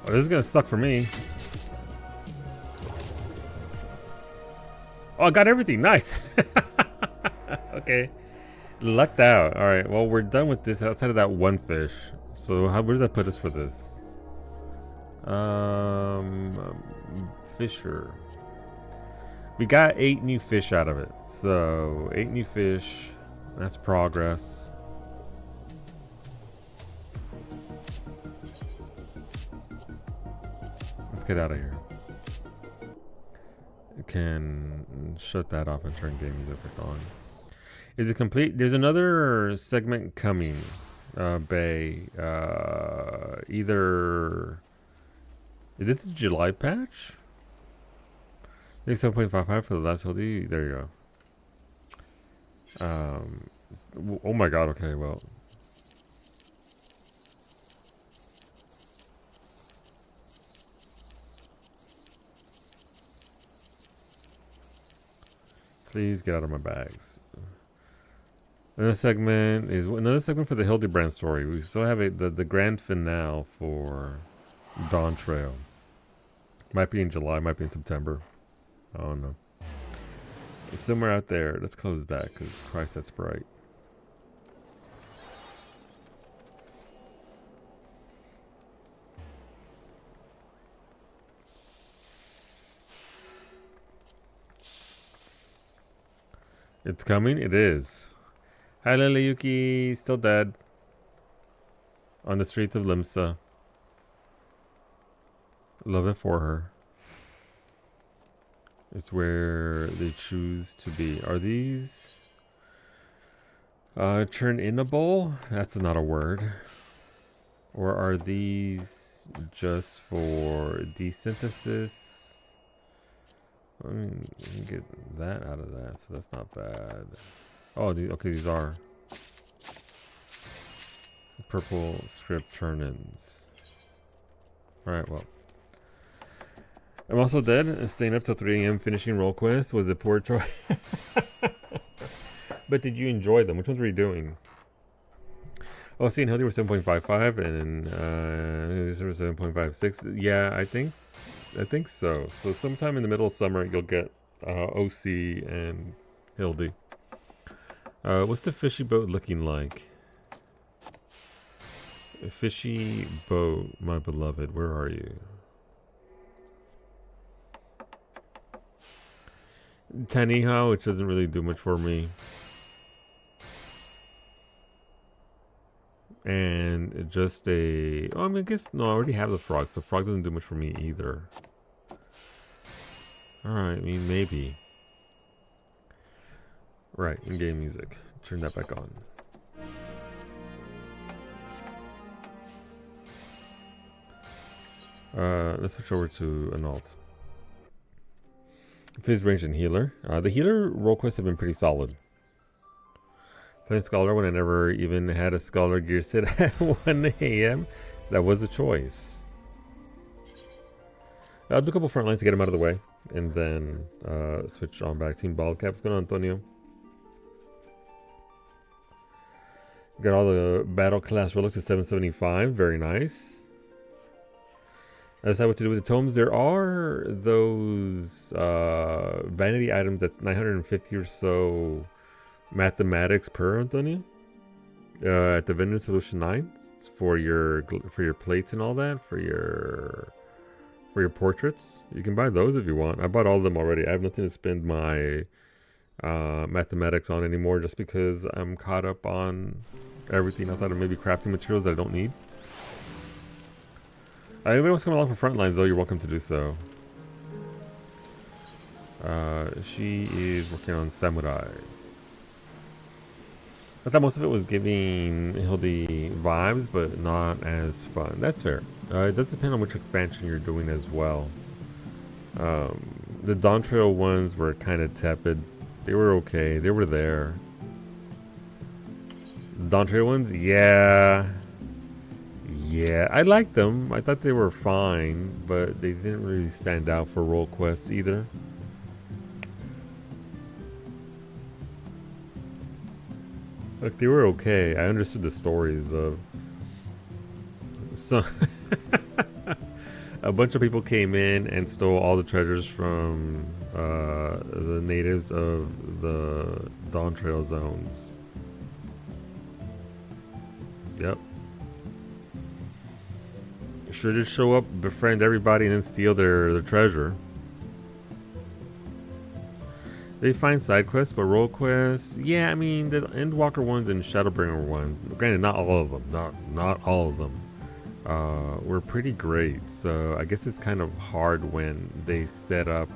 Oh, this is gonna suck for me. Oh, I got everything. Nice. Okay. Lucked out. Alright, well, we're done with this outside of that one fish. So, where does that put us for this? Fisher. We got 8 new fish out of it. So, 8 new fish. That's progress. Let's get out of here. Can shut that off and turn game music back on. Is it complete? There's another segment coming. Bay. Either. Is this the July patch? I think 7.55 for the last LD. There you go. Oh my god, okay, well. Please get out of my bags. Another segment for the Hildebrand story. We still have the grand finale for Dawn Trail. Might be in July, might be in September. I don't know. It's somewhere out there. Let's close that because Christ, that's bright. It's coming? It is. Hi Lily Yuki, still dead. On the streets of Limsa. Love it for her. It's where they choose to be. Are these churn-inable? That's not a word. Or are these just for desynthesis? I mean, we can get that out of that, so that's not bad. Oh, okay, these are purple script turn-ins. Alright, well. I'm also dead, staying up till 3 a.m. finishing roll quest was a poor choice. But did you enjoy them? Which ones were you doing? Oh, see, and Healthy were 7.55 and these were 7.56. Yeah, I think so. So sometime in the middle of summer, you'll get OC and Hildy. What's the fishy boat looking like? A fishy boat, my beloved. Where are you? Taniha, which doesn't really do much for me. And just a... Oh, I mean, I guess... No, I already have the frog, so frog doesn't do much for me either. Alright, I mean, maybe. Right, in-game music. Turn that back on. Let's switch over to an alt. Phase range and healer. The healer roll quests have been pretty solid. Playing Scholar when I never even had a Scholar gear sit at 1 a.m. That was a choice. I'll do a couple front lines to get him out of the way. And then switch on back. Team Bald Cap. What's going on, Antonio? Got all the battle class relics at 775. Very nice. I decide what to do with the tomes. There are those vanity items that's 950 or so mathematics per, Antonio. At the Vendor Solution 9 for your plates and all that, for your portraits. You can buy those if you want. I bought all of them already. I have nothing to spend my mathematics on anymore just because I'm caught up on everything outside of maybe crafting materials that I don't need. Anybody wants to come along for front lines though, you're welcome to do so. She is working on Samurai. I thought most of it was giving Hildy vibes, but not as fun. That's fair. It does depend on which expansion you're doing as well. The Dawn Trail ones were kind of tepid. They were okay. They were there. The Dawn Trail ones, yeah. Yeah, I liked them. I thought they were fine, but they didn't really stand out for role quests either. Like, they were okay. I understood the stories of some a bunch of people came in and stole all the treasures from the natives of the Dawn Trail zones. Yep. Sure did show up, befriend everybody, and then steal their treasure. They find side quests, but role quests, yeah, I mean, the Endwalker ones and Shadowbringer ones, granted, not all of them, not all of them, were pretty great. So I guess it's kind of hard when they set up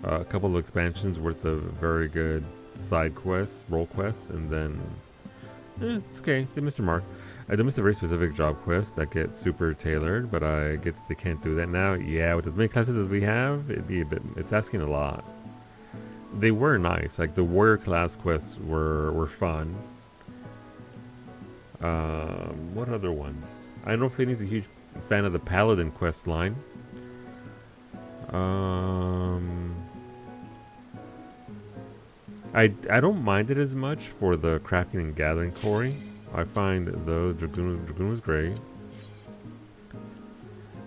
a couple of expansions worth of very good side quests, role quests, and then it's okay. They missed their mark. They missed a very specific job quest that gets super tailored, but I get that they can't do that now. Yeah, with as many classes as we have, it'd be a bit. It's asking a lot. They were nice. Like the warrior class quests were fun. What other ones? I know Finney's a huge fan of the paladin quest line. I don't mind it as much for the crafting and gathering quarry. I find the Dragoon was great.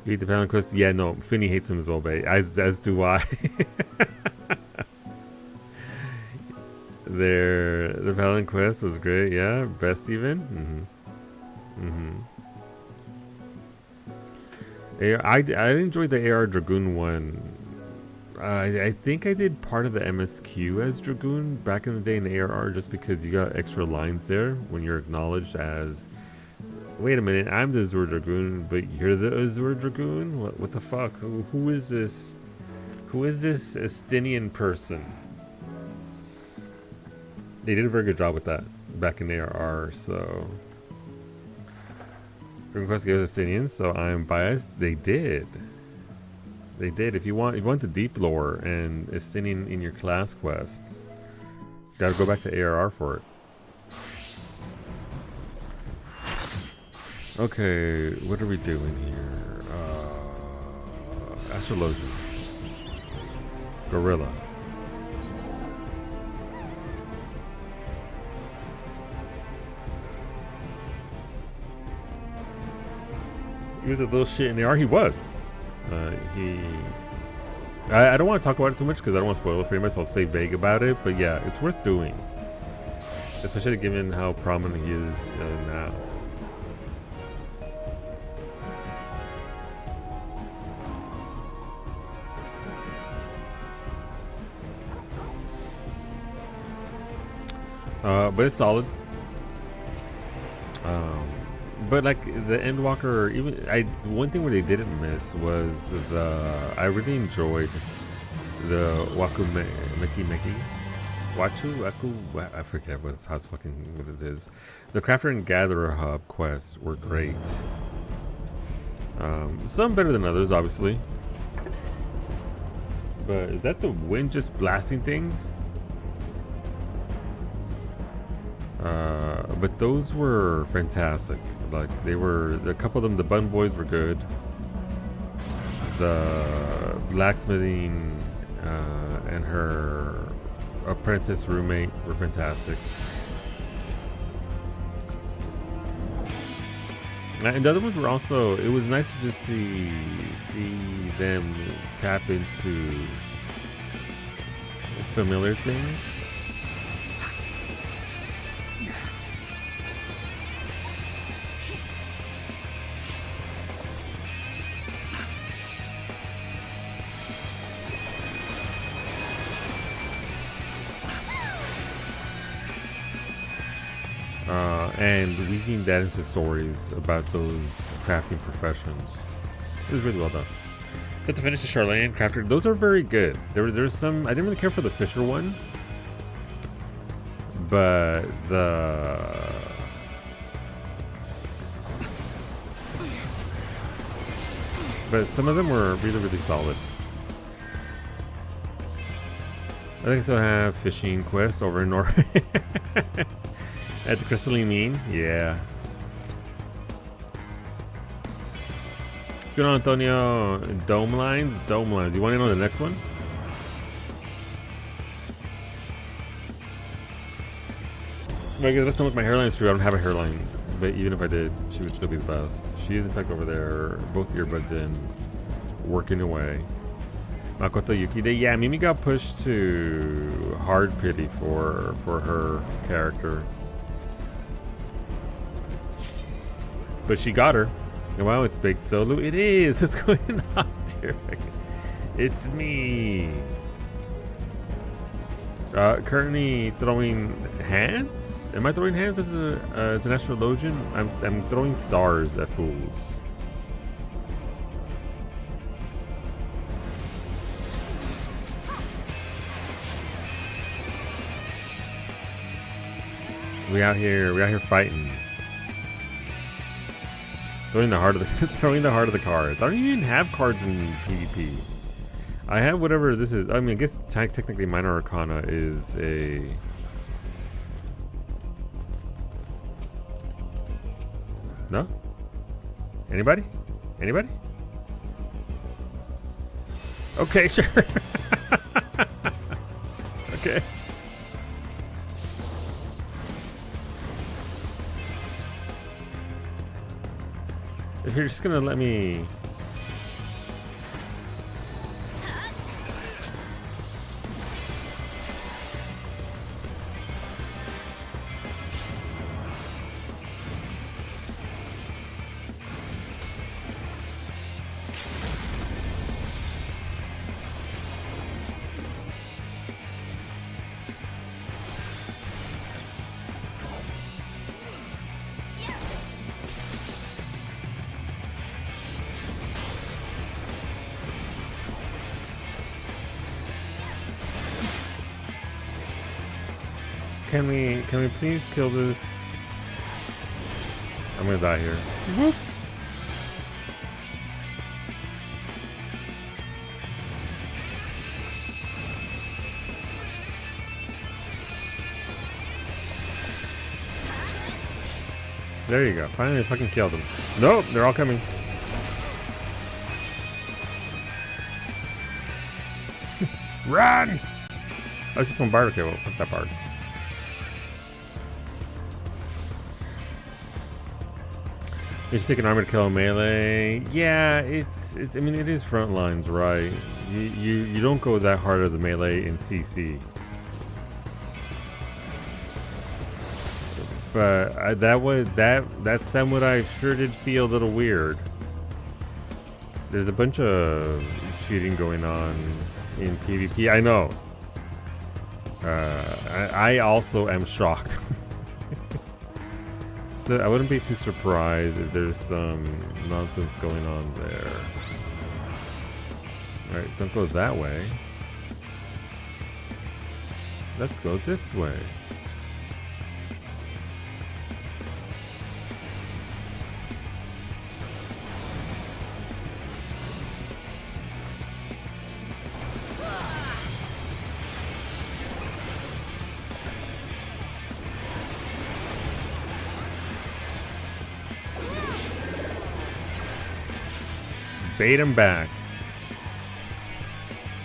You hate the paladin quest? Yeah, no, Finney hates him as well, babe. As do I. The paladin quest was great, yeah. Best even. I enjoyed the AR Dragoon one. I think I did part of the MSQ as Dragoon back in the day in the ARR, just because you got extra lines there when you're acknowledged as, wait a minute, I'm the Azure Dragoon, but you're the Azure Dragoon? What the fuck? Who is this? Who is this Estinian person? They did a very good job with that back in ARR, so request gave us Estinians, so I'm biased. They did. They did. If you want the deep lore and Estinian in your class quests, gotta go back to ARR for it. Okay, what are we doing here? Astrologian. Gorilla. He was a little shit in the AR. He was. I don't want to talk about it too much because I don't want to spoil it for you, so I'll stay vague about it. But yeah, it's worth doing, especially given how prominent he is now. But it's solid. But like the Endwalker, even one thing where they didn't miss was I really enjoyed the Waku Meki. I forget what it is. The Crafter and Gatherer Hub quests were great. Some better than others, obviously. But is that the wind just blasting things? But those were fantastic. Like they were, a couple of them, the Bun Boys were good. The blacksmithing and her apprentice roommate were fantastic. And the other ones were also, it was nice to just see them tap into familiar things. And weaving that into stories about those crafting professions. It was really well done. Got to finish the Charlene Crafter. Those are very good. There's some, I didn't really care for the Fisher one, but some of them were really, really solid. I think I still have fishing quest over in Norway. At the crystalline mean? Yeah. Good on Antonio. Dome lines? Dome lines. You want to know the next one? Well, I guess that's not what my hairline is true. I don't have a hairline. But even if I did, she would still be the best. she is in fact over there, both earbuds in, working away. Makoto Yukide, yeah, Mimi got pushed to hard pity for her character. But she got her. And wow, it's Baked Solo. It is! What's going on, dear? It's me. Currently throwing hands? Am I throwing hands as an astrologian? I'm throwing stars at fools. We out here fighting. Throwing the heart of the cards. I don't even have cards in PvP. I have whatever this is. I mean, I guess technically Minor Arcana is a... No? Anybody? Anybody? Okay, sure. Okay. If you're just gonna let me... Can we please kill this? I'm gonna die here. Whoop. There you go. Finally fucking killed them. Nope, they're all coming. Run! Oh, it's just one bard. Okay, well, fuck that bard. You should take an armor to kill a melee. Yeah, it's. I mean, it is front lines, right? You don't go that hard as a melee in CC. But that samurai sure did feel a little weird. There's a bunch of cheating going on in PvP. I know. I also am shocked. So I wouldn't be too surprised if there's some nonsense going on there. Alright, don't go that way. Let's go this way. Bait him back.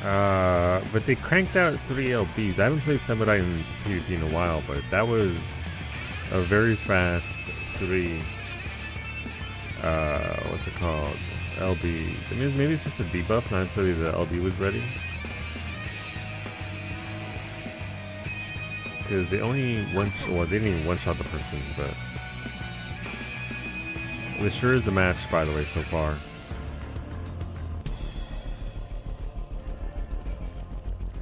But they cranked out 3 LBs. I haven't played Samurai in PvP in a while, but that was a very fast 3. What's it called? LB. I mean, maybe it's just a debuff, not necessarily the LB was ready. Because they only well, they didn't even one-shot the person, but this sure is a match, by the way, so far.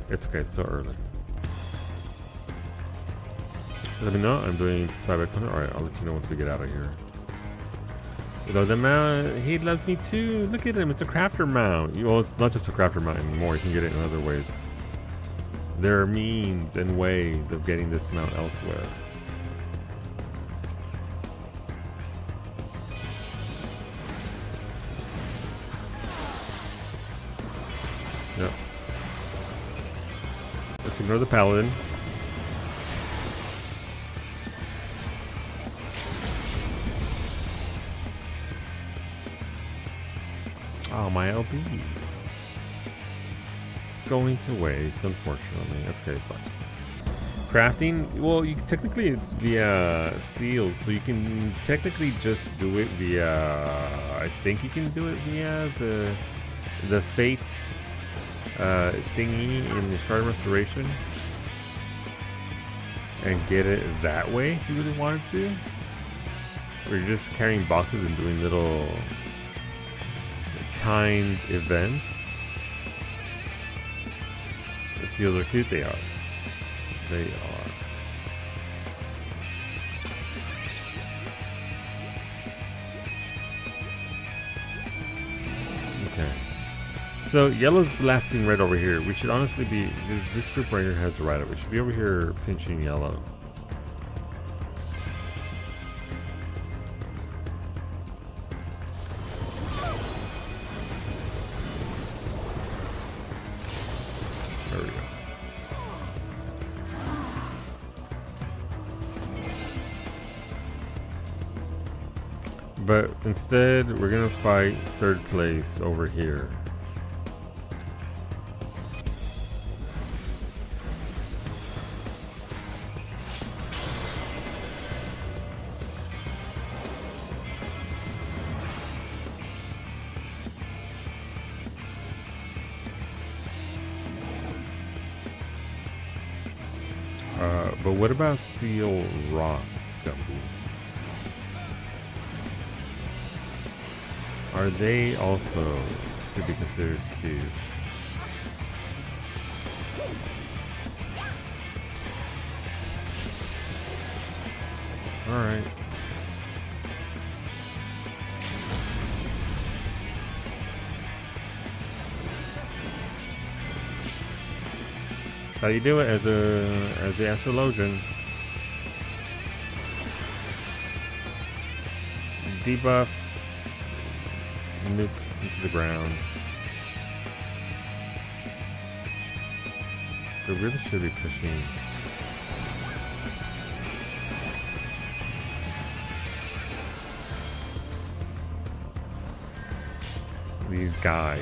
It's okay, it's still early. Let me know, I'm doing 5x100. Alright, I'll let you know once we get out of here. Though the mount, he loves me too. Look at him, it's a crafter mount. Well, it's not just a crafter mount anymore, you can get it in other ways. There are means and ways of getting this mount elsewhere. Yep. Let's ignore the paladin. Oh, my LB. It's going to waste, unfortunately. That's okay, fine. Crafting, well, you technically it's via seals, so you can technically just do it via. I think you can do it via the fate thingy in the Shard Restoration, and get it that way if you really wanted to. Where you're just carrying boxes and doing little timed events. The seals are cute. They are. They are. Okay. So yellow's blasting red over here. We should honestly be. This group right here has the right of it. We should be over here pinching yellow. There we go. But instead, we're gonna fight third place over here. But what about Seal Rocks, Gumby? Are they also to be considered cute? Alright. That's how you do it as the astrologian. Debuff. Nuke into the ground. We really should be pushing. These guys.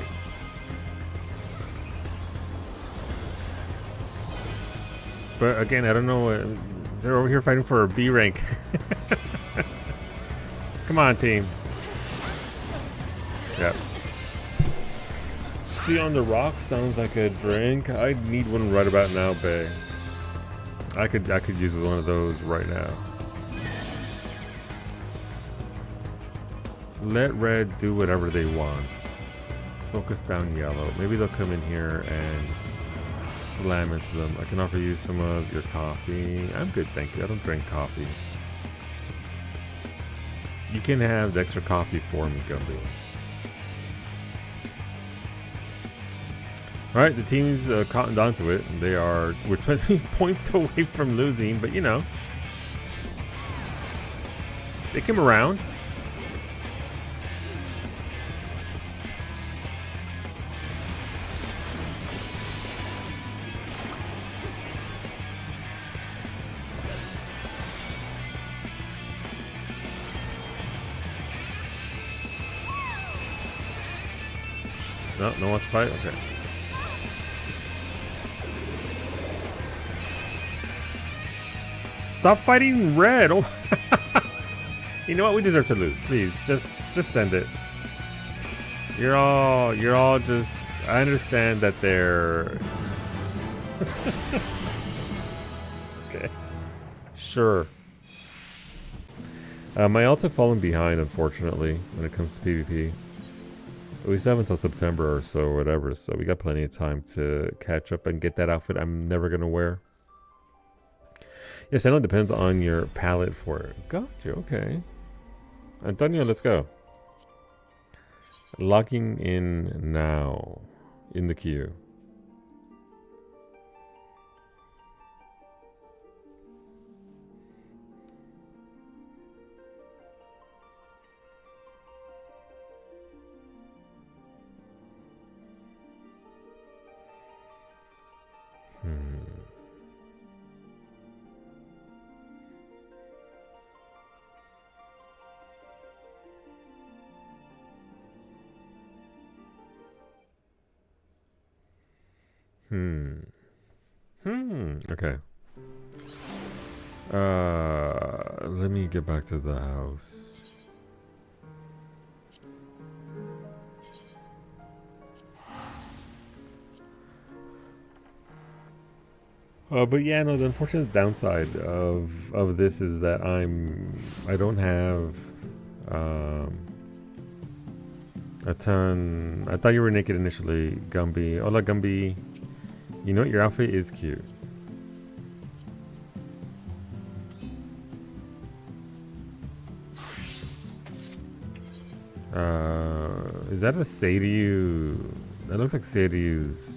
But again, I don't know. They're over here fighting for a B rank. Come on, team. Yep. See on the rocks sounds like a drink. I need one right about now, bae. I could use one of those right now. Let red do whatever they want. Focus down yellow. Maybe they'll come in here and slam into them. I can offer you some of your coffee. I'm good, thank you. I don't drink coffee. You can have the extra coffee for me, Gumby. Alright, the team's cottoned onto it. We're 20 points away from losing, but you know. They came around. No one wants to fight? Okay. Stop fighting red! Oh. You know what? We deserve to lose. Please, just end it. You're all just. I understand that they're. Okay. Sure. My alts have fallen behind, unfortunately, when it comes to PvP. We still have until September or so, or whatever, so we got plenty of time to catch up and get that outfit I'm never gonna wear. Yes, I know it depends on your palette for it. Gotcha, okay. Antonio, let's go. Logging in now. In the queue. Okay. Let me get back to the house. But yeah, no, the unfortunate downside of this is that I don't have a ton. I thought you were naked initially, Gumby. Hola, Gumby. You know what? Your outfit is cute. Is that a Seiyu? That looks like Seiyu's.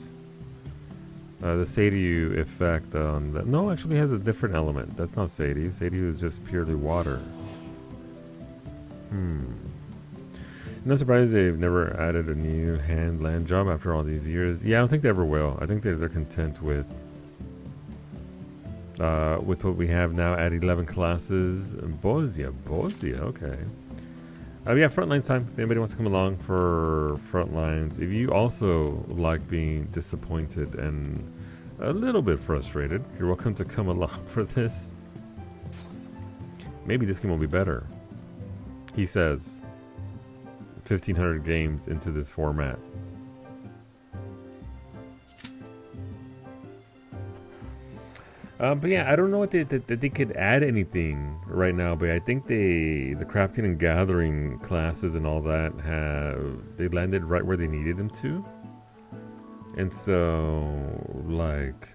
The Seiyu effect on that. No, actually has a different element. That's not Seiyu. Seiyu is just purely water. No surprise they've never added a new hand-land job after all these years. Yeah, I don't think they ever will. I think they're content with what we have now at 11 classes. Bozia, okay. Yeah, Frontlines time. If anybody wants to come along for Frontlines. If you also like being disappointed and a little bit frustrated, you're welcome to come along for this. Maybe this game will be better. He says 1,500 games into this format. But yeah, I don't know what they could add anything right now. But I think the crafting and gathering classes and all that they landed right where they needed them to. And so like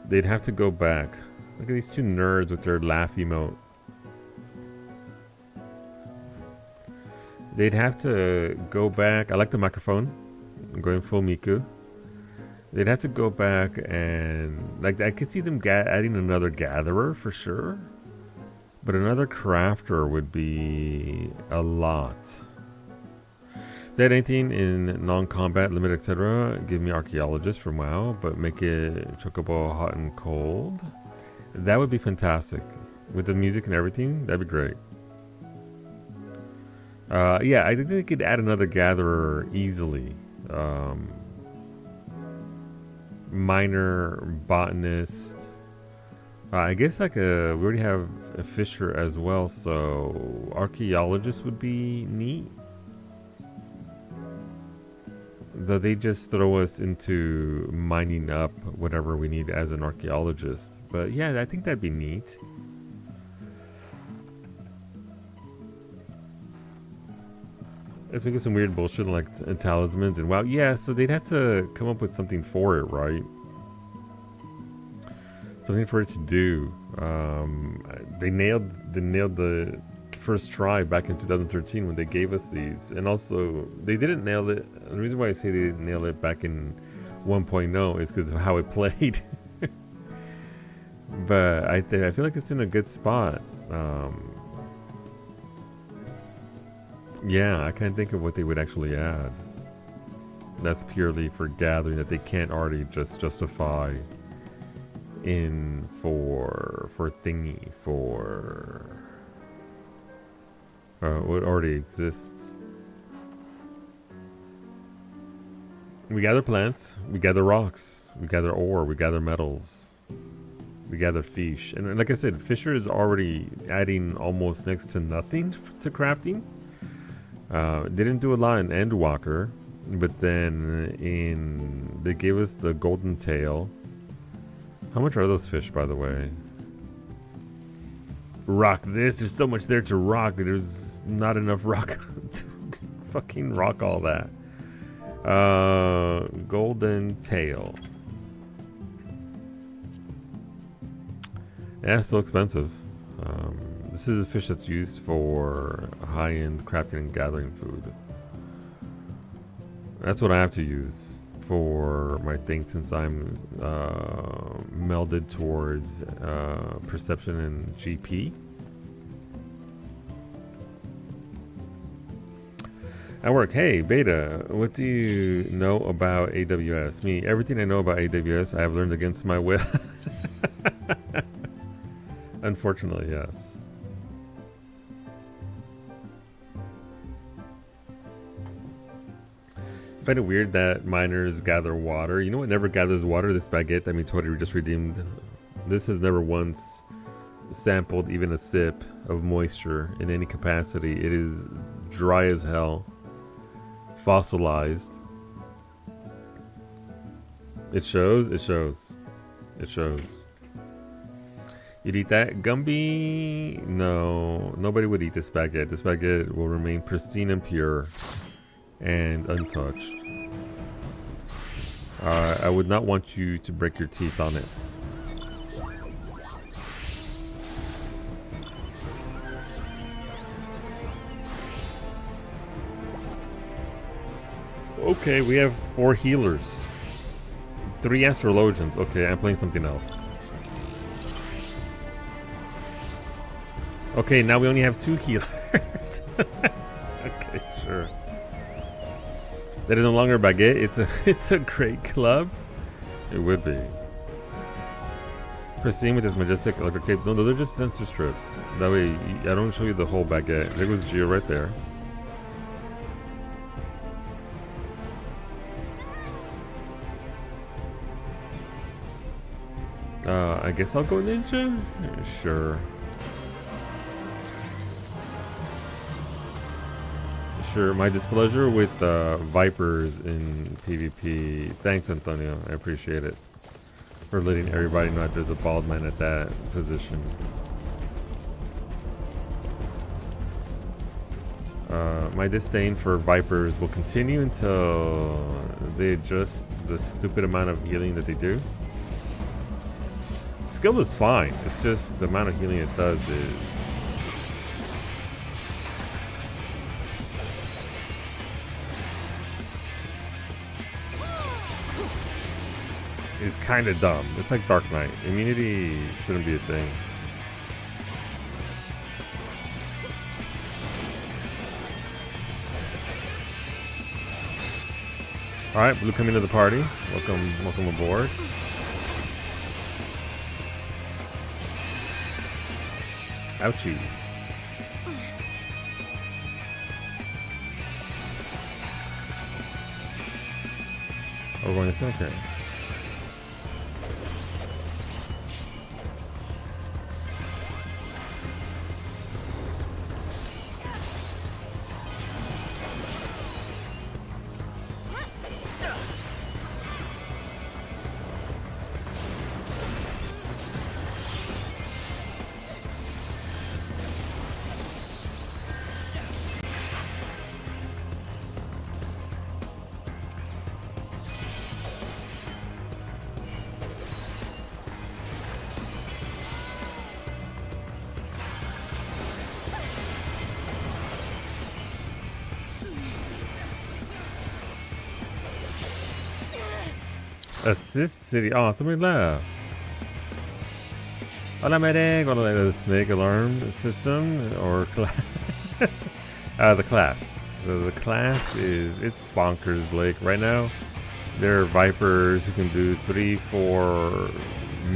they'd have to go back. Look at these two nerds with their laugh emote. They'd have to go back. I like the microphone. I'm going full Miku. They'd have to go back and like I could see them adding another gatherer for sure, but another crafter would be a lot. If they had anything in non-combat, limited, etc., give me archaeologist from WoW, but make it chocobo hot and cold. That would be fantastic. With the music and everything, that'd be great. Yeah, I think they could add another gatherer easily. Minor botanist. I guess like we already have a fisher as well, so archaeologist would be neat. Though they just throw us into mining up whatever we need as an archaeologist. But yeah, I think that'd be neat. I think of some weird bullshit like talismans and wow, yeah. So they'd have to come up with something for it, right? Something for it to do. They nailed the first try back in 2013 when they gave us these, and also they didn't nail it. The reason why I say they didn't nail it back in 1.0 is because of how it played. But I feel like it's in a good spot. Yeah, I can't think of what they would actually add. That's purely for gathering that they can't already just justify in for thingy for what already exists. We gather plants, we gather rocks, we gather ore, we gather metals, we gather fish, and like I said, Fisher is already adding almost next to nothing to crafting. Didn't do a lot in Endwalker, but then they gave us the golden tail. How much are those fish, by the way? Rock this. There's so much there to rock. There's not enough rock to fucking rock all that. Golden tail. Yeah, it's still expensive. This is a fish that's used for high-end crafting and gathering food. That's what I have to use for my thing since I'm melded towards perception and GP. At work, hey, Beta, what do you know about AWS? Me, everything I know about AWS I have learned against my will. Unfortunately, yes. Kind of weird that miners gather water. You know what never gathers water? This baguette that Mitori just redeemed. This has never once sampled even a sip of moisture in any capacity. It is dry as hell. Fossilized. It shows, it shows. It shows. You'd eat that? Gumby? No. Nobody would eat this baguette. This baguette will remain pristine and pure. And untouched. I would not want you to break your teeth on it. Okay, we have 4 healers. 3 astrologians. Okay, I'm playing something else. Okay, now we only have 2 healers. Okay, sure. That is no longer a baguette. It's a great club. It would be. Proceeding with this majestic electric tape. No, those are just sensor strips. That way, I don't show you the whole baguette. There goes Gio right there. I guess I'll go ninja? Sure. Sure, my displeasure with Vipers in PvP. Thanks, Antonio. I appreciate it. For letting everybody know that there's a bald man at that position. My disdain for Vipers will continue until they adjust the stupid amount of healing that they do. Skill is fine. It's just the amount of healing it does is kind of dumb. It's like Dark Knight. Immunity shouldn't be a thing. Alright, Blue coming to the party. Welcome aboard. Ouchies. Oh, we're going to cemetery. Assist City. Oh, somebody left. Hola, medic. What the snake alarm system or class? The class. The class is it's bonkers. Like right now, there are Vipers who can do 3-4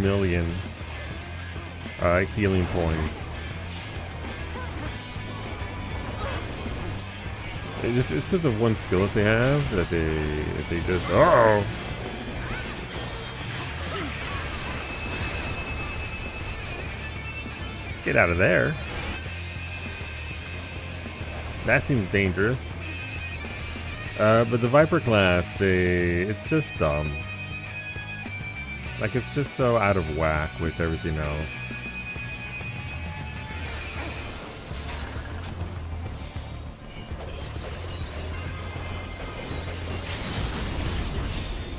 million healing points. It's because of one skill that they have that they just oh. Get out of there. That seems dangerous. But the Viper class, it's just dumb. Like, it's just so out of whack with everything else.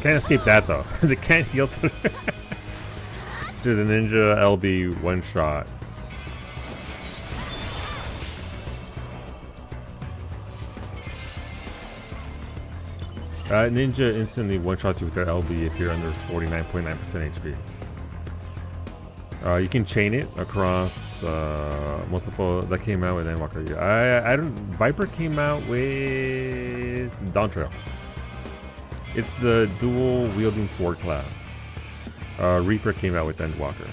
Can't escape that, though. They can't heal through. Dude, the Ninja LB one shot. Ninja instantly one-shots you with their LB if you're under 49.9% HP. You can chain it across multiple. That came out with Endwalker. I don't. Viper came out with Dawn Trail. It's the dual wielding sword class. Reaper came out with Endwalker.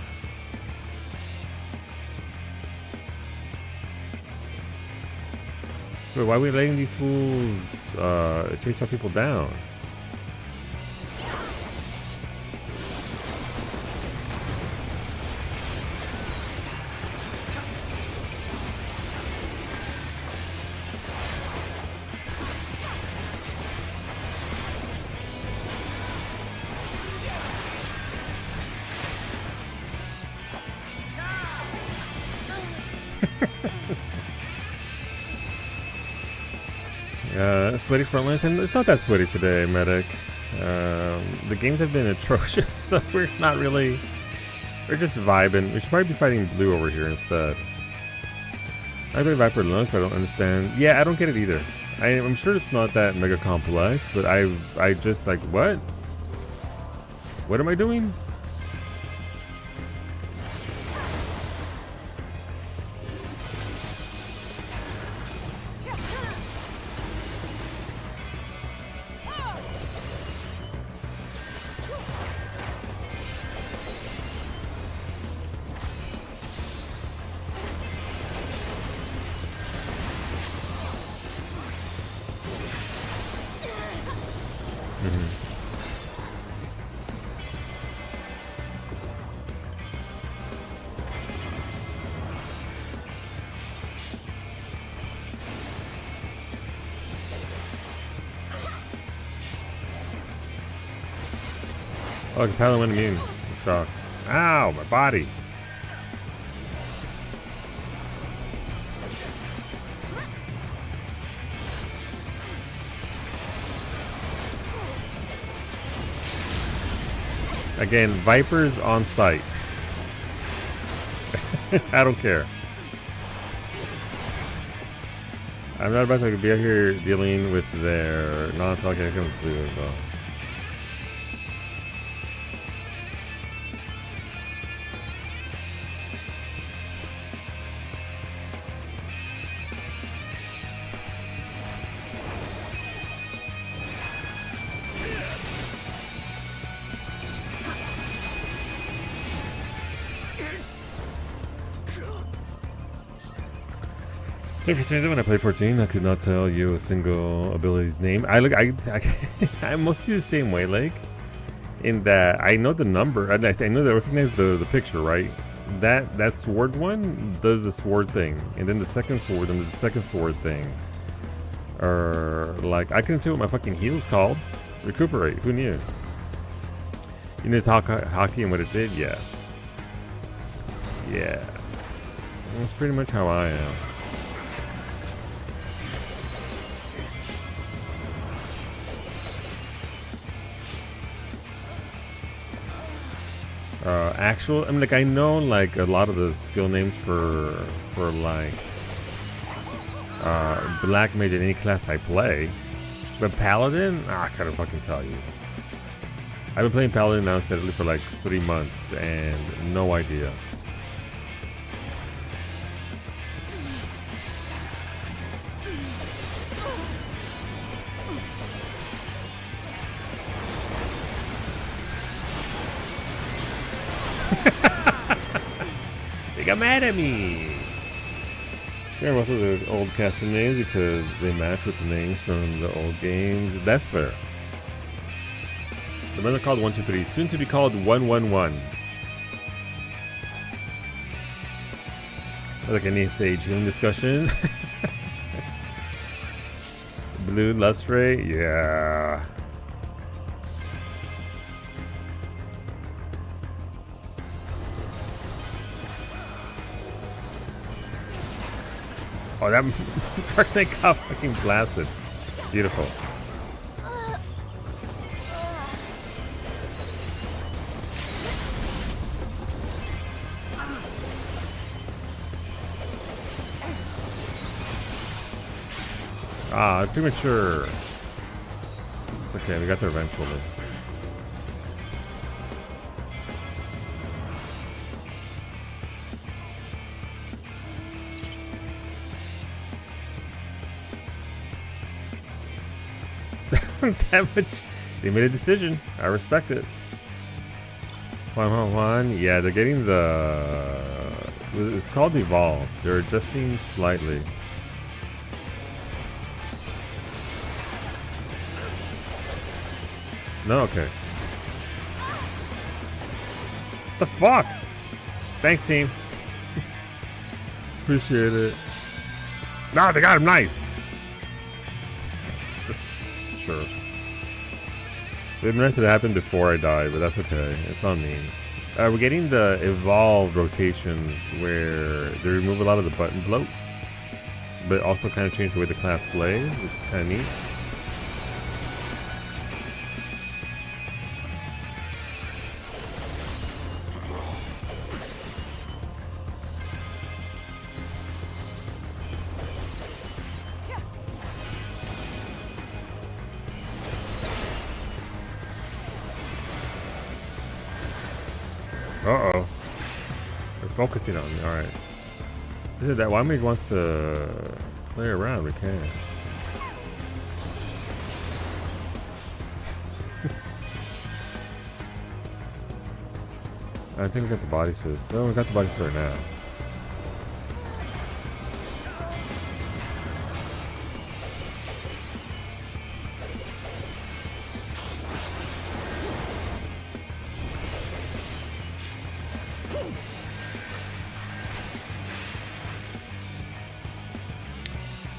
Wait, why are we letting these fools chase our people down? Sweaty front lines, and it's not that sweaty today, medic. The games have been atrocious, so we're not really. We're just vibing. We should probably be fighting blue over here instead. I play Viper Lunch, but I don't understand. Yeah, I don't get it either. I'm sure it's not that mega complex, but I just like what? What am I doing? Oh, Capella went immune. Shock. Ow, my body. Again, Vipers on site. I don't care. I'm not about to be out here dealing with their non-talking as well. Hey, for some reason when I played 14, I could not tell you a single ability's name. I'm mostly the same way, like, in that I know the number. I know that I recognize the picture, right? That sword one does the sword thing, and then the second sword and the second sword thing. Or like I couldn't tell what my fucking heal's called. Recuperate. Who knew? You know, it's hockey and what it did. Yeah. Yeah. That's pretty much how I am. I mean, like, I know, like, a lot of the skill names for like, Black Mage in any class I play. But Paladin? I couldn't fucking tell you. I've been playing Paladin now steadily for, like, 3 months, and no idea. They got mad at me. Yeah, most of the old caster names because they match with the names from the old games. That's fair. The men are called 123, soon to be called 111. Like any Sage healing discussion. Blue Lustre, yeah. Oh, that birthday got fucking blasted. Beautiful. Ah, premature. It's okay, we got there eventually. That much. They made a decision. I respect it. One. Yeah, they're getting the. It's called Evolve. They're adjusting slightly. No, okay. What the fuck? Thanks, team. Appreciate it. No, they got him nice. Sure. It'd be nice if it happened before I die, but that's okay. It's on me. We're getting the evolved rotations where they remove a lot of the button bloat, but also kind of change the way the class plays, which is kind of neat. Uh-oh. They're focusing on me. Alright. This is that Wymig wants to play around. We can. I think we got the bodies for this. Oh, we got the bodies for it now.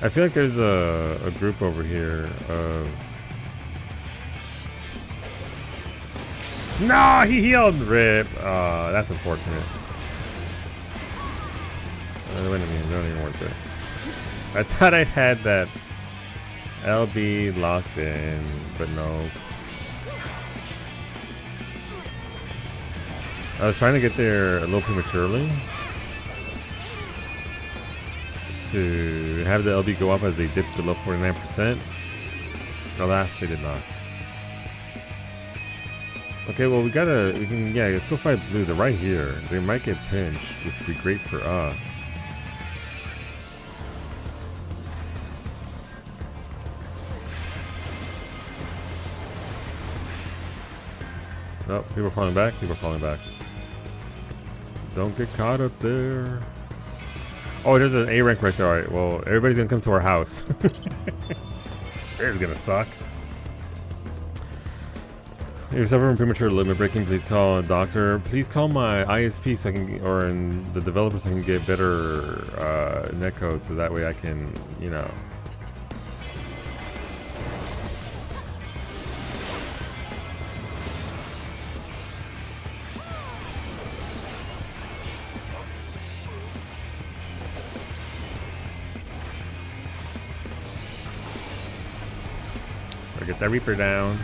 I feel like there's a group over here of... No, he healed! Rip! That's unfortunate. Wait a minute, don't even work there. I thought I had that LB locked in, but no. I was trying to get there a little prematurely. To have the LB go up as they dipped below 49%. Alas, they did not. Okay, well we can, yeah, let's go fight blue. They're right here. They might get pinched, which would be great for us. Oh, people are falling back. People are falling back. Don't get caught up there. Oh, there's an A rank right there. Alright, well, everybody's gonna come to our house. This is gonna suck. If you're suffering from premature limit breaking, please call a doctor. Please call my ISP so I can, or in the developer so I can get better netcode, so that way I can, you know. Get that Reaper down.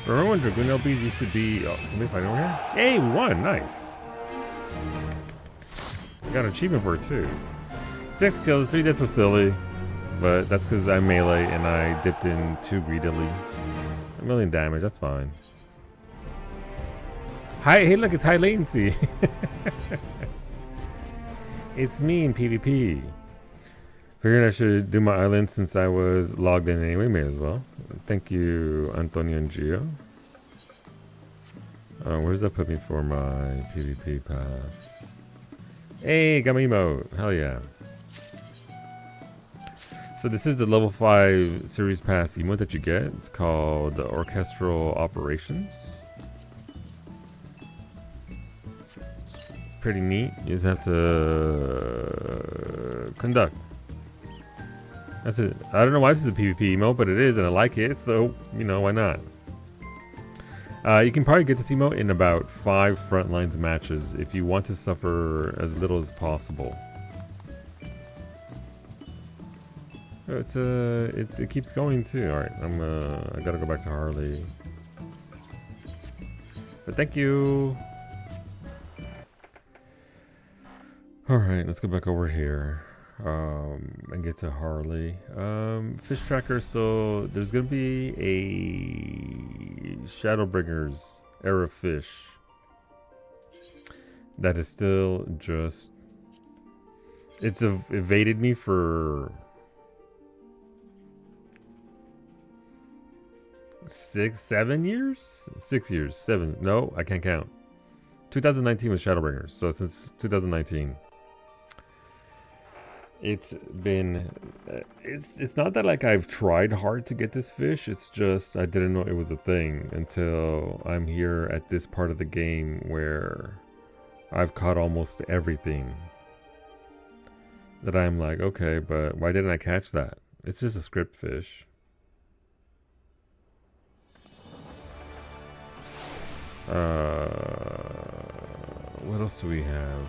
Remember when Dragoon LBs used to be... Oh, somebody fighting over here? Hey, we won! Nice! Got an achievement for it too. 6 kills, 3 deaths was silly, but that's because I'm melee and I dipped in too greedily. 1,000,000 damage, that's fine. Hi, hey look, it's high latency. It's me in PvP. Figured I should do my island since I was logged in anyway, may as well. Thank you, Antonio and Gio. Where does that put me for my PvP pass? Hey, got my emote. Hell yeah. So this is the level 5 series pass emote that you get. It's called the Orchestral Operations. It's pretty neat. You just have to conduct. That's it. I don't know why this is a PvP emote, but it is, and I like it, so, you know, why not? You can probably get this emote in about 5 frontlines matches if you want to suffer as little as possible. It keeps going too. All right, I gotta go back to Harley. But thank you. All right, let's go back over here and get to Harley. Fish tracker. So there's gonna be a Shadowbringers era fish that is still just It's evaded me for 7 years? 6 years. 7. No, I can't count. 2019 was Shadowbringers, so since 2019. It's been... it's not that like I've tried hard to get this fish, it's just I didn't know it was a thing until I'm here at this part of the game where I've caught almost everything. That I'm like, okay, but why didn't I catch that? It's just a script fish. What else do we have?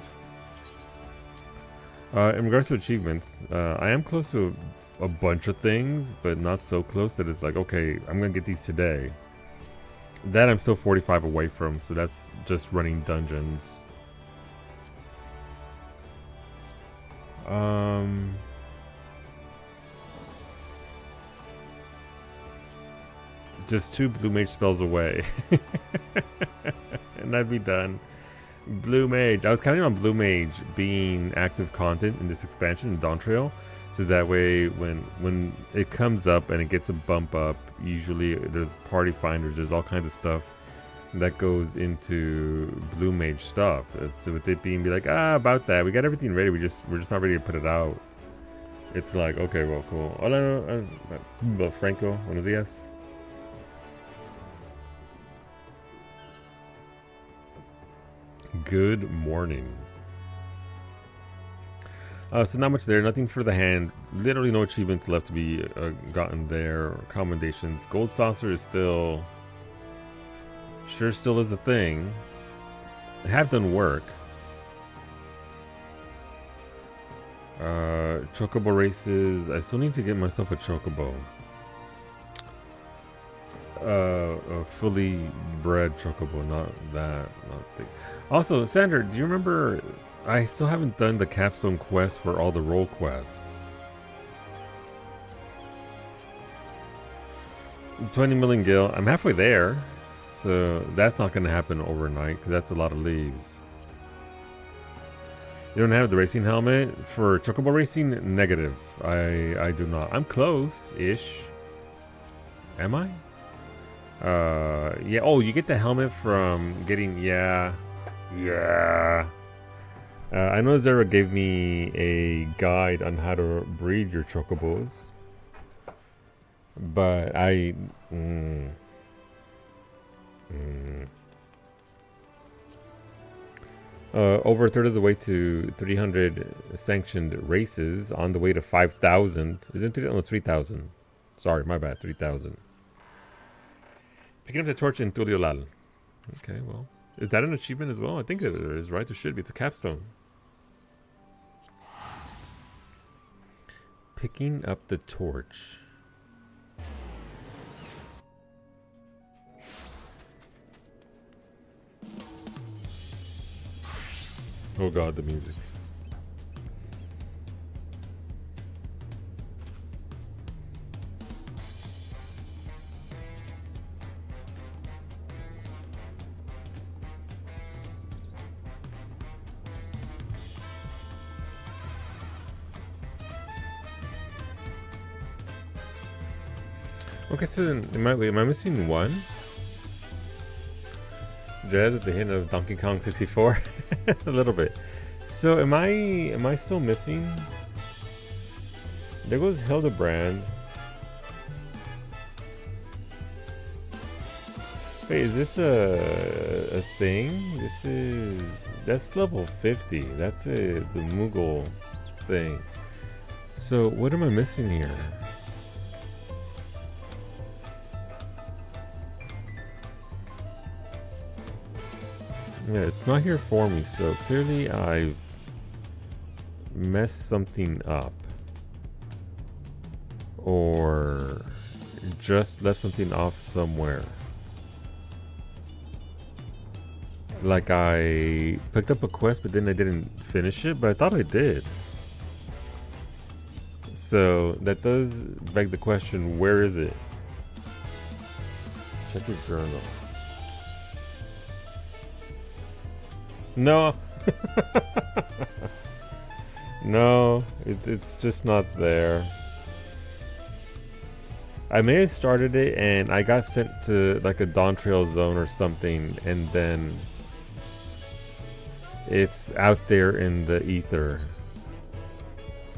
In regards to achievements, I am close to a bunch of things, but not so close that it's like, okay, I'm gonna get these today. That I'm still 45 away from, so that's just running dungeons. Just 2 blue mage spells away. And I'd be done. Blue mage. I was counting on blue mage being active content in this expansion in Dawn Trail. So that way when it comes up and it gets a bump up, usually there's party finders, there's all kinds of stuff that goes into blue mage stuff. So with it being like, about that, we got everything ready, we're just not ready to put it out. It's like, okay, well, cool. Hola, Franco, buenos días. Good morning. So not much there, nothing for the hand. Literally no achievements left to be gotten there. Commendations. Gold saucer is still is a thing. I have done work. Chocobo races. I still need to get myself a chocobo. A fully bred chocobo, not that, not thick. Also, Sandra, do you remember? I still haven't done the capstone quest for all the role quests. 20 million gil. I'm halfway there, so that's not going to happen overnight because that's a lot of leaves. You don't have the racing helmet for chocobo racing? Negative. I do not. I'm close-ish. Am I? Yeah. Oh, you get the helmet from getting. Yeah. I know Zara gave me a guide on how to breed your chocobos, but over a third of the way to 300 sanctioned races, on the way to 5,000. Isn't it almost 3,000? Sorry, my bad. 3,000. Picking up the torch in Tuliolal. Okay, well. Is that an achievement as well? I think it is, right? There should be. It's a capstone. Picking up the torch. Oh god, the music. Okay, so am I missing one? Jazz at the hint of Donkey Kong 64? A little bit. So am I still missing? There goes Hildebrand. Wait, is this a thing? That's level 50. That's the Moogle thing. So what am I missing here? Yeah, it's not here for me, so clearly I've messed something up. Or just left something off somewhere. Like I picked up a quest, but then I didn't finish it, but I thought I did. So that does beg the question, where is it? Check your journal. No. No, it's just not there. I may have started it and I got sent to like a Dawn Trail zone or something, and then it's out there in the ether.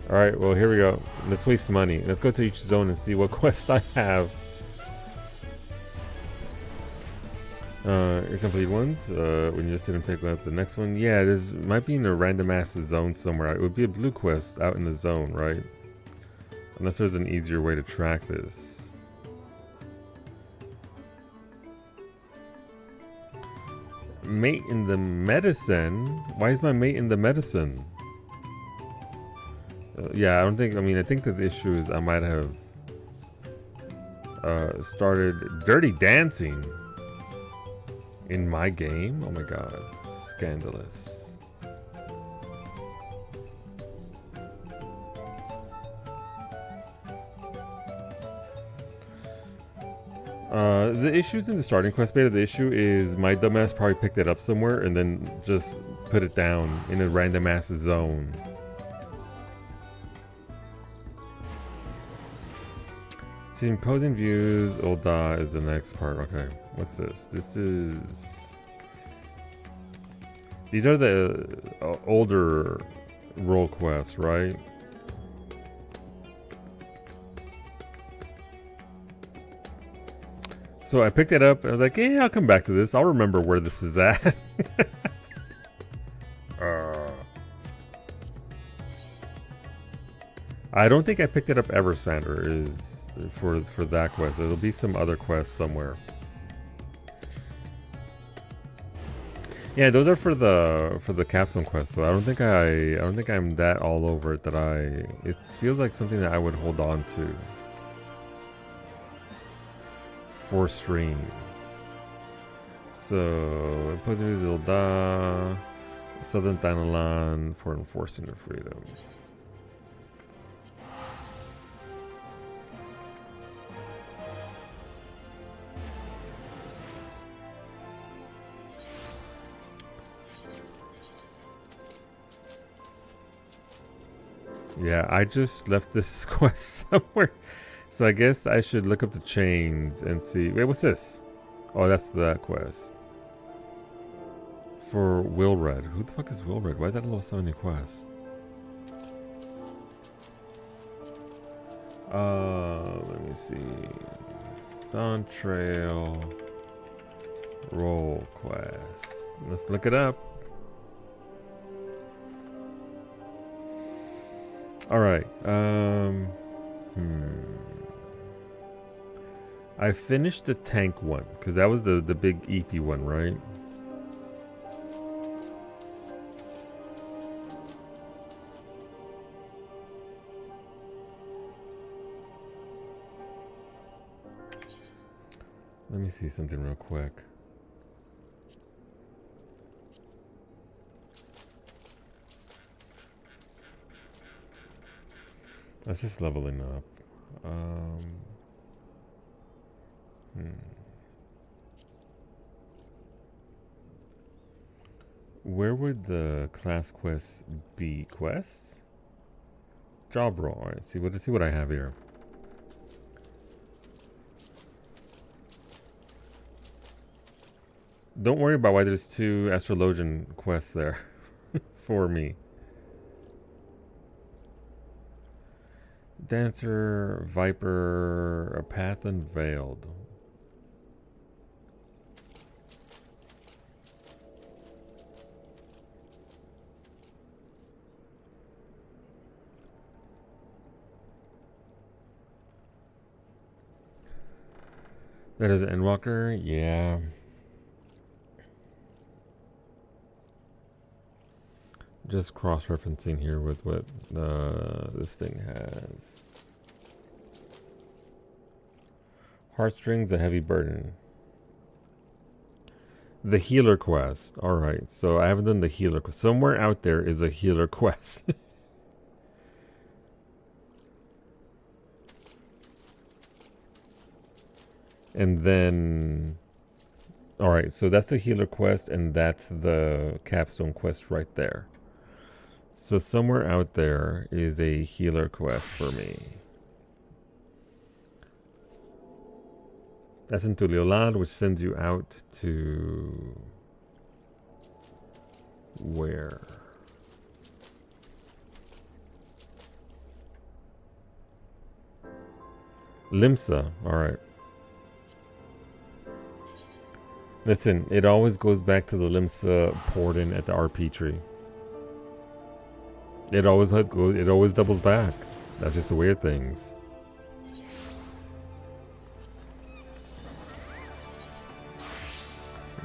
Alright, well here we go. Let's waste money. Let's go to each zone and see what quests I have. Complete ones. When you just didn't pick up the next one. Yeah, there's might be in a random ass zone somewhere. It would be a blue quest out in the zone, right? Unless there's an easier way to track this. Mate in the medicine? Why is my mate in the medicine? Yeah, I don't think, I mean, I think that the issue is I might have started Dirty Dancing in my game. Oh my god, scandalous. The issues in the starting quest beta, the issue is my dumbass probably picked it up somewhere and then just put it down in a random ass zone. See, imposing views, Ulda is the next part. Okay, what's this? This is... These are the older role quests, right? So I picked it up and I was like, yeah, I'll come back to this. I'll remember where this is at. I don't think I picked it up ever, Sander, is for that quest. It'll be some other quest somewhere. Yeah, those are for the capstone quest. So I don't think I'm that all over it that it feels like something that I would hold on to for stream. So, Opposing Zilda, Southern Thanalan for enforcing their freedom. Yeah, I just left this quest somewhere. So I guess I should look up the chains and see. Wait, what's this? Oh, that's that quest. For Wilred. Who the fuck is Wilred? Why is that a level 70 quest? Let me see. Dawn Trail. Roll quest. Let's look it up. Alright. I finished the tank one, because that was the big EP one, right? Let me see something real quick. That's just leveling up. Where would the class quests be? Quests? Job role. Alright, let's see what I have here. Don't worry about why there's 2 astrologian quests there for me. Dancer, Viper, a path unveiled. That is Endwalker, yeah. Just cross-referencing here with what this thing has. Heartstrings, a heavy burden. The healer quest. Alright, so I haven't done the healer quest. Somewhere out there is a healer quest. And then... Alright, so that's the healer quest, and that's the capstone quest right there. So somewhere out there is a healer quest for me. That's in Tuliolad, which sends you out to... where? Limsa, alright. Listen, it always goes back to the Limsa Porden at the RP tree. It always doubles back. That's just the way of things.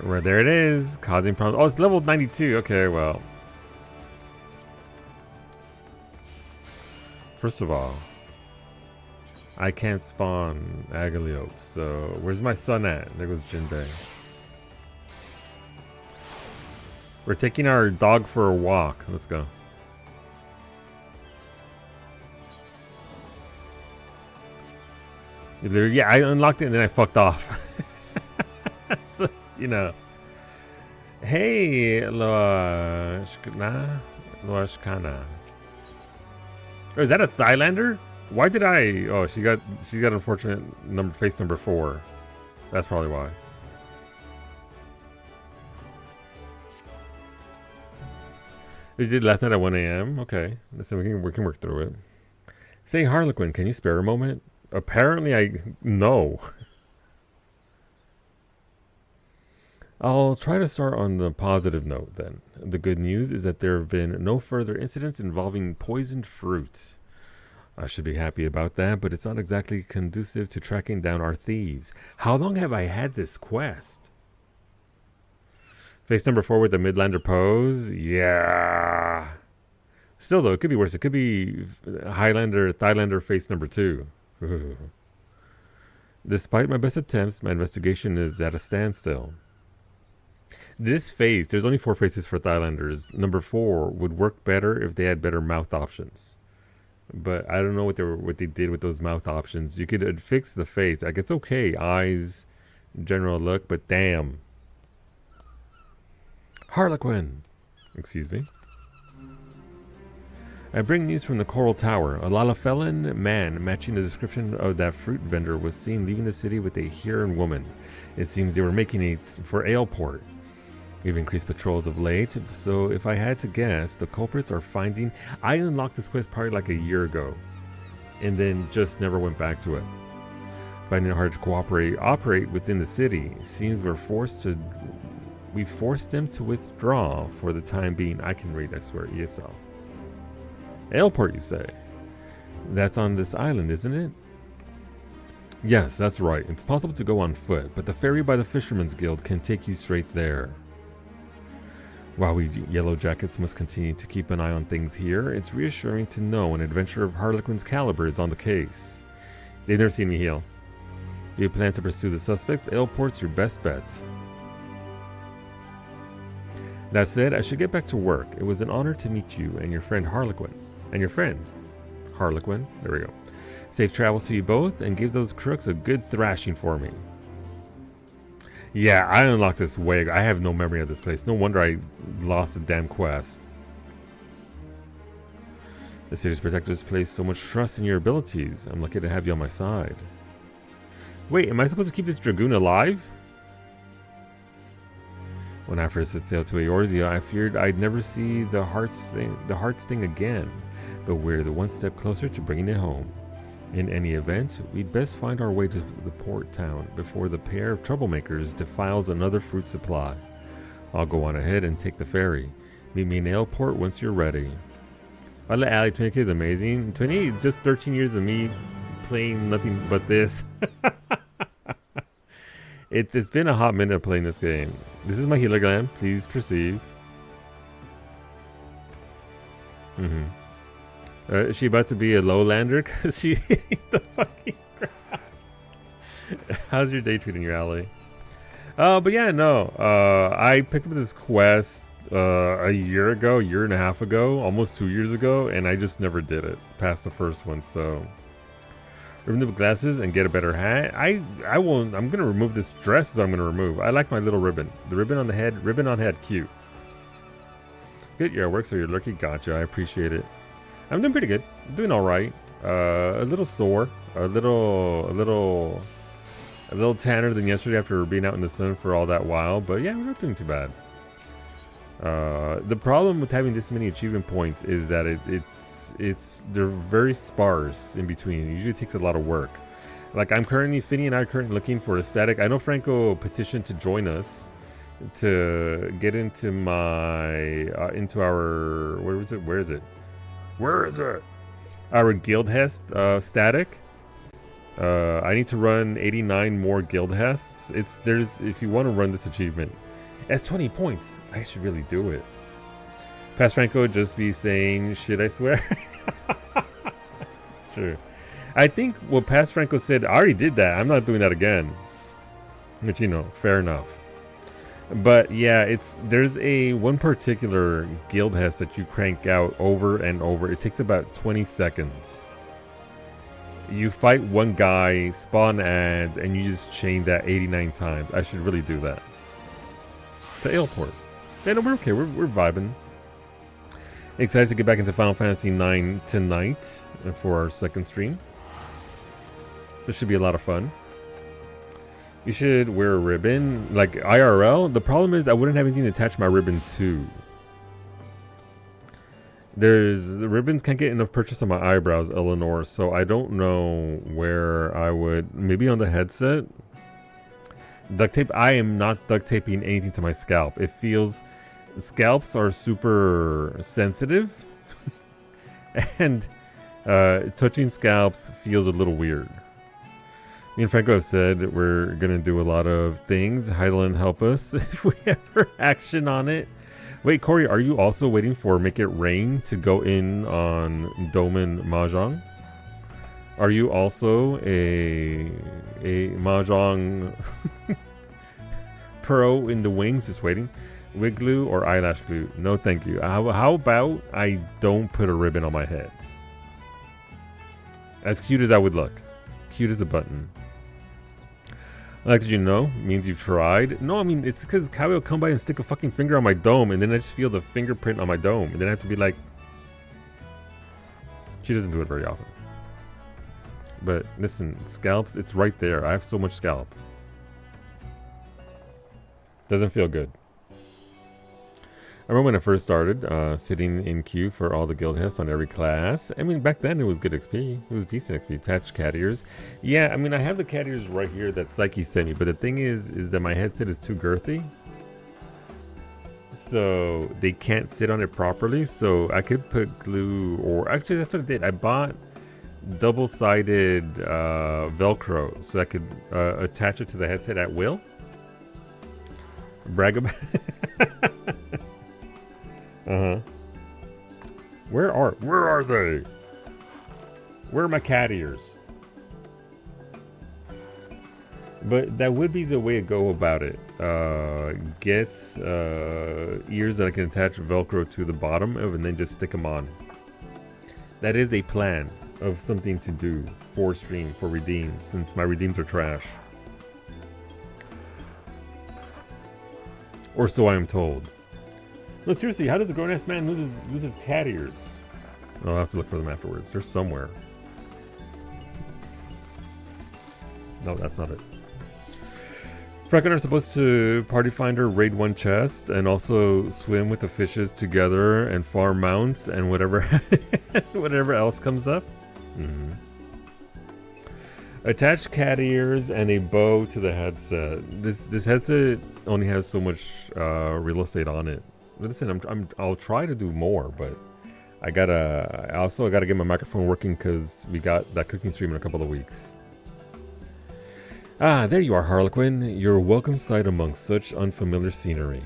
Right, there it is. Causing problems. Oh, it's level 92. Okay, well. First of all, I can't spawn Agaliope, so where's my son at? There goes Jinbei. We're taking our dog for a walk. Let's go. Yeah, I unlocked it and then I fucked off. So, you know. Hey, Loashkana. Oh, is that a Thailander? Why did I? Oh, she got unfortunate face number 4. That's probably why. We did last night at 1 a.m. Okay, listen, we can work through it. Say, Harlequin, can you spare a moment? Apparently, no. I'll try to start on the positive note then. The good news is that there have been no further incidents involving poisoned fruit. I should be happy about that, but it's not exactly conducive to tracking down our thieves. How long have I had this quest? Face number 4 with the Midlander pose? Yeah. Still though, it could be worse. It could be Thailander face number 2. Despite my best attempts, my investigation is at a standstill. This face, there's only 4 faces for Thailanders. Number 4 would work better if they had better mouth options. But I don't know what they did with those mouth options. You could fix the face. Like, it's okay, eyes, general look, but damn. Harlequin! Excuse me. I bring news from the Coral Tower. A Lalafellan man matching the description of that fruit vendor was seen leaving the city with a Huron woman. It seems they were making it for Aleport. We've increased patrols of late, so if I had to guess, the culprits are finding... I unlocked this quest probably like a year ago, and then just never went back to it. Finding it hard to operate within the city. Seems we forced them to withdraw for the time being. I can read, I swear, ESL. Aleport, you say? That's on this island, isn't it? Yes, that's right. It's possible to go on foot, but the ferry by the Fisherman's Guild can take you straight there. While we Yellow Jackets must continue to keep an eye on things here, it's reassuring to know an adventurer of Harlequin's caliber is on the case. They've never seen me heal. If you plan to pursue the suspects, Aleport's your best bet. That said, I should get back to work. It was an honor to meet you and your friend Harlequin. And your friend Harlequin. There we go. Safe travels to you both, and give those crooks a good thrashing for me. Yeah, I unlocked this way. I have no memory of this place. No wonder I lost the damn quest. The city's protectors place so much trust in your abilities. I'm lucky to have you on my side. Wait, am I supposed to keep this dragoon alive? When I first set sail to Eorzea, I feared I'd never see the heart sting again, but we're the one step closer to bringing it home. In any event, we'd best find our way to the port town before the pair of troublemakers defiles another fruit supply. I'll go on ahead and take the ferry. Meet me in Aleport once you're ready. Hola, Ali. 20K is amazing. 20, just 13 years of me playing nothing but this. It's been a hot minute of playing this game. This is my healer gland. Please perceive. Is she about to be a lowlander? Because she hitting the fucking ground. How's your day treating you, Ali? But yeah, no. I picked up this quest a year and a half ago, almost 2 years ago, and I just never did it past the first one, so... Remove the glasses and get a better hat. I won't. I'm gonna remove this dress that I'm gonna remove. I like my little ribbon. The ribbon on the head. Ribbon on head. Cute. Good, you're at work, so you're lucky. Gotcha. I appreciate it. I'm doing pretty good. I'm doing all right. A little sore, a little tanner than yesterday after being out in the sun for all that while. But yeah, we're not doing too bad. The problem with having this many achievement points is that they're very sparse in between. It usually takes a lot of work. Like Finny and I are currently looking for a static. I know Franco petitioned to join us to get into into our, where is it? Our Guildhest static. I need to run 89 more Guildhests. If you want to run this achievement, it's 20 points. I should really do it. Past Franco would just be saying, "Should I swear?" It's true. I think what Past Franco said, I already did that. I'm not doing that again. Which, you know, fair enough. But yeah, there's one particular Guildhest that you crank out over and over. It takes about 20 seconds. You fight one guy, spawn ads, and you just chain that 89 times. I should really do that. To Ailport. Yeah, no, we're okay. We're vibing. Excited to get back into Final Fantasy IX tonight for our second stream. This should be a lot of fun. You should wear a ribbon, like IRL. The problem is I wouldn't have anything to attach my ribbon to. The ribbons can't get enough purchase on my eyebrows, Eleanor, so I don't know where I would. Maybe on the headset. Duct tape. I am not duct taping anything to my scalp. It feels. Scalps are super sensitive. And touching scalps feels a little weird. Me and Franco have said we're going to do a lot of things. Hyland, help us if we ever action on it. Wait, Corey, are you also waiting for Make It Rain to go in on Doman Mahjong? Are you also a Mahjong pro in the wings just waiting? Wig glue or eyelash glue? No, thank you. How about I don't put a ribbon on my head? As cute as I would look. Cute as a button. I like that you know means you've tried. No, I mean, it's because Kawi will come by and stick a fucking finger on my dome, and then I just feel the fingerprint on my dome, and then I have to be like... She doesn't do it very often. But listen, scalps, it's right there. I have so much scalp. Doesn't feel good. I remember when I first started, sitting in queue for all the Guildhests on every class. I mean, back then it was good XP. It was decent XP. Attached cat ears. Yeah, I mean, I have the cat ears right here that Psyche sent me. But the thing is that my headset is too girthy. So they can't sit on it properly. So I could put glue, or actually that's what I did. I bought double-sided Velcro so I could attach it to the headset at will. Brag about Uh-huh. Where are they? Where are my cat ears? But that would be the way to go about it. Get ears that I can attach Velcro to the bottom of and then just stick them on. That is a plan of something to do for stream, for redeems, since my redeems are trash. Or so I am told. No, seriously, how does a grown-ass man lose his cat ears? I'll have to look for them afterwards. They're somewhere. No, that's not it. Frank and I are supposed to party finder, raid one chest, and also swim with the fishes together and farm mounts and whatever whatever else comes up. Mm-hmm. Attach cat ears and a bow to the headset. This headset only has so much real estate on it. Listen, I'll try to do more, but I gotta get my microphone working because we got that cooking stream in a couple of weeks. Ah, there you are, Harlequin. You're a welcome sight among such unfamiliar scenery.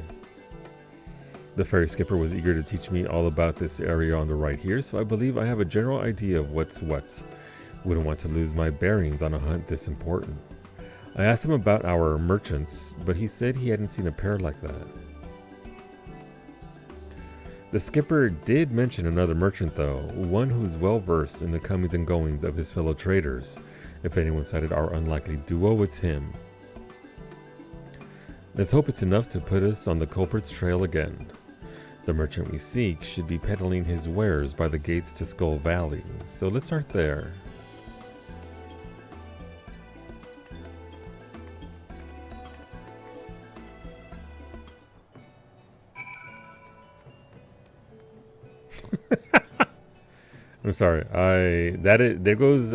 The ferry skipper was eager to teach me all about this area on the right here, so I believe I have a general idea of what's what. Wouldn't want to lose my bearings on a hunt this important. I asked him about our merchants, but he said he hadn't seen a pair like that. The skipper did mention another merchant though, one who's well versed in the comings and goings of his fellow traders. If anyone cited our unlikely duo, it's him. Let's hope it's enough to put us on the culprit's trail again. The merchant we seek should be peddling his wares by the gates to Skull Valley, so let's start there. I'm sorry. There goes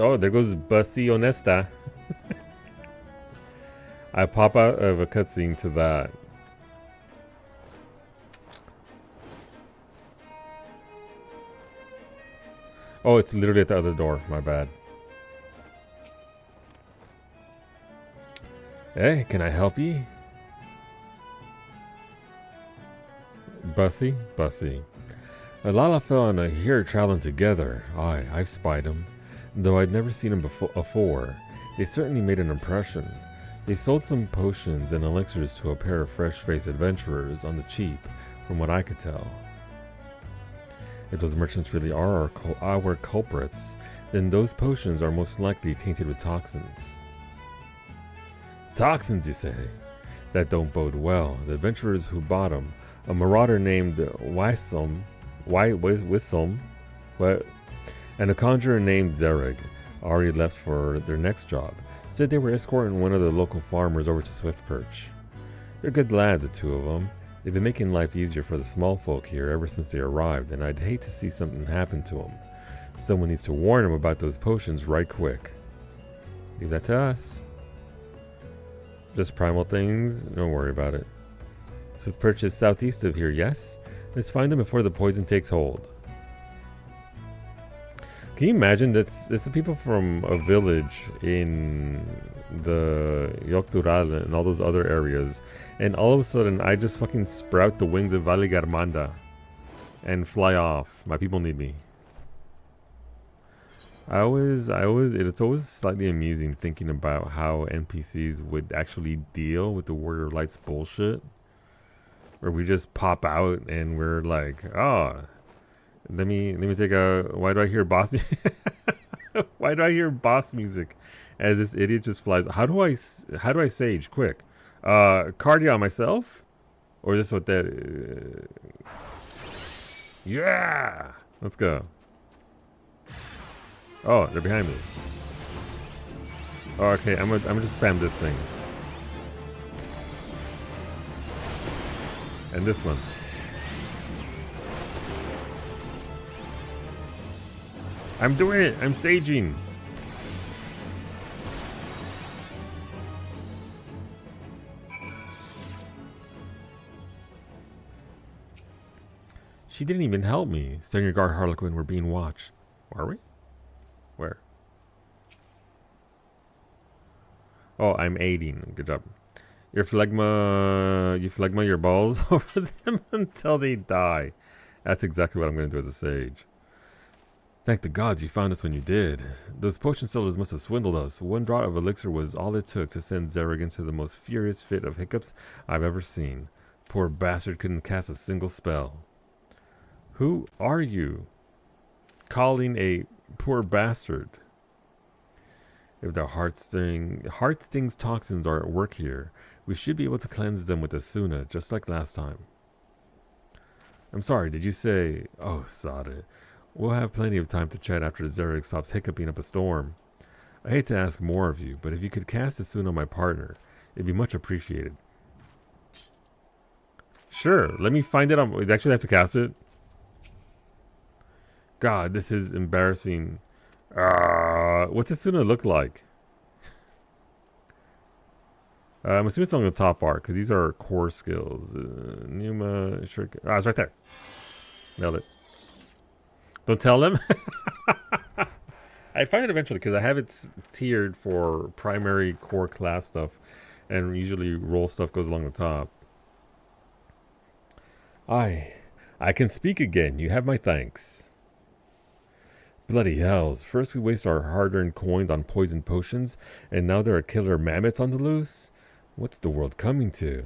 Bussy Honesta. I pop out of a cutscene to that. Oh, it's literally at the other door. My bad. Hey, can I help ye? Bussy? Bussy. A lot of fella and I here traveling together. Aye, I've spied them. Though I'd never seen them before. They certainly made an impression. They sold some potions and elixirs to a pair of fresh-faced adventurers on the cheap, from what I could tell. If those merchants really are our culprits, then those potions are most likely tainted with toxins. Toxins, you say? That don't bode well. The adventurers who bought them, a marauder named Wissom, and a conjurer named Zereg, already left for their next job, said they were escorting one of the local farmers over to Swiftperch. They're good lads, the two of them. They've been making life easier for the small folk here ever since they arrived, and I'd hate to see something happen to them. Someone needs to warn them about those potions right quick. Leave that to us. Just primal things, don't worry about it. Swiftperch is southeast of here, yes? Let's find them before the poison takes hold. Can you imagine that's the people from a village in the Yoctural and all those other areas, and all of a sudden I just fucking sprout the wings of Valle Garmanda and fly off. My people need me. It's always slightly amusing thinking about how NPCs would actually deal with the Warrior Lights bullshit. Where we just pop out and we're like, oh, let me take a. Why do I hear boss? Why do I hear boss music? As this idiot just flies. How do I sage quick? Cardio on myself, or just what that? Yeah, let's go. Oh, they're behind me. Oh, okay, I'm gonna just spam this thing. And this one. I'm doing it! I'm saging! She didn't even help me. Stand your guard, Harlequin. We're being watched. Are we? Where? Oh, I'm aiding. Good job. You phlegma your balls over them until they die. That's exactly what I'm going to do as a sage. Thank the gods you found us when you did. Those potion sellers must have swindled us. One draught of elixir was all it took to send Zereg into the most furious fit of hiccups I've ever seen. Poor bastard couldn't cast a single spell. Who are you calling a poor bastard? If the heart stings toxins are at work here, we should be able to cleanse them with Asuna, just like last time. I'm sorry, did you say... Oh, sod it. We'll have plenty of time to chat after Zereg stops hiccuping up a storm. I hate to ask more of you, but if you could cast Asuna on my partner, it'd be much appreciated. Sure, let me find it on... We actually have to cast it? God, this is embarrassing. What's Asuna look like? I'm assuming it's on the top bar, because these are core skills. Numa, Shuriken. It's right there. Nailed it. Don't tell them. I find it eventually, because I have it tiered for primary core class stuff, and usually role stuff goes along the top. I can speak again. You have my thanks. Bloody hells. First we waste our hard-earned coins on poison potions, and now there are killer mammoths on the loose? What's the world coming to?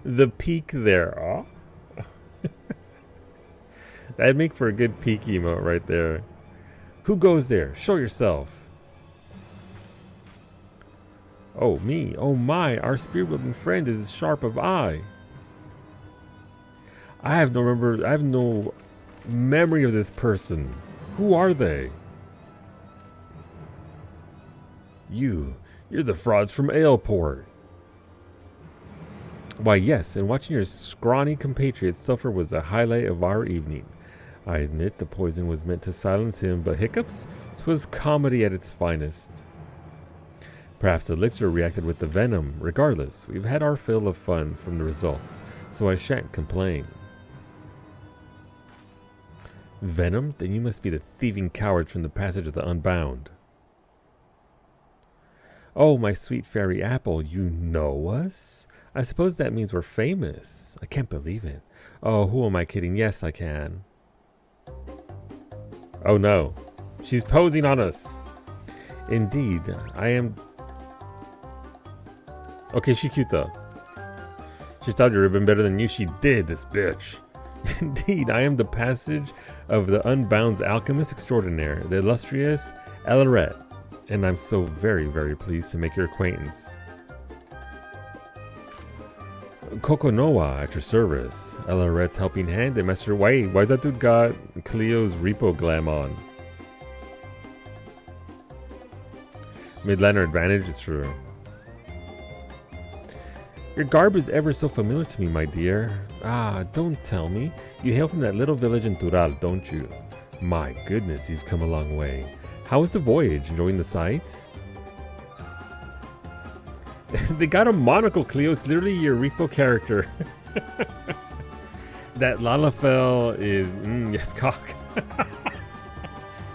The peak there. Oh. That'd make for a good peak emote right there. Who goes there? Show yourself. Oh, me. Oh, my. Our spear-wielding friend is sharp of eye. I have no memory of this person. Who are they? You're the frauds from Aleport. Why, yes, and watching your scrawny compatriots suffer was a highlight of our evening. I admit the poison was meant to silence him, but hiccups? 'Twas comedy at its finest. Perhaps the elixir reacted with the venom. Regardless, we've had our fill of fun from the results, so I shan't complain. Venom? Then you must be the thieving cowards from the Passage of the Unbound. Oh, my sweet fairy apple, you know us? I suppose that means we're famous. I can't believe it. Oh, who am I kidding? Yes, I can. Oh no. She's posing on us. Indeed, I am... Okay, she's cute though. She thought you would have been better than you. She did, this bitch. Indeed, I am the Passage of the Unbound's alchemist extraordinaire, the illustrious Elaret, and I'm so very, very pleased to make your acquaintance. Kokonoa at your service. Elaret's helping hand and Master Wait. Why that dude got Cleo's repo glam on? Midlander advantage is true. Your garb is ever so familiar to me, my dear. Ah, don't tell me. You hail from that little village in Tural, don't you? My goodness, you've come a long way. How was the voyage? Enjoying the sights? They got a monocle, Cleo. It's literally your repo character. That Lalafell is... yes, cock.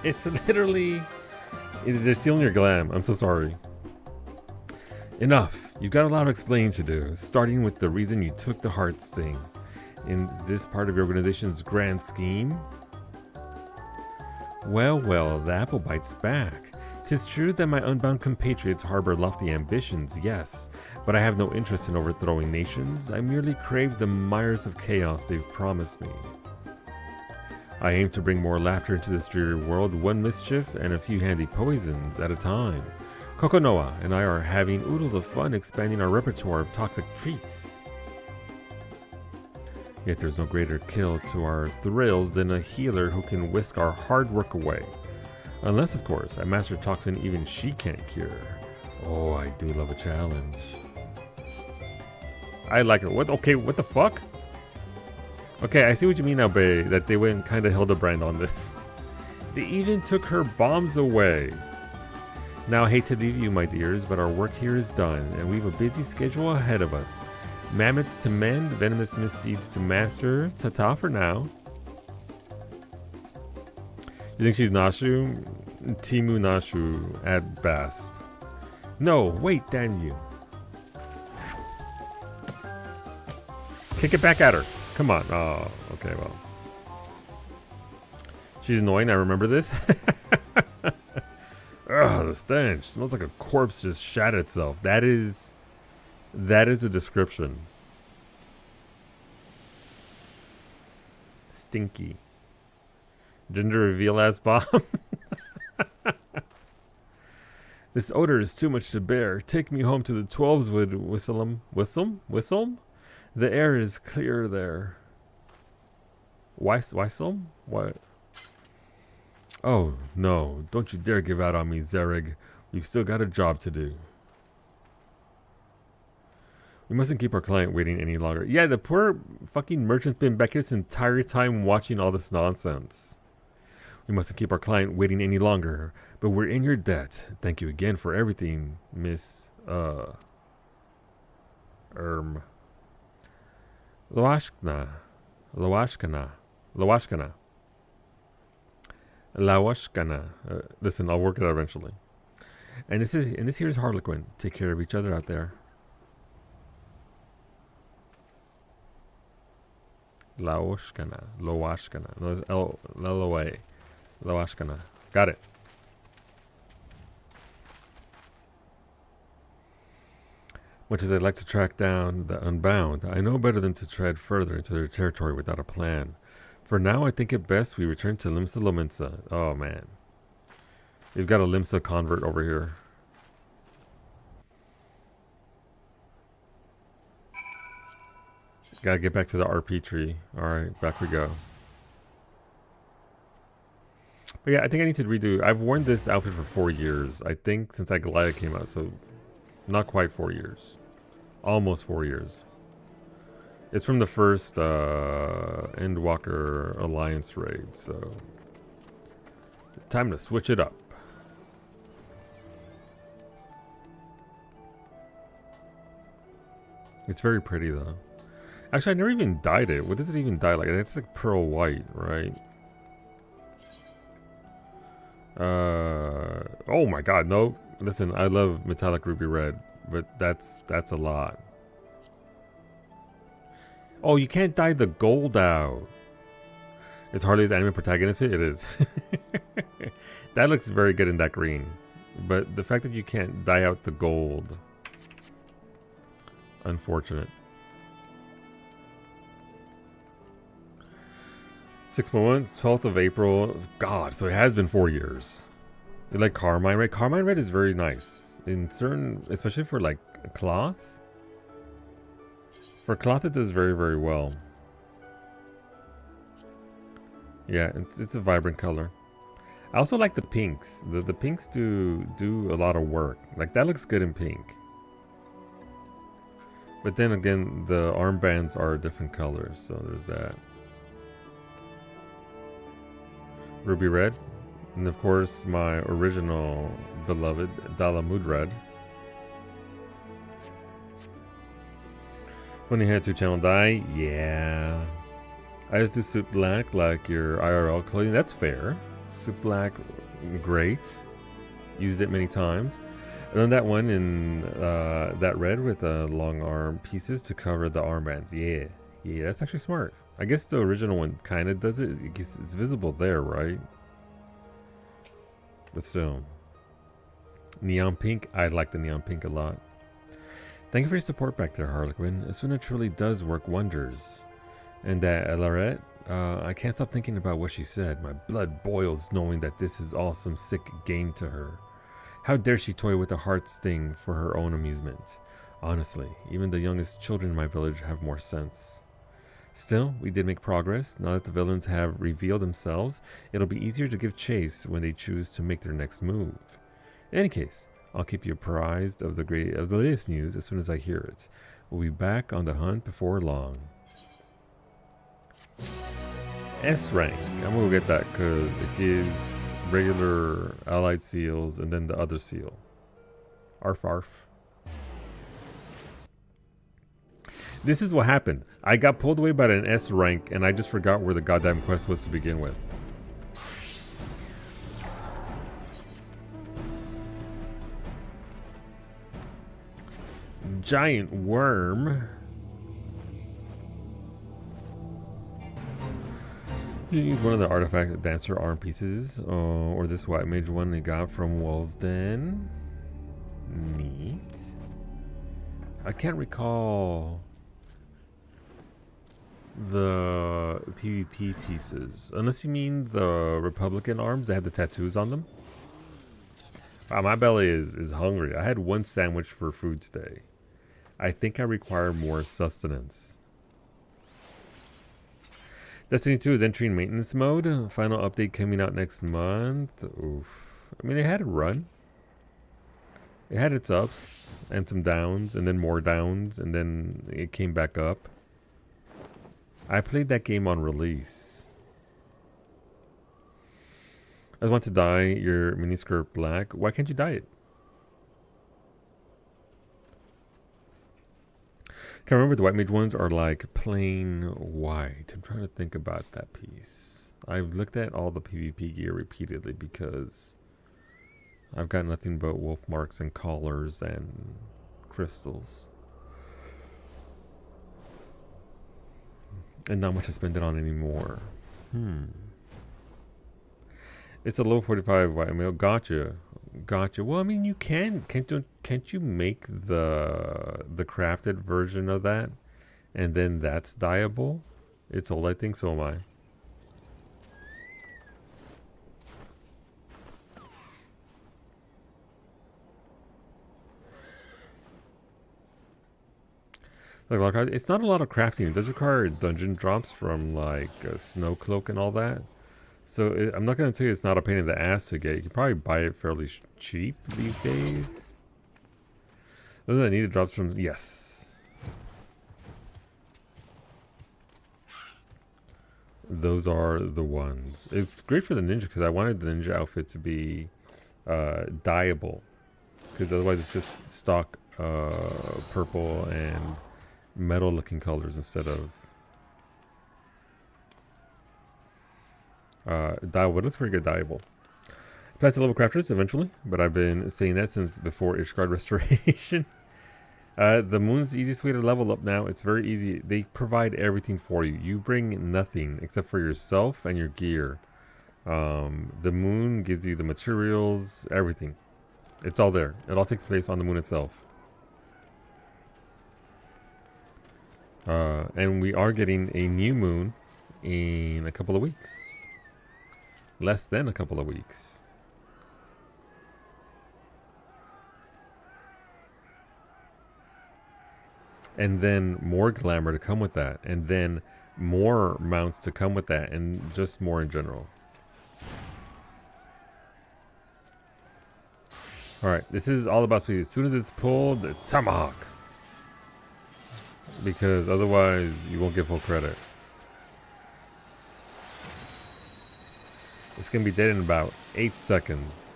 It's literally... They're stealing your glam. I'm so sorry. Enough. You've got a lot of explaining to do, starting with the reason you took the heart sting. In this part of your organization's grand scheme? Well, well, the apple bites back. 'Tis true that my unbound compatriots harbor lofty ambitions, yes, but I have no interest in overthrowing nations. I merely crave the mires of chaos they've promised me. I aim to bring more laughter into this dreary world, one mischief and a few handy poisons at a time. Kokonoa and I are having oodles of fun expanding our repertoire of toxic treats. Yet there's no greater kill to our thrills than a healer who can whisk our hard work away. Unless, of course, a master toxin even she can't cure. Oh, I do love a challenge. I like it. What? Okay, what the fuck? Okay, I see what you mean now, Bae, that they went kind of Hildebrand on this. They even took her bombs away. Now, I hate to leave you, my dears, but our work here is done, and we have a busy schedule ahead of us. Mammoths to mend, venomous misdeeds to master. Ta-ta for now. You think she's Nashu? Timu Nashu at best. No, wait, damn you. Kick it back at her. Come on. Oh, okay, well. She's annoying, I remember this. Ugh, the stench. Smells like a corpse just shat itself. That is a description. Stinky. Gender reveal ass bomb. This odor is too much to bear. Take me home to the 12's Whistle? The air is clear there. Whistle? What? Oh, no. Don't you dare give out on me, Zerrig. We've still got a job to do. We mustn't keep our client waiting any longer. Yeah, the poor fucking merchant's been back this entire time watching all this nonsense. We mustn't keep our client waiting any longer, but we're in your debt. Thank you again for everything, Miss, Lawashkana. Listen, I'll work it out eventually. And this here is Harlequin. Take care of each other out there. Lawashkana. L-O-A. Lawashkana. Got it. Much as I'd like to track down the Unbound, I know better than to tread further into their territory without a plan. For now, I think it best we return to Limsa Lominsa. Oh, man. We've got a Limsa convert over here. Gotta get back to the RP tree. Alright, back we go. But yeah, I think I need to redo. I've worn this outfit for 4 years. I think since Goliath came out, so not quite 4 years. Almost 4 years. It's from the first Endwalker Alliance raid, so time to switch it up. It's very pretty though. Actually, I never even dyed it. What does it even dye like? It's like pearl white, right? Oh my god, no. Listen, I love metallic ruby red, but that's a lot. Oh, you can't dye the gold out. It's Harley's anime protagonist fit? It is. That looks very good in that green. But the fact that you can't dye out the gold. Unfortunate. 6.1, 12th of April. God, so it has been 4 years. You like Carmine Red? Carmine Red is very nice. In certain, especially for like cloth. For cloth it does very, very well. Yeah, it's a vibrant color. I also like the pinks. The pinks do a lot of work. Like that looks good in pink. But then again, the armbands are different colors, so there's that. Ruby red. And of course, my original beloved Dalamud red. When you head to channel dye, yeah. I just do soup black like your IRL clothing. That's fair. Soup black, great. Used it many times. And then that one in that red with long arm pieces to cover the armbands. Yeah, yeah, that's actually smart. I guess the original one kind of does it. It's visible there, right? But still. Neon pink. I like the neon pink a lot. Thank you for your support back there, Harlequin. Asuna truly does work wonders. And that Larette, I can't stop thinking about what she said. My blood boils knowing that this is all some sick game to her. How dare she toy with a heart sting for her own amusement? Honestly, even the youngest children in my village have more sense. Still, we did make progress. Now that the villains have revealed themselves, it'll be easier to give chase when they choose to make their next move. In any case, I'll keep you apprised of the latest news as soon as I hear it. We'll be back on the hunt before long. S rank. I'm gonna get that because it gives regular allied seals and then the other seal. Arf arf. This is what happened. I got pulled away by an S rank and I just forgot where the goddamn quest was to begin with. Giant worm. You use one of the artifact dancer arm pieces, or this white mage one they got from Wellsden. Neat. I can't recall the PvP pieces, unless you mean the Republican arms that have the tattoos on them. Wow, my belly is hungry. I had one sandwich for food today. I think I require more sustenance. Destiny 2 is entering maintenance mode. Final update coming out next month. Oof. I mean, it had a run. It had its ups and some downs and then more downs and then it came back up. I played that game on release. I want to dye your miniskirt black. Why can't you dye it? Can't remember, the white mage ones are like plain white. I'm trying to think about that piece. I've looked at all the PvP gear repeatedly because I've got nothing but wolf marks and collars and crystals. And not much to spend it on anymore. It's a low 45 white male. Gotcha. Gotcha. Well, I mean, you can't you make the crafted version of that, and then that's dyeable? It's old, I think. So am I. Like a lot of, it's not a lot of crafting. It does require dungeon drops from like snow cloak and all that. So I'm not gonna tell you it's not a pain in the ass to get. You can probably buy it fairly cheap these days. Those are the needed drops from, yes. Those are the ones. It's great for the ninja because I wanted the ninja outfit to be dyeable, because otherwise it's just stock purple and metal looking colors instead of dyeable. It looks pretty good dyeable. Plan to level crafters eventually, but I've been saying that since before Ishgard Restoration. The moon's the easiest way to level up now. It's very easy. They provide everything for you. You bring nothing except for yourself and your gear. The moon gives you the materials, everything. It's all there. It all takes place on the moon itself. And we are getting a new moon in a couple of weeks. Less than a couple of weeks. And then more glamour to come with that, and then more mounts to come with that, and just more in general. Alright, this is all about speed. As soon as it's pulled, the tomahawk. Because otherwise, you won't get full credit. It's going to be dead in about 8 seconds.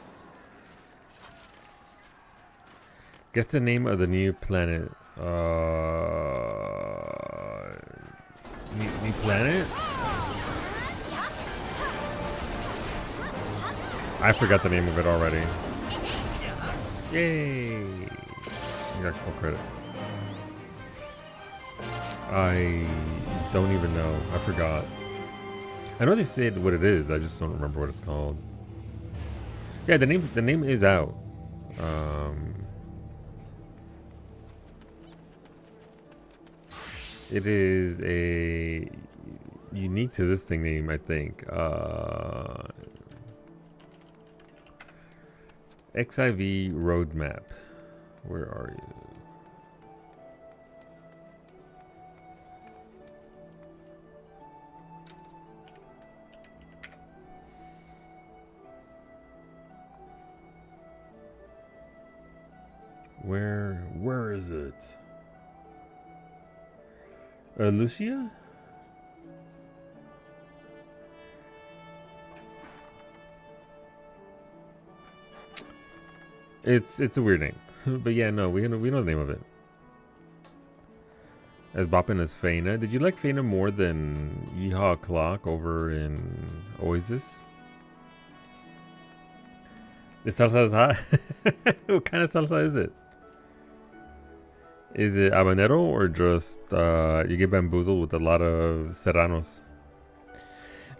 Guess the name of the new planet. New planet? I forgot the name of it already. Yay! You got full credit. I don't even know. I forgot. I know they said what it is. I just don't remember what it's called. Yeah, the name is out. It is a unique to this thing name, I think. XIV roadmap. Where are you? Where is it? Lucia? It's a weird name. But yeah, no, we know the name of it. As bopping as Feyna. Did you like Feyna more than Yeehaw Clock over in Oasis? The salsa is hot? What kind of salsa is it? Is it habanero or just you get bamboozled with a lot of serranos? I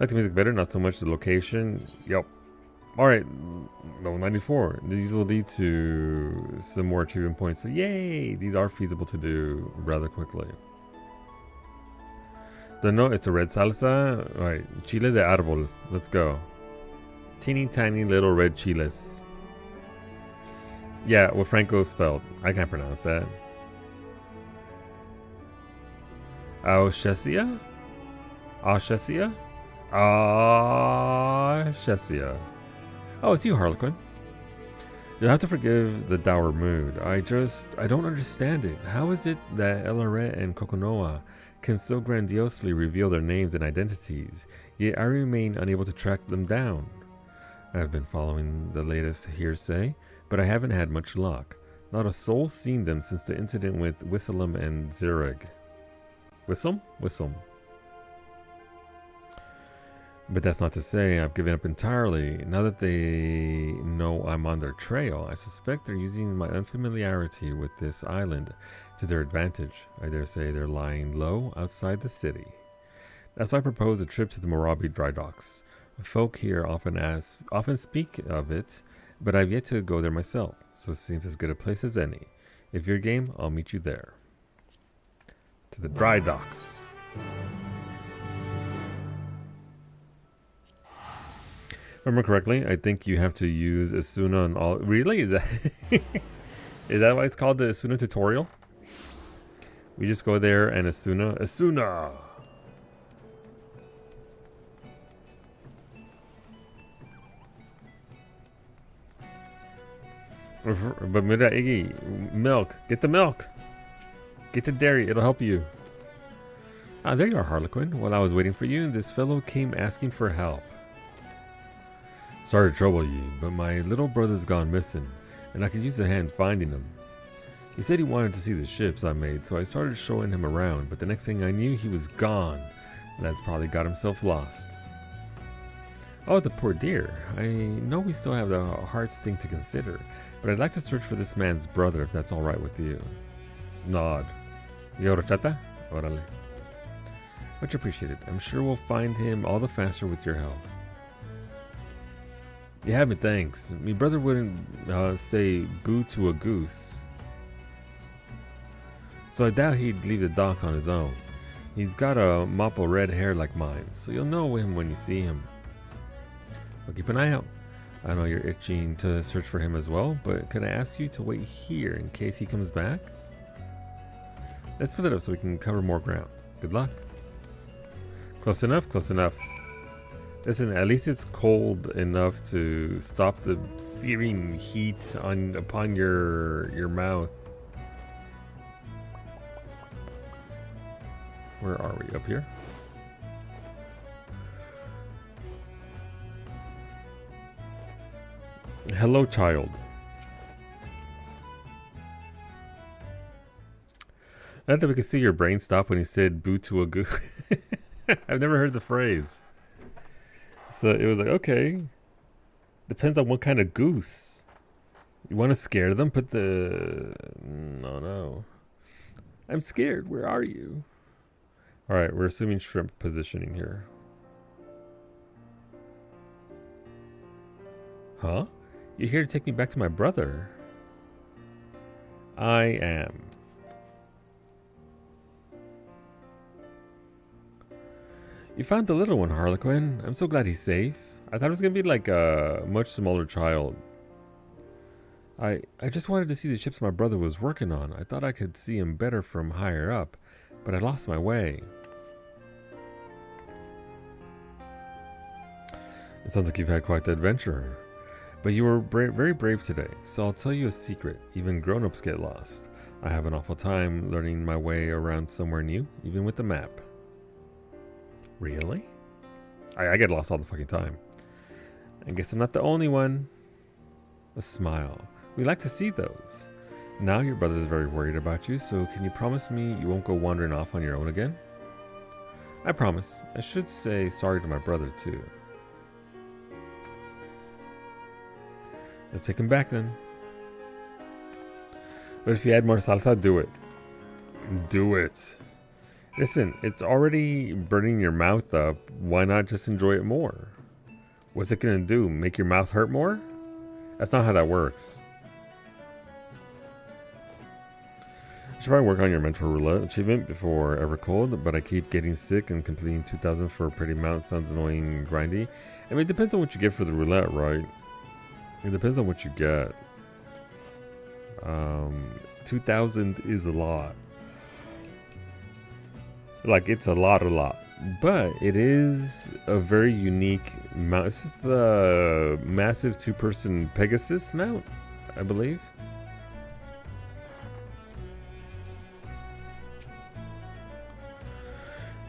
like the music better, not so much the location. Yep. Alright, level 94. These will lead to some more achievement points. So yay! These are feasible to do rather quickly. Don't know, it's a red salsa. Alright, chile de árbol. Let's go. Teeny tiny little red chiles. Yeah, what Franco spelled. I can't pronounce that. Auschesia? Auschesia? Auschesia. Oh, it's you, Harlequin. You'll have to forgive the dour mood. I don't understand it. How is it that Elaret and Kokonoa can so grandiosely reveal their names and identities, yet I remain unable to track them down? I have been following the latest hearsay, but I haven't had much luck. Not a soul's seen them since the incident with Whistleum and Zurich. Whistle? Whistle. But that's not to say I've given up entirely. Now that they know I'm on their trail, I suspect they're using my unfamiliarity with this island to their advantage. I dare say they're lying low outside the city. That's why I propose a trip to the Morabi dry docks. Folk here often speak of it, but I've yet to go there myself, so it seems as good a place as any. If you're game, I'll meet you there. To the dry docks. Remember correctly, I think you have to use Asuna on all. Really? Is that is that why it's called the Asuna tutorial? We just go there and Asuna. But mira, Iggy, milk. Get the milk. Get the dairy. It'll help you. Ah, there you are, Harlequin. While I was waiting for you, this fellow came asking for help. Sorry to trouble you, but my little brother's gone missing, and I could use a hand finding him. He said he wanted to see the ships I made, so I started showing him around, but the next thing I knew, he was gone. That's probably got himself lost. Oh, the poor dear. I know we still have the hard sting to consider, but I'd like to search for this man's brother if that's alright with you. Nod. Yo, Rachata? Orale. Much appreciated. I'm sure we'll find him all the faster with your help. You have me, thanks. Me brother wouldn't say boo to a goose. So I doubt he'd leave the docks on his own. He's got a mop of red hair like mine, so you'll know him when you see him. But keep an eye out. I know you're itching to search for him as well, but could I ask you to wait here in case he comes back? Let's split it up so we can cover more ground. Good luck. Close enough, close enough. Listen, at least it's cold enough to stop the searing heat upon your mouth. Where are we? Up here? Hello, child. Not that we could see your brain stop when he said boo to a goose. I've never heard the phrase. So it was like, okay. Depends on what kind of goose. You want to scare them? Put the... No. I'm scared. Where are you? Alright, we're assuming shrimp positioning here. Huh? You're here to take me back to my brother? I am. You found the little one, Harlequin. I'm so glad he's safe. I thought it was going to be like a much smaller child. I just wanted to see the ships my brother was working on. I thought I could see him better from higher up, but I lost my way. It sounds like you've had quite the adventure. But you were very brave today, so I'll tell you a secret. Even grown-ups get lost. I have an awful time learning my way around somewhere new, even with the map. Really? I get lost all the fucking time. I guess I'm not the only one. A smile. We like to see those. Now your brother's very worried about you, so can you promise me you won't go wandering off on your own again? I promise. I should say sorry to my brother too. Let's take him back then. But if you add more salsa, do it. Do it. Listen, it's already burning your mouth up. Why not just enjoy it more? What's it gonna do? Make your mouth hurt more? That's not how that works. I should probably work on your mental roulette achievement before ever cold, but I keep getting sick and completing 2,000 for a pretty amount sounds annoying and grindy. I mean, it depends on what you get for the roulette, right? It depends on what you get. 2,000 is a lot. Like, it's a lot. But it is a very unique mount. This is the massive two-person Pegasus mount, I believe.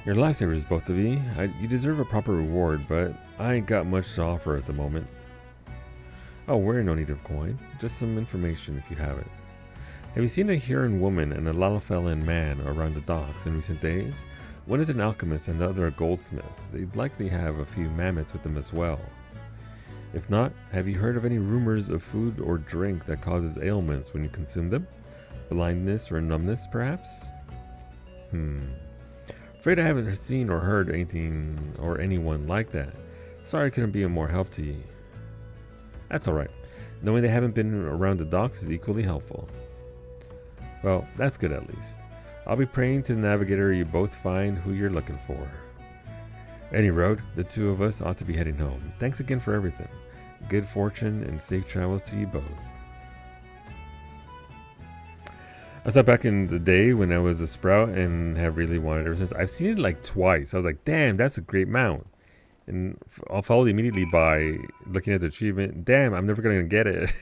You're lifesavers, both of you. You deserve a proper reward, but I ain't got much to offer at the moment. Oh, we're in no need of coin. Just some information if you have it. Have you seen a Huron woman and a Lalafellan man around the docks in recent days? One is an alchemist and the other a goldsmith. They'd likely have a few mammoths with them as well. If not, have you heard of any rumors of food or drink that causes ailments when you consume them? Blindness or numbness, perhaps? Afraid I haven't seen or heard anything or anyone like that. Sorry I couldn't be of more help to you. That's alright. Knowing they haven't been around the docks is equally helpful. Well, that's good at least. I'll be praying to the navigator you both find who you're looking for. Any road, the two of us ought to be heading home. Thanks again for everything. Good fortune and safe travels to you both. I saw it back in the day when I was a sprout and have really wanted it ever since. I've seen it like twice. I was like, damn, that's a great mount. And I'll follow it immediately by looking at the achievement. Damn, I'm never going to get it.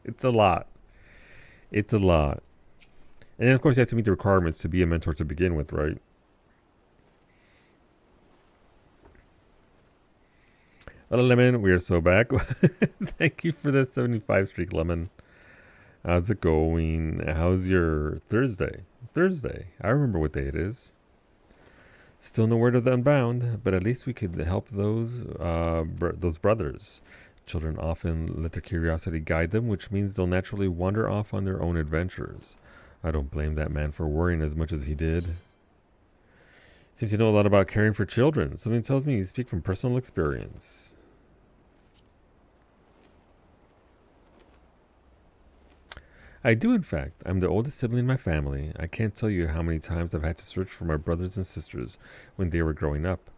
It's a lot. It's a lot. And then, of course, you have to meet the requirements to be a mentor to begin with, right? Hello, Lemon. We are so back. Thank you for the 75 streak, Lemon. How's it going? How's your Thursday? Thursday. I remember what day it is. Still no word of the Unbound, but at least we could help those brothers. Children often let their curiosity guide them, which means they'll naturally wander off on their own adventures. I don't blame that man for worrying as much as he did. Seems to know a lot about caring for children. Something tells me you speak from personal experience. I do, in fact. I'm the oldest sibling in my family. I can't tell you how many times I've had to search for my brothers and sisters when they were growing up.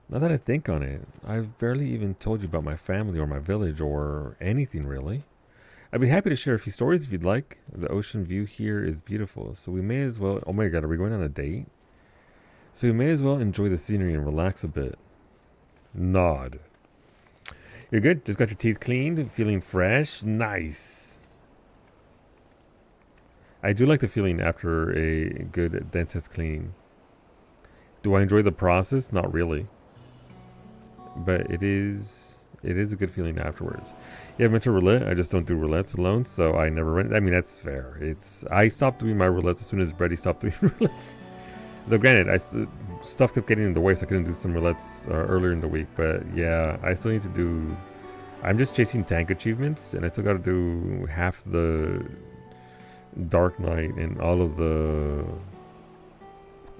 Now that I think on it, I've barely even told you about my family or my village or anything really. I'd be happy to share a few stories if you'd like. The ocean view here is beautiful, so we may as well... Oh my god, are we going on a date? So we may as well enjoy the scenery and relax a bit. Nod. You're good? Just got your teeth cleaned? Feeling fresh? Nice. I do like the feeling after a good dentist clean. Do I enjoy the process? Not really. But it is a good feeling afterwards. Yeah, I've been to roulette. I just don't do roulettes alone, so I never rent. I mean, that's fair. I stopped doing my roulettes as soon as Brady stopped doing roulettes. Though granted, stuff kept getting in the way, so I couldn't do some roulettes earlier in the week. But yeah, I still need to do... I'm just chasing tank achievements, and I still got to do half the Dark Knight and all of the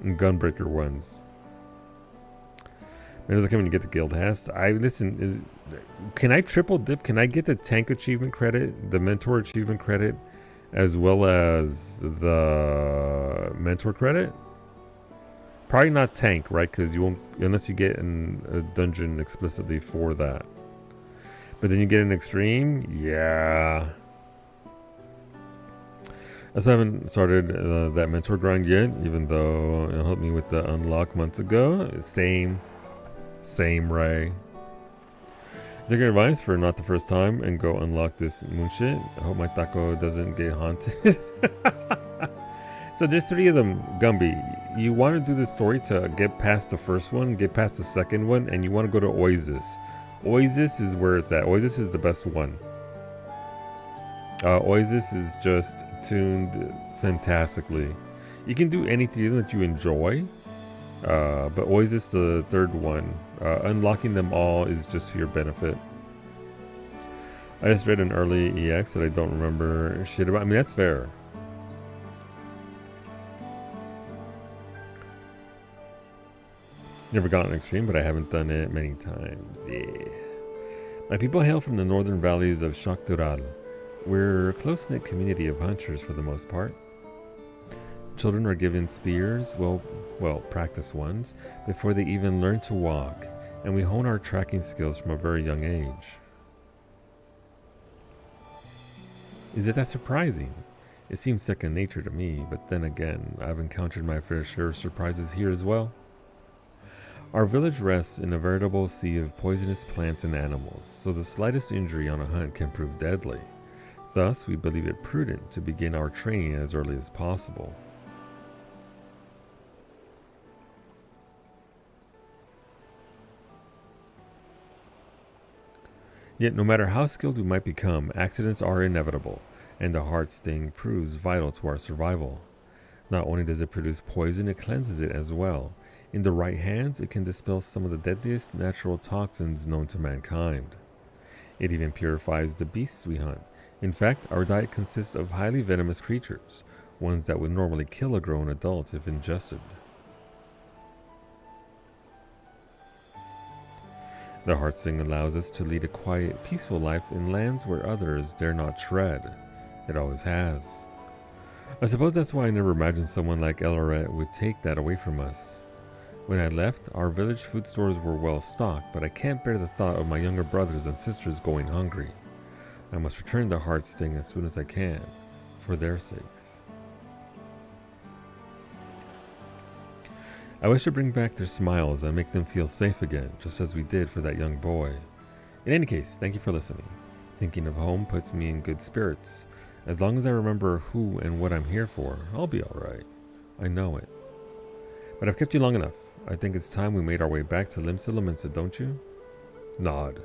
Gunbreaker ones. When does it come when you get the guild hast? Can I triple dip? Can I get the tank achievement credit, the mentor achievement credit, as well as the mentor credit? Probably not tank, right? Because you won't, unless you get in a dungeon explicitly for that. But then you get an extreme, yeah. I still haven't started that mentor grind yet, even though it helped me with the unlock months ago. Same, Ray. Take your advice for not the first time and go unlock this moon shit. I hope my taco doesn't get haunted. So there's 3 of them, Gumby. You want to do the story to get past the first one, get past the second one, and you want to go to Oasis. Oasis is where it's at. Oasis is the best one. Oasis is just tuned fantastically. You can do any 3 of them that you enjoy, but Oasis, the 3rd one, unlocking them all is just for your benefit. I just read an early EX that I don't remember shit about. I mean, that's fair. Never gotten extreme, but I haven't done it many times. Yeah. My people hail from the northern valleys of Shaktural. We're a close-knit community of hunters for the most part. Children are given spears, well, practice ones, before they even learn to walk, and we hone our tracking skills from a very young age. Is it that surprising? It seems second nature to me, but then again, I've encountered my fair share of surprises here as well. Our village rests in a veritable sea of poisonous plants and animals, so the slightest injury on a hunt can prove deadly. Thus, we believe it prudent to begin our training as early as possible. Yet, no matter how skilled we might become, accidents are inevitable, and the heart sting proves vital to our survival. Not only does it produce poison, it cleanses it as well. In the right hands, it can dispel some of the deadliest natural toxins known to mankind. It even purifies the beasts we hunt. In fact, our diet consists of highly venomous creatures, ones that would normally kill a grown adult if ingested. The heartsting allows us to lead a quiet, peaceful life in lands where others dare not tread. It always has. I suppose that's why I never imagined someone like Elloret would take that away from us. When I left, our village food stores were well stocked, but I can't bear the thought of my younger brothers and sisters going hungry. I must return the heartsting as soon as I can. for their sakes. I wish to bring back their smiles and make them feel safe again, just as we did for that young boy. In any case, thank you for listening. Thinking of home puts me in good spirits. As long as I remember who and what I'm here for, I'll be alright. I know it. But I've kept you long enough. I think it's time we made our way back to Limsa Lominsa, don't you? Nod.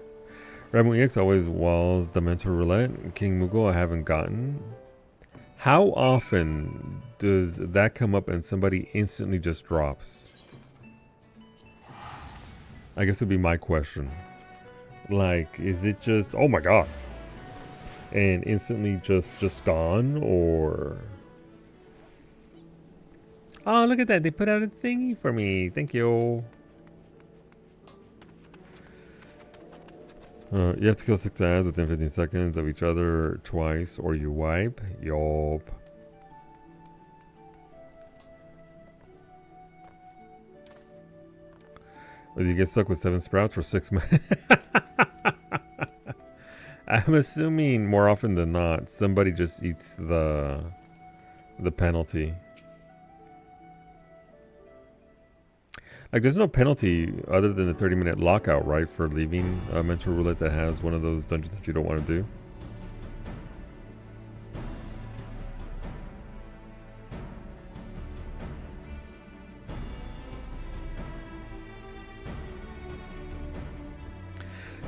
Ramu EX always walls the mental roulette. King Mughal I haven't gotten. How often does that come up and somebody instantly just drops? I guess would be my question. Like, is it just, oh my god, and instantly just gone, or... Oh, look at that, they put out a thingy for me. Thank you. You have to kill 6 ads within 15 seconds of each other twice, or you wipe. Yup. Whether you get stuck with 7 sprouts for 6 minutes. I'm assuming more often than not, somebody just eats the penalty. Like, there's no penalty other than the 30-minute lockout, right, for leaving a mental roulette that has one of those dungeons that you don't want to do.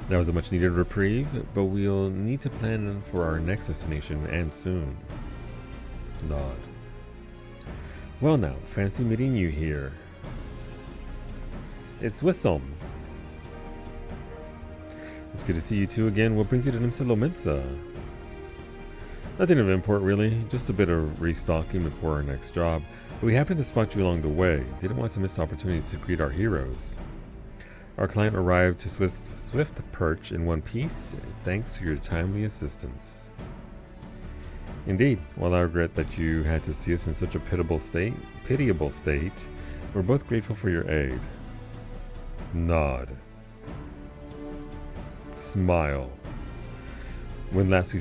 That was a much needed reprieve, but we'll need to plan for our next destination, and soon. Nod. Well now, fancy meeting you here. It's Wissam. It's good to see you two again. What brings you to Limsa Lominsa? Nothing of import really, just a bit of restocking before our next job. But we happened to spot you along the way. Didn't want to miss the opportunity to greet our heroes. Our client arrived to swift perch in one piece, thanks to your timely assistance. Indeed, while I regret that you had to see us in such a pitiable state, we're both grateful for your aid. Nod. Smile. When last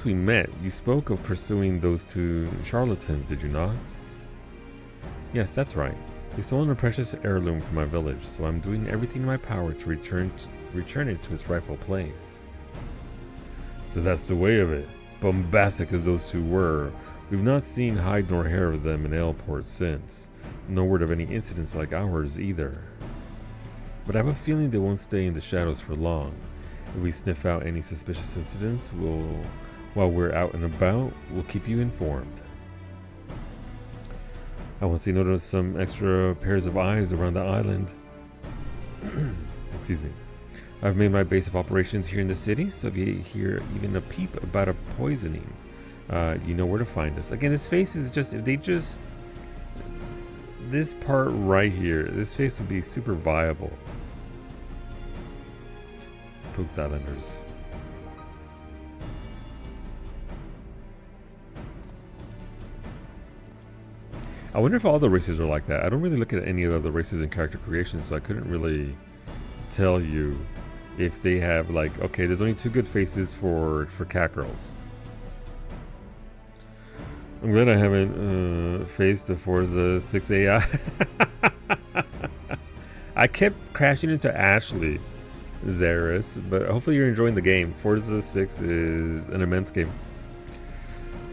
we met, you spoke of pursuing those 2 charlatans, did you not? Yes, that's right. They stolen a precious heirloom from my village, so I'm doing everything in my power to return it to its rightful place. So that's the way of it. Bombastic as those 2 were, we've not seen hide nor hair of them in Aleport since. No word of any incidents like ours either. But I have a feeling they won't stay in the shadows for long. If we sniff out any suspicious incidents, while we're out and about, we'll keep you informed. I want to notice some extra pairs of eyes around the island. Excuse me. I've made my base of operations here in the city, so if you hear even a peep about a poisoning, you know where to find us. Again, this face is just, if they just, this part right here, this face would be super viable. Pooped Islanders. I wonder if all the races are like that. I don't really look at any of the other races in character creation, so I couldn't really tell you if they have, like, okay, there's only 2 good faces for cat girls. I'm glad I haven't faced the Forza 6 AI. I kept crashing into Ashley, Zaris, but hopefully you're enjoying the game. Forza 6 is an immense game.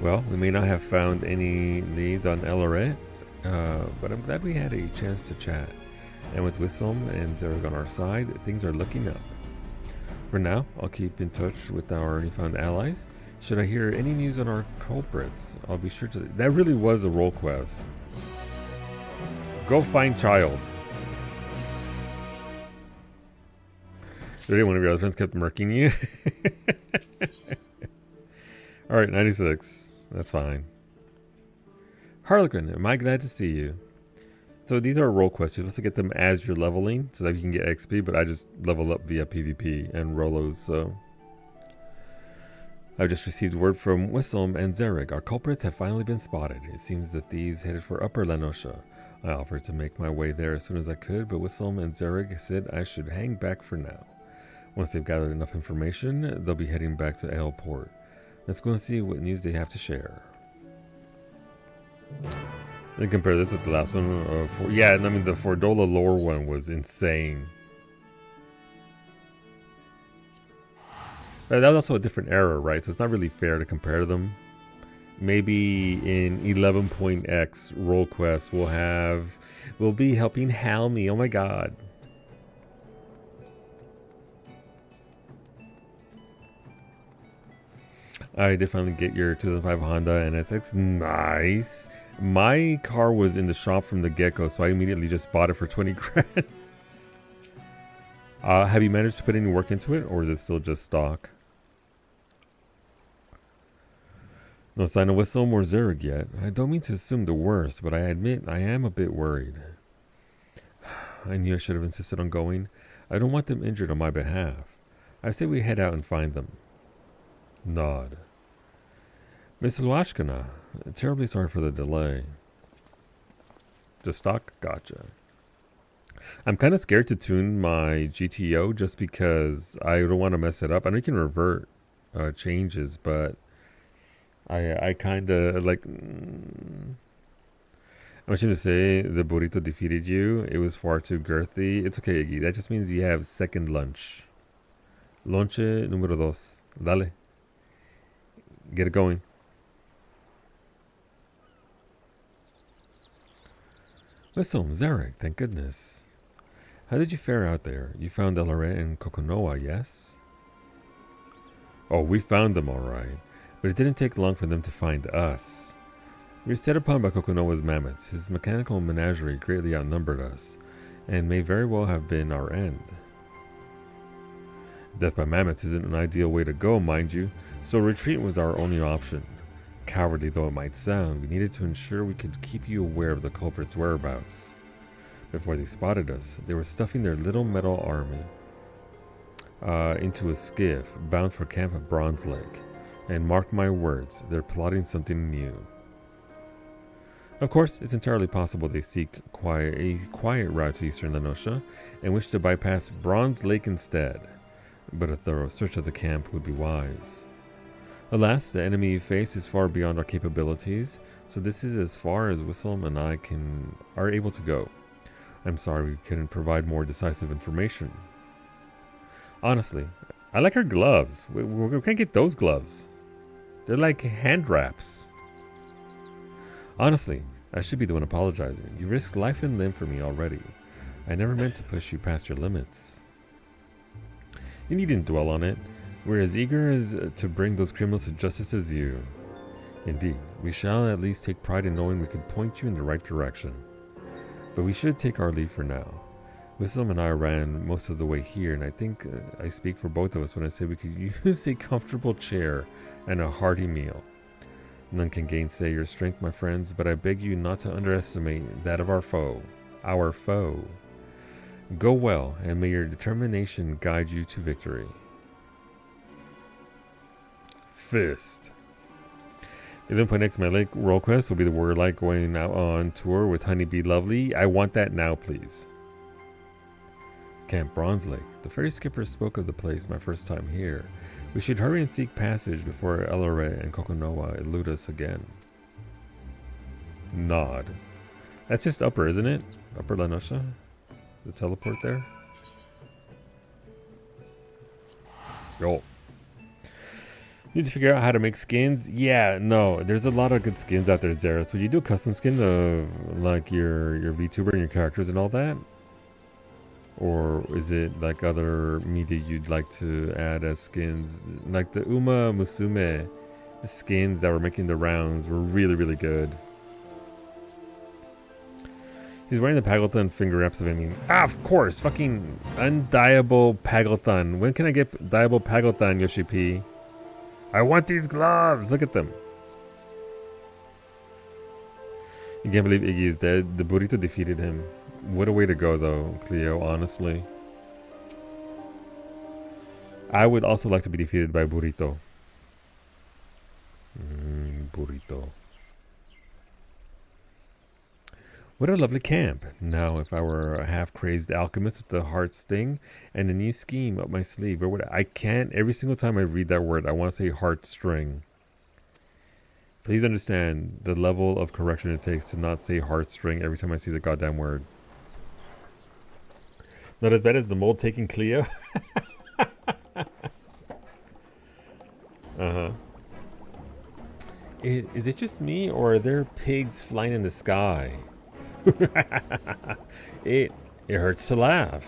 Well, we may not have found any leads on Elorette, but I'm glad we had a chance to chat. And with Wissam and Zerg on our side, things are looking up. For now, I'll keep in touch with our newfound allies. Should I hear any news on our culprits, I'll be sure to... That really was a role quest. Go find child. Really, one of your other friends kept murking you? Alright, 96. That's fine. Harlequin, am I glad to see you? So these are role quests. You're supposed to get them as you're leveling so that you can get XP, but I just level up via PvP and Rolos, so... I've just received word from Wissam and Zereg. Our culprits have finally been spotted. It seems the thieves headed for Upper Lenosha. I offered to make my way there as soon as I could, but Wissam and Zereg said I should hang back for now. Once they've gathered enough information, they'll be heading back to Aleport. Let's go and see what news they have to share. Then compare this with the last one. Yeah, I mean the Fordola lore one was insane. That was also a different era, right? So it's not really fair to compare them. Maybe in 11.x Roll Quest we'll be helping Halmy. Oh my god. I did finally get your 2005 Honda NSX. Nice. My car was in the shop from the get-go, so I immediately just bought it for 20 grand. Have you managed to put any work into it, or is it still just stock? No sign of Whistle or Zurich yet. I don't mean to assume the worst, but I admit I am a bit worried. I knew I should have insisted on going. I don't want them injured on my behalf. I say we head out and find them. Nod. Miss Luashkina, terribly sorry for the delay. Just stock? Gotcha. I'm kind of scared to tune my GTO just because I don't want to mess it up. I know you can revert changes, but I kind of like... I'm ashamed to say the burrito defeated you. It was far too girthy. It's okay, Iggy. That just means you have second lunch. Lonche número 2. Dale. Get it going. Whistle, Zarek, thank goodness. How did you fare out there? You found Elare and Kokonoa, yes? Oh, we found them all right. But it didn't take long for them to find us. We were set upon by Kokonoa's mammoths. His mechanical menagerie greatly outnumbered us, and may very well have been our end. Death by mammoths isn't an ideal way to go, mind you, so retreat was our only option. Cowardly though it might sound, we needed to ensure we could keep you aware of the culprit's whereabouts. Before they spotted us, they were stuffing their little metal army into a skiff bound for Camp Bronze Lake. And mark my words, they're plotting something new. Of course, it's entirely possible they seek a quiet route to eastern Lenosha and wish to bypass Bronze Lake instead, but a thorough search of the camp would be wise. Alas, the enemy you face is far beyond our capabilities, so this is as far as Whistle and I are able to go. I'm sorry we couldn't provide more decisive information. Honestly, I like her gloves. We can't get those gloves. They're like hand wraps. Honestly, I should be the one apologizing. You risked life and limb for me already. I never meant to push you past your limits. You needn't dwell on it. We're as eager to bring those criminals to justice as you. Indeed, we shall at least take pride in knowing we could point you in the right direction. But we should take our leave for now. Whistle and I ran most of the way here, and I think I speak for both of us when I say we could use a comfortable chair and a hearty meal. None can gainsay your strength, my friends, but I beg you not to underestimate that of our foe. Our foe. Go well, and may your determination guide you to victory. Fist. 11.x my lake roll quest will be the word like going out on tour with Honeybee Lovely. I want that now, please. Camp Bronze Lake. The ferry skipper spoke of the place my first time here. We should hurry and seek passage before Elore and Kokonoa elude us again. Nod. That's just upper, isn't it? Upper Lenosha? The teleport there? Yo. Need to figure out how to make skins? Yeah, no. There's a lot of good skins out there, Zeros. Would you do a custom skin of like your VTuber and your characters and all that? Or is it like other media you'd like to add as skins? Like the Uma Musume skins that were making the rounds were really, really good. He's wearing the Pagelthon finger wraps of him. Of course! Fucking undiable Pagelthon. When can I get diable Pagelthon, Yoshi P? I want these gloves! Look at them. You can't believe Iggy is dead. The burrito defeated him. What a way to go, though, Cleo, honestly. I would also like to be defeated by Burrito. Burrito. What a lovely camp. Now, if I were a half-crazed alchemist with the heart sting and a new scheme up my sleeve, or what? I can't. Every single time I read that word, I want to say heartstring. Please understand the level of correction it takes to not say heartstring every time I see the goddamn word. Not as bad as the mold taking Cleo. Uh-huh. Is it just me, or are there pigs flying in the sky? It hurts to laugh.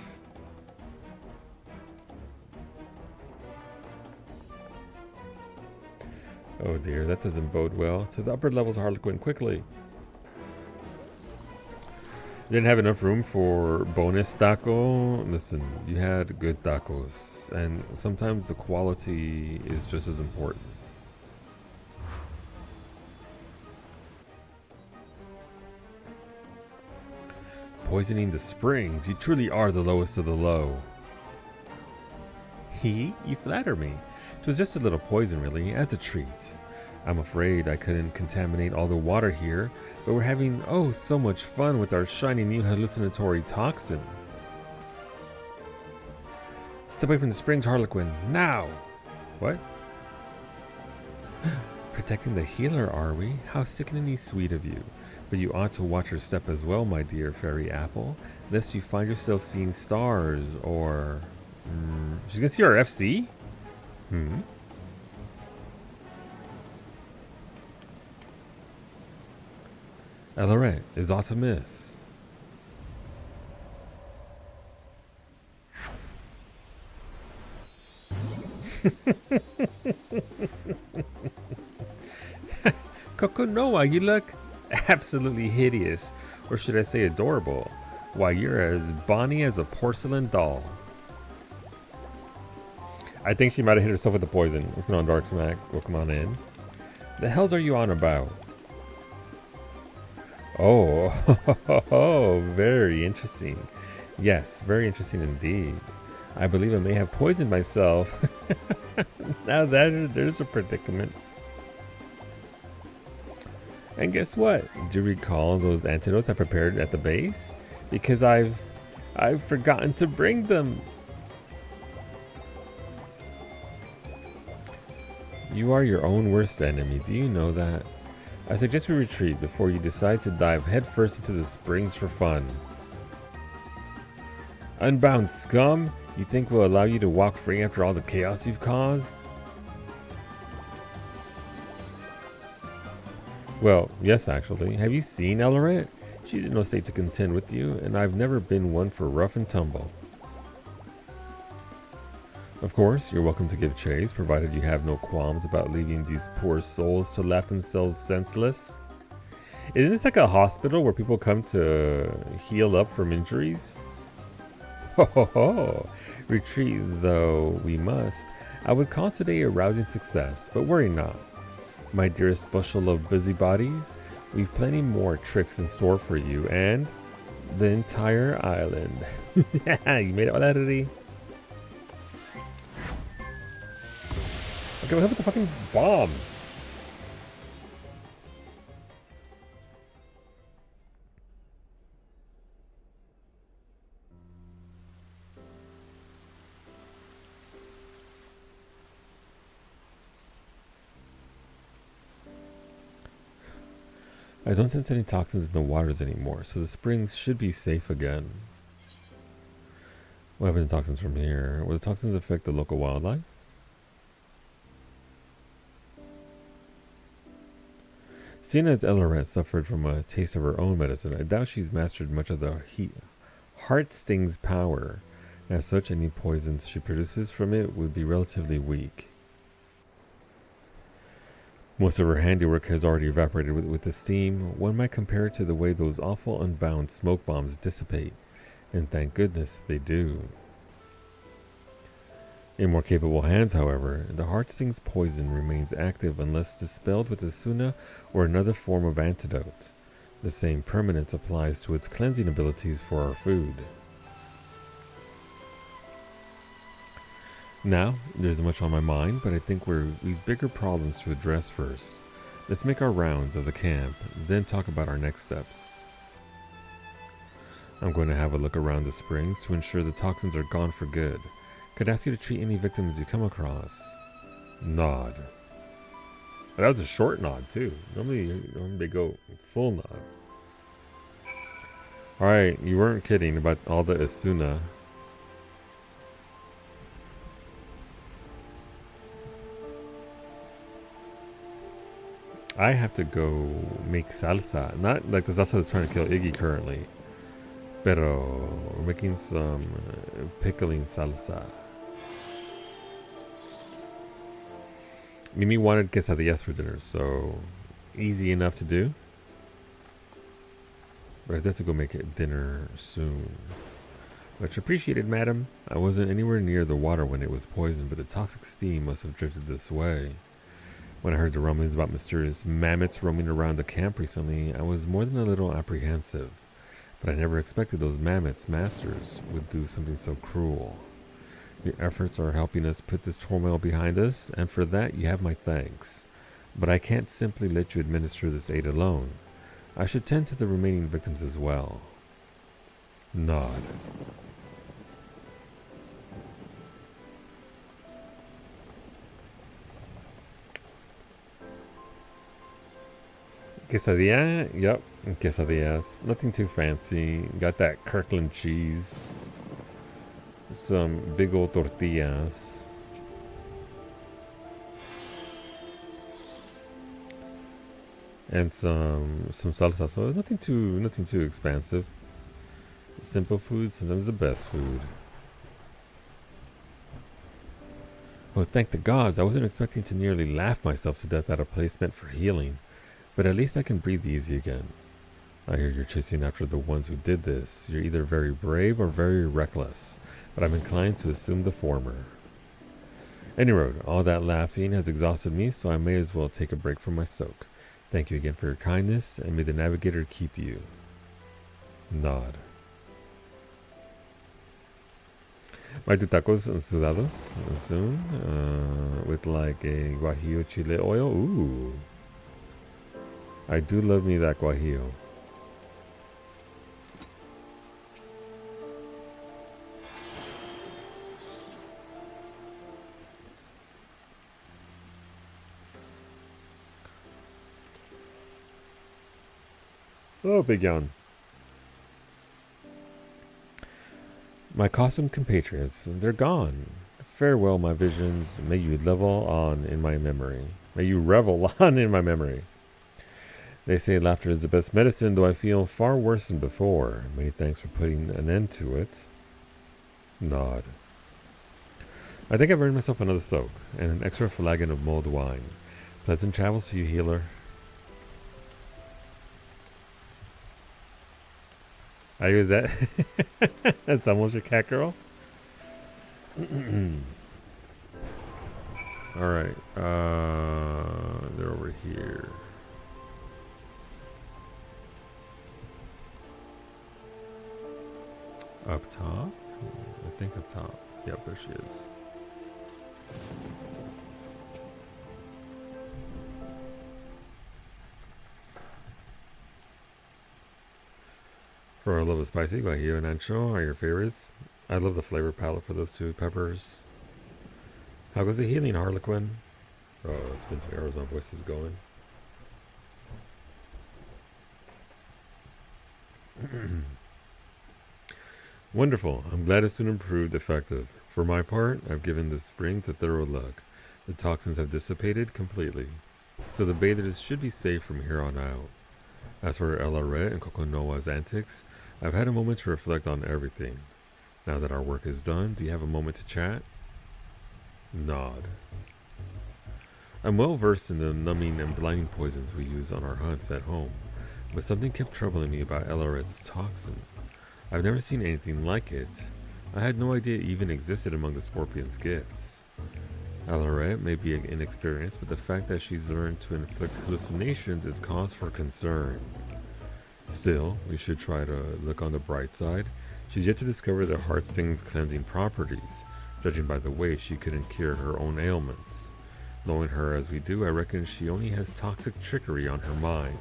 Oh dear, that doesn't bode well. To the upper levels, Harlequin, quickly. Didn't have enough room for bonus taco. Listen, you had good tacos, and sometimes the quality is just as important. Poisoning the springs, you truly are the lowest of the low. You flatter me. It was just a little poison, really, as a treat. I'm afraid I couldn't contaminate all the water here, but we're having, oh, so much fun with our shiny new hallucinatory toxin. Step away from the springs, Harlequin, now! What? Protecting the healer, are we? How sickeningly sweet of you. But you ought to watch your step as well, my dear fairy apple, lest you find yourself seeing stars, or... she's gonna see our FC? Elorette is awesome, miss. Kokonoa, you look absolutely hideous. Or should I say adorable? Why, you're as bonny as a porcelain doll. I think she might have hit herself with the poison. Let's go on, Dark Smack. Welcome on in. The hells are you on about? Oh, very interesting. Yes, very interesting indeed. I believe I may have poisoned myself. Now there's a predicament. And guess what? Do you recall those antidotes I prepared at the base? Because I've forgotten to bring them. You are your own worst enemy. Do you know that? I suggest we retreat before you decide to dive headfirst into the springs for fun. Unbound scum? You think we'll allow you to walk free after all the chaos you've caused? Well, yes, actually. Have you seen Elorette? She's in no state to contend with you, and I've never been one for rough and tumble. Of course, you're welcome to give chase, provided you have no qualms about leaving these poor souls to laugh themselves senseless. Isn't this like a hospital where people come to heal up from injuries? Ho ho ho! Retreat, though we must. I would call today a rousing success, but worry not. My dearest bushel of busybodies, we've plenty more tricks in store for you and the entire island. You made it already? Okay, what with the fucking bombs? I don't sense any toxins in the waters anymore, so the springs should be safe again. What happened to toxins from here? Will the toxins affect the local wildlife? Seeing as Elorette suffered from a taste of her own medicine, I doubt she's mastered much of the heart sting's power. As such, any poisons she produces from it would be relatively weak. Most of her handiwork has already evaporated with the steam. One might compare it to the way those awful unbound smoke bombs dissipate. And thank goodness they do. In more capable hands, however, the heart sting's poison remains active unless dispelled with a suna or another form of antidote. The same permanence applies to its cleansing abilities for our food. Now, there's much on my mind, but I think we've bigger problems to address first. Let's make our rounds of the camp, then talk about our next steps. I'm going to have a look around the springs to ensure the toxins are gone for good. Could ask you to treat any victims you come across. Nod. That was a short nod too. Normally they go full nod. Alright, you weren't kidding about all the Asuna. I have to go make salsa. Not like the salsa that's trying to kill Iggy currently. Pero we're making some pickling salsa. Mimi wanted quesadillas for dinner, so easy enough to do. But I have to go make it dinner soon. Much appreciated, madam. I wasn't anywhere near the water when it was poisoned, but the toxic steam must have drifted this way. When I heard the rumblings about mysterious mammoths roaming around the camp recently, I was more than a little apprehensive. But I never expected those mammoths' masters would do something so cruel. Your efforts are helping us put this turmoil behind us, and for that you have my thanks. But I can't simply let you administer this aid alone. I should tend to the remaining victims as well. Nod. Quesadilla? Yep, quesadillas. Nothing too fancy. Got that Kirkland cheese. Some big old tortillas. And some salsa. So nothing too expensive. Simple food, sometimes the best food. Oh, thank the gods, I wasn't expecting to nearly laugh myself to death at a place meant for healing. But at least I can breathe easy again. I hear you're chasing after the ones who did this. You're either very brave or very reckless, but I'm inclined to assume the former. Anyway, all that laughing has exhausted me, so I may as well take a break from my soak. Thank you again for your kindness, and may the navigator keep you. Nod. Might do tacos sudados soon, with like a guajillo chile oil. Ooh. I do love me that guajillo. Oh, big yawn. My costume compatriots, they're gone. Farewell, my visions. May you level on in my memory. May you revel on in my memory. They say laughter is the best medicine, though I feel far worse than before. Many thanks for putting an end to it. Nod. I think I've earned myself another soak, and an extra flagon of mulled wine. Pleasant travels to you, healer. I use that. That's almost your cat girl. Alright. They're over here. Up top? I think up top. Yep, there she is. For our love of spicy, guajillo and ancho are your favorites. I love the flavor palette for those two peppers. How goes the healing, Harlequin? Oh, it's been 2 hours, my voice is going. Wonderful. I'm glad it's soon improved effective. For my part, I've given this spring a thorough look. The toxins have dissipated completely, so the bathers should be safe from here on out. As for El Arret and Kokonoa's antics, I've had a moment to reflect on everything. Now that our work is done, do you have a moment to chat? Nod. I'm well versed in the numbing and blinding poisons we use on our hunts at home, but something kept troubling me about El Arret's toxin. I've never seen anything like it. I had no idea it even existed among the scorpion's gifts. El Arret may be inexperienced, but the fact that she's learned to inflict hallucinations is cause for concern. Still, we should try to look on the bright side. She's yet to discover the heartsting's cleansing properties, judging by the way she couldn't cure her own ailments. Knowing her as we do, I reckon she only has toxic trickery on her mind.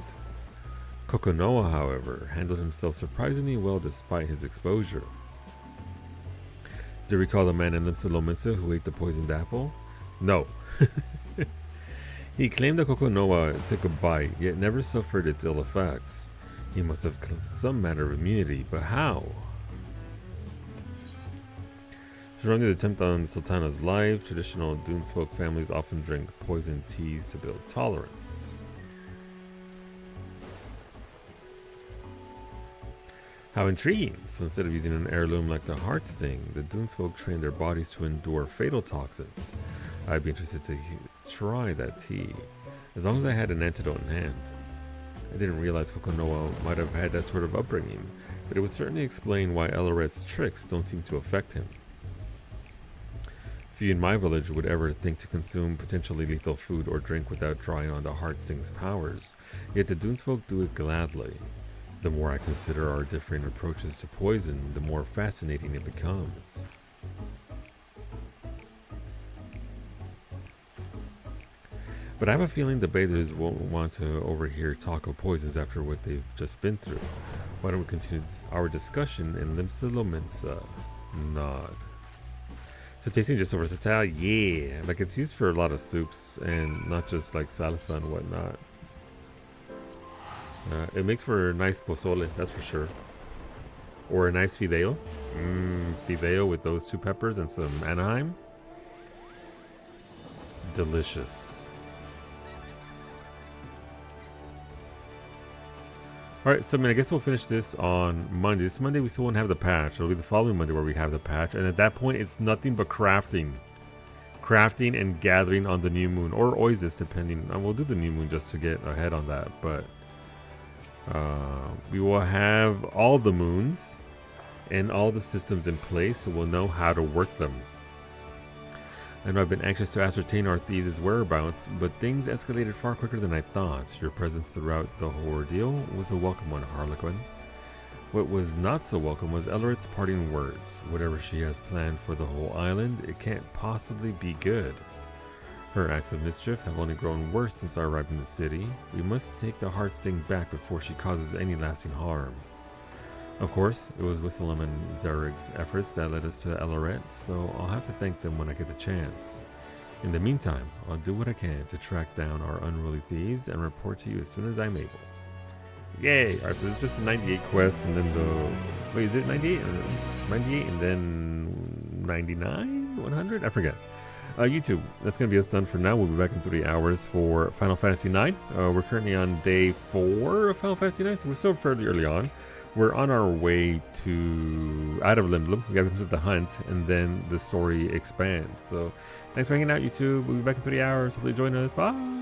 Kokonoa, however, handled himself surprisingly well despite his exposure. Do you recall the man in Limsa Lominsa who ate the poisoned apple? No. He claimed that Kokonoa took a bite, yet never suffered its ill effects. He must have some manner of immunity, but how? Surrounding the attempt on Sultana's life, traditional Dunes folk families often drink poison teas to build tolerance. How intriguing! So instead of using an heirloom like the heart sting, the Dunes folk train their bodies to endure fatal toxins. I'd be interested to try that tea, as long as I had an antidote in hand. I didn't realize Kokonoa might have had that sort of upbringing, but it would certainly explain why Elaret's tricks don't seem to affect him. Few in my village would ever think to consume potentially lethal food or drink without drawing on the heart sting's powers, yet the Dunes folk do it gladly. The more I consider our different approaches to poison, the more fascinating it becomes. But I have a feeling the bathers won't want to overhear talk of poisons after what they've just been through. Why don't we continue our discussion in Limsa Lomensa? Nod. So tasting just so versatile? Yeah. Like it's used for a lot of soups and not just like salsa and whatnot. It makes for a nice pozole, that's for sure. Or a nice fideo. Fideo with those 2 peppers and some Anaheim. Delicious. Alright, so I mean, I guess we'll finish this on Monday. This Monday we still won't have the patch. It'll be the following Monday where we have the patch. And at that point, it's nothing but crafting. Crafting and gathering on the new moon. Or Oasis, depending. And we'll do the new moon just to get ahead on that. But we will have all the moons and all the systems in place, so we'll know how to work them. I know I've been anxious to ascertain our thieves' whereabouts, but things escalated far quicker than I thought. Your presence throughout the whole ordeal was a welcome one, Harlequin. What was not so welcome was Elaret's parting words. Whatever she has planned for the whole island, it can't possibly be good. Her acts of mischief have only grown worse since I arrived in the city. We must take the heart sting back before she causes any lasting harm. Of course, it was Wissalam and Zarig's efforts that led us to Elaret, so I'll have to thank them when I get the chance. In the meantime, I'll do what I can to track down our unruly thieves and report to you as soon as I'm able. Yay! Alright, so it's just a 98 quest, and then the... Wait, is it 98? 98 and then 99? 100? I forget. YouTube, that's going to be us done for now. We'll be back in 3 hours for Final Fantasy IX. We're currently on day 4 of Final Fantasy IX, so we're still fairly early on. We're on our way to out of Limblum. We got to complete the hunt, and then the story expands. So thanks for hanging out, YouTube. We'll be back in 3 hours. Hopefully join us. Bye!